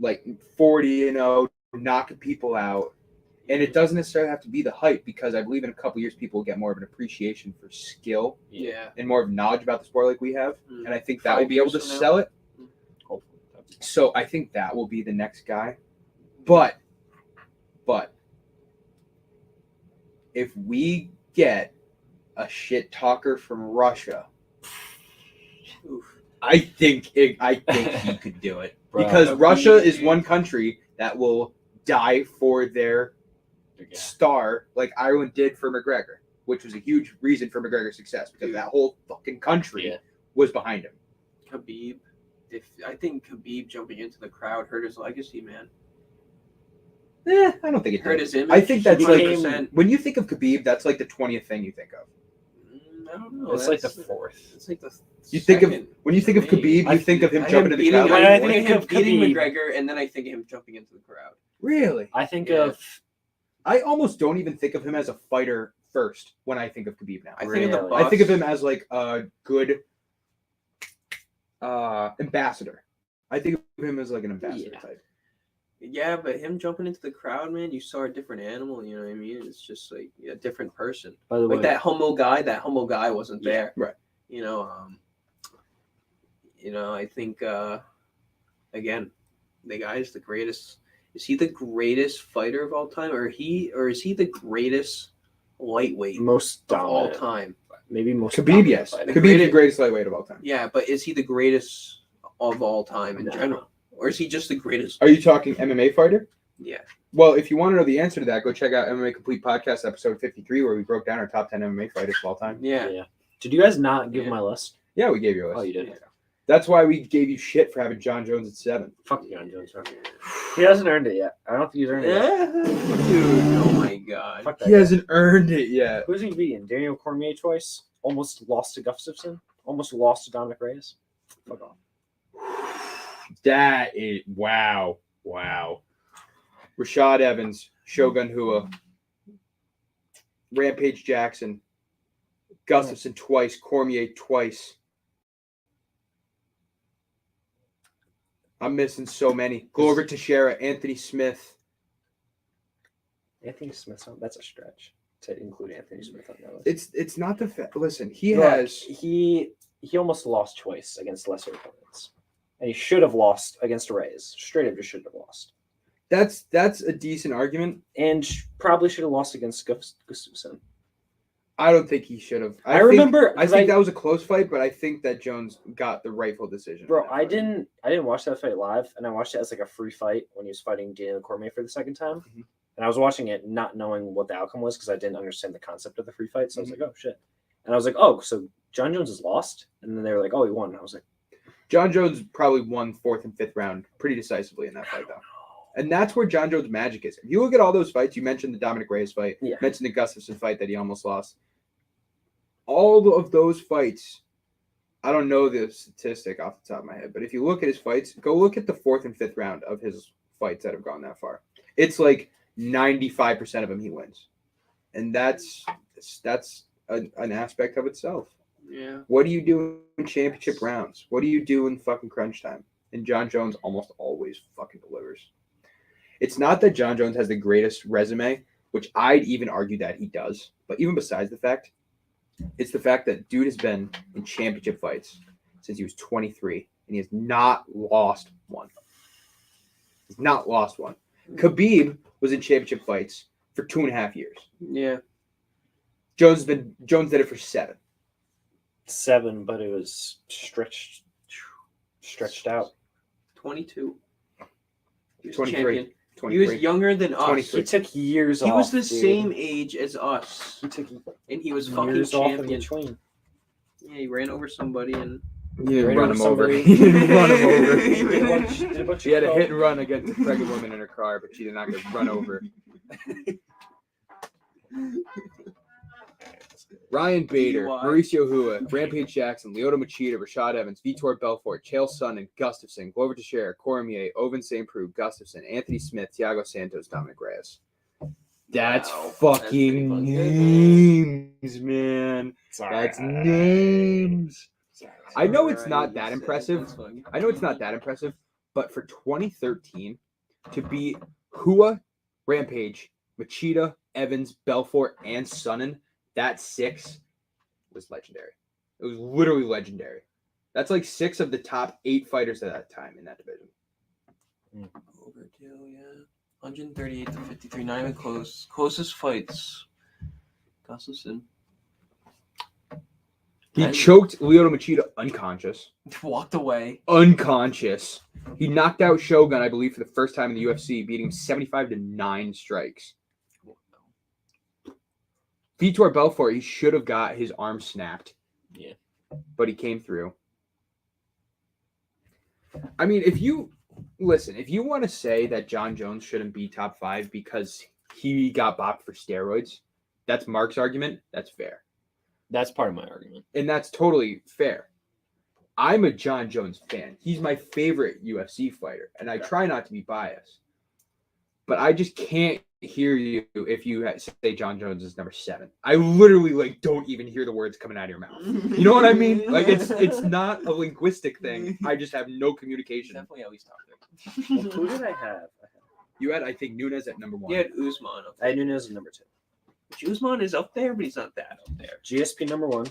like 40-0, knocking people out. And it doesn't necessarily have to be the hype, because I believe in a couple of years people will get more of an appreciation for skill Yeah. and more of knowledge about the sport like we have. Mm. And I think that will 5 be able to years from now? sell it. Hopefully. So I think that will be the next guy. But if we get a shit talker from Russia, Oof. I think he could do it. Bro, Because Khabib, Russia is dude. one country that will die for their Yeah. star, like Ireland did for McGregor, which was a huge reason for McGregor's success, because that whole fucking country Yeah. was behind him. Khabib. I think Khabib jumping into the crowd hurt his legacy, man. I don't think it Hurt did. his image. I think that's like 100%. when you think of Khabib, that's like the 20th thing you think of. I don't know. It's like the That's- fourth. It's like the. You think of second when you think of for me. Khabib, you think of him I jumping in the beating, crowd. When I I think think of him of beating Khabib- McGregor, and then I think of him jumping into the crowd. Really? I think Yeah. of I almost don't even think of him as a fighter first when I think of Khabib now. I think of the Really? boss. I think of him as like a good ambassador. I think of him as like an ambassador Yeah. type. Yeah, but him jumping into the crowd, man, you saw a different animal. You know what I mean? It's just like a different person. by the way Like that humble guy wasn't Yeah, there. right. I think again, the guy is the greatest. Is he the greatest fighter of all time, or is he the greatest lightweight most of all dominant. time? Maybe most Khabib, dominant yes. fighter. Khabib's the greatest lightweight of all time. Yeah, but is he the greatest of all time in No. general, or is he just the greatest? Are you talking MMA fighter? Yeah. Well, if you want to know the answer to that, go check out MMA Complete Podcast episode 53, where we broke down our top 10 MMA fighters of all time. Yeah. Yeah. Did you guys not give Yeah. my list? Yeah, we gave you a list. Oh, you did. Yeah. That's why we gave you shit for having John Jones at 7. Fuck John Jones. Bro. He hasn't earned it yet. I don't think he's earned it yet. Yeah. Dude, oh my god. Fuck that He guy. hasn't earned it yet. Who's he beating? Daniel Cormier twice. Almost lost to Gustafsson. Almost lost to Dominic Reyes. Fuck off. That is wow. Rashad Evans, Shogun Hua, Rampage Jackson, Gustafsson twice, Cormier twice. I'm missing so many. Glover Teixeira, Anthony Smith. Anthony Smith. That's a stretch to include Anthony Smith on that list. It's not the listen. He Look, has he almost lost twice against lesser opponents, and he should have lost against Reyes. Straight up, just should have lost. That's a decent argument. And probably should have lost against Gustafsson. I don't think he should have. I remember. I think that was a close fight, but I think that Jones got the rightful decision. Bro, I didn't watch that fight live, and I watched it as like a free fight when he was fighting Daniel Cormier for the second time. Mm-hmm. And I was watching it not knowing what the outcome was because I didn't understand the concept of the free fight. So I was like, oh shit. And I was like, oh, so John Jones is lost? And then they were like, oh, he won. And I was like, John Jones probably won 4th and 5th round pretty decisively in that fight, though. And that's where John Jones' magic is. If you look at all those fights, you mentioned the Dominic Reyes fight, mentioned the Gustafsson fight that he almost lost. All of those fights, I don't know the statistic off the top of my head, but if you look at his fights, go look at the 4th and 5th round of his fights that have gone that far. It's like 95% of them he wins. And that's an aspect of itself. Yeah. What do you do in championship rounds? What do you do in fucking crunch time? And John Jones almost always fucking delivers. It's not that John Jones has the greatest resume, which I'd even argue that he does. But even besides the fact, it's the fact that dude has been in championship fights since he was 23, and he has not lost one. He's not lost one. Khabib was in championship fights for 2.5 years. Yeah. Jones did it for 7. 7, but it was stretched out. 22. He was 23. champion. 23. He was younger than us. 23. He took years off. He was the dude. same age as us. He took and he was fucking years off in champion. between. Yeah, he ran over somebody and He didn't run him over. somebody. He didn't run him over. Did a bunch She had of a hit and run against a pregnant woman in her car, but she did not get run over. Ryan Bader, DUI. Mauricio Hua, Rampage Jackson, Lyoto Machida, Rashad Evans, Vitor Belfort, Chael Sonnen, Gustafsson, Glover Teixeira, Cormier, Oven St. Preux, Gustafsson, Anthony Smith, Thiago Santos, Dominic Reyes. That's Wow. fucking That's names, man. Sorry. That's names. I know it's Alright, not you that said impressive. that's fine. I know it's not that impressive, but for 2013 to beat Hua, Rampage, Machida, Evans, Belfort, and Sonnen, that 6 was legendary. It was literally legendary. That's like 6 of the top 8 fighters at that time in that division. Overkill, yeah. 138 to 53, not even close. Closest fights. Gustafsson. He And- choked Lyoto Machida unconscious. Walked away. Unconscious. He knocked out Shogun, I believe, for the first time in the UFC, beating him 75 to 9 strikes. Vitor Belfort, he should have got his arm snapped. Yeah. But he came through. I mean, if you want to say that John Jones shouldn't be top 5 because he got bopped for steroids, that's Mark's argument. That's fair. That's part of my argument. And that's totally fair. I'm a John Jones fan. He's my favorite UFC fighter, and I try not to be biased. But I just can't hear you if you say John Jones is number 7. I literally don't even hear the words coming out of your mouth. You know what I mean? Like it's not a linguistic thing. I just have no communication. Definitely at least top Well, who did I have? You had, I think, Nunes at number 1. You had Usman up I had Nunes at number 2. there. Usman is up there, but he's not that up there. GSP number 1.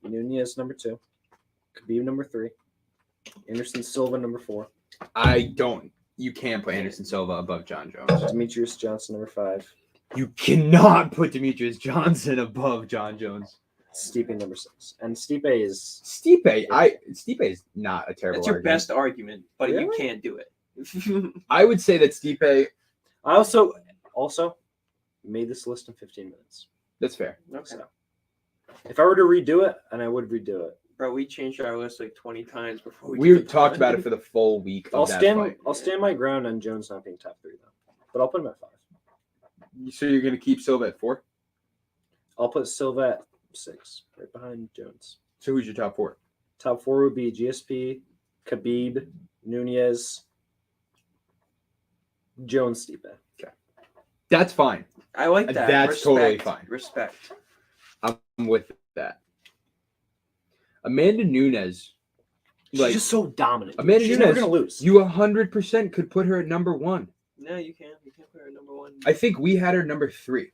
Nunes number 2. Khabib number 3. Anderson Silva number 4. You can't put Anderson Silva above John Jones. Demetrius Johnson number 5. You cannot put Demetrius Johnson above John Jones. Stipe number 6. And Stipe is Stipe is not a terrible That's your argument. best argument, but you Really? can't do it. I would say that Stipe, I also made this list in 15 minutes. that's fair. Okay. So if I were to redo it, and I would redo it, Bro, we changed our list like 20 times before we We did the talked pod. about it for the full week of I'll that stand fight. my ground on Jones not being top 3 though. But I'll put him at 5. So you're going to keep Silva at 4? I'll put Silva at 6, right behind Jones. So who's your top 4? Top 4 would be GSP, Khabib, Nunes, Jones, Stipe. That's fine. I like that. That's totally fine. Respect. I'm with that. Amanda Nunes, She's just so dominant. Amanda She's Nunes, never gonna lose. you 100% could put her at number 1. No, you can't. You can't put her at number 1. I think we had her number 3.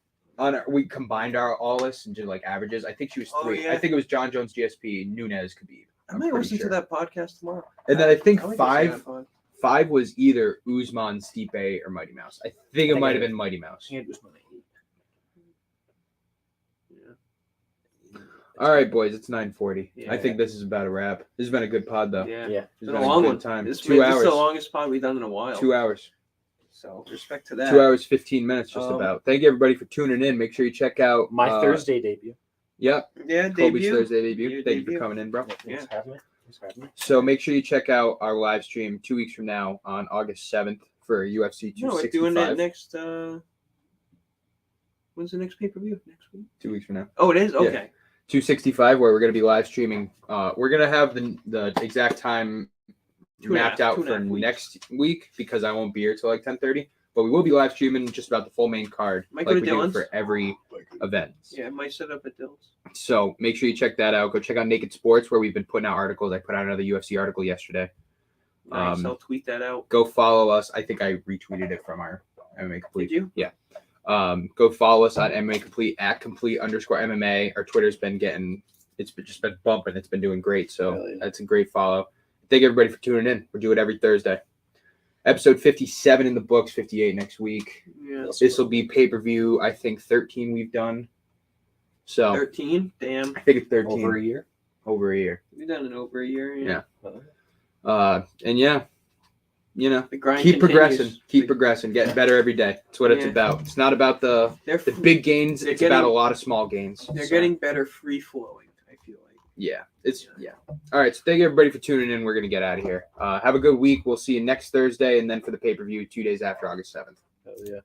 We combined our all lists and did like averages. I think she was 3. yeah. I think it was John Jones, GSP, Nunes, Khabib. I might listen to that podcast tomorrow. And then I think I like 5. listening to that pod. 5 was either Usman, Stipe, or Mighty Mouse. I think it might have been Mighty Mouse. I think it was my 8. Yeah. All right, boys, it's 9:40. Yeah. I think this is about a wrap. This has been a good pod, though. Yeah. Yeah. It's Been a long good one. time. This 2 is hours. the longest pod we've done in a while. 2 hours. So respect to that. 2 hours, 15 minutes, just Um, about. Thank you, everybody, for tuning in. Make sure you check out My Thursday debut. Yep, Yeah, Kobe's debut. Thursday debut. Your Thank you debut. for coming in, bro. Yeah. Thanks for having me. So make sure you check out our live stream 2 weeks from now on August 7th for UFC No, we're 265. doing that next. When's the next pay per view? Next week. 2 weeks from now. Oh, it is. Yeah. Okay. 265, where we're going to be live streaming. We're going to have the exact time mapped out for next week because I won't be here till like 10:30. But we will be live streaming just about the full main card, Might like go we to do Dylan's. for every event. Yeah, I might set up at Dill's. So make sure you check that out. Go check out Naked Sports, where we've been putting out articles. I put out another UFC article yesterday. Nice. I'll tweet that out. Go follow us. I think I retweeted it from our MMA Complete. Did you? Yeah. Go follow us on MMA Complete at @complete_MMA. Our Twitter's been just been bumping. It's been doing great. So that's a great follow. Thank everybody for tuning in. We'll do it every Thursday. Episode 57 in the books, 58 next week. Yeah. This will be pay-per-view, I think 13 we've done. So 13. Damn. I think it's 13. Over a year. Over a year. We've done it over a year. Yeah. And yeah, The grind keep continues. progressing. Keep progressing. Getting better every day. That's what it's Yeah. about. It's not about the They're big gains. they're It's about a getting- lot of small gains. They're So, getting better free flowing. I feel like. Yeah. All right. So thank you everybody for tuning in. We're going to get out of here. Have a good week. We'll see you next Thursday. And then for the pay-per-view 2 days after August 7th. Hell yeah.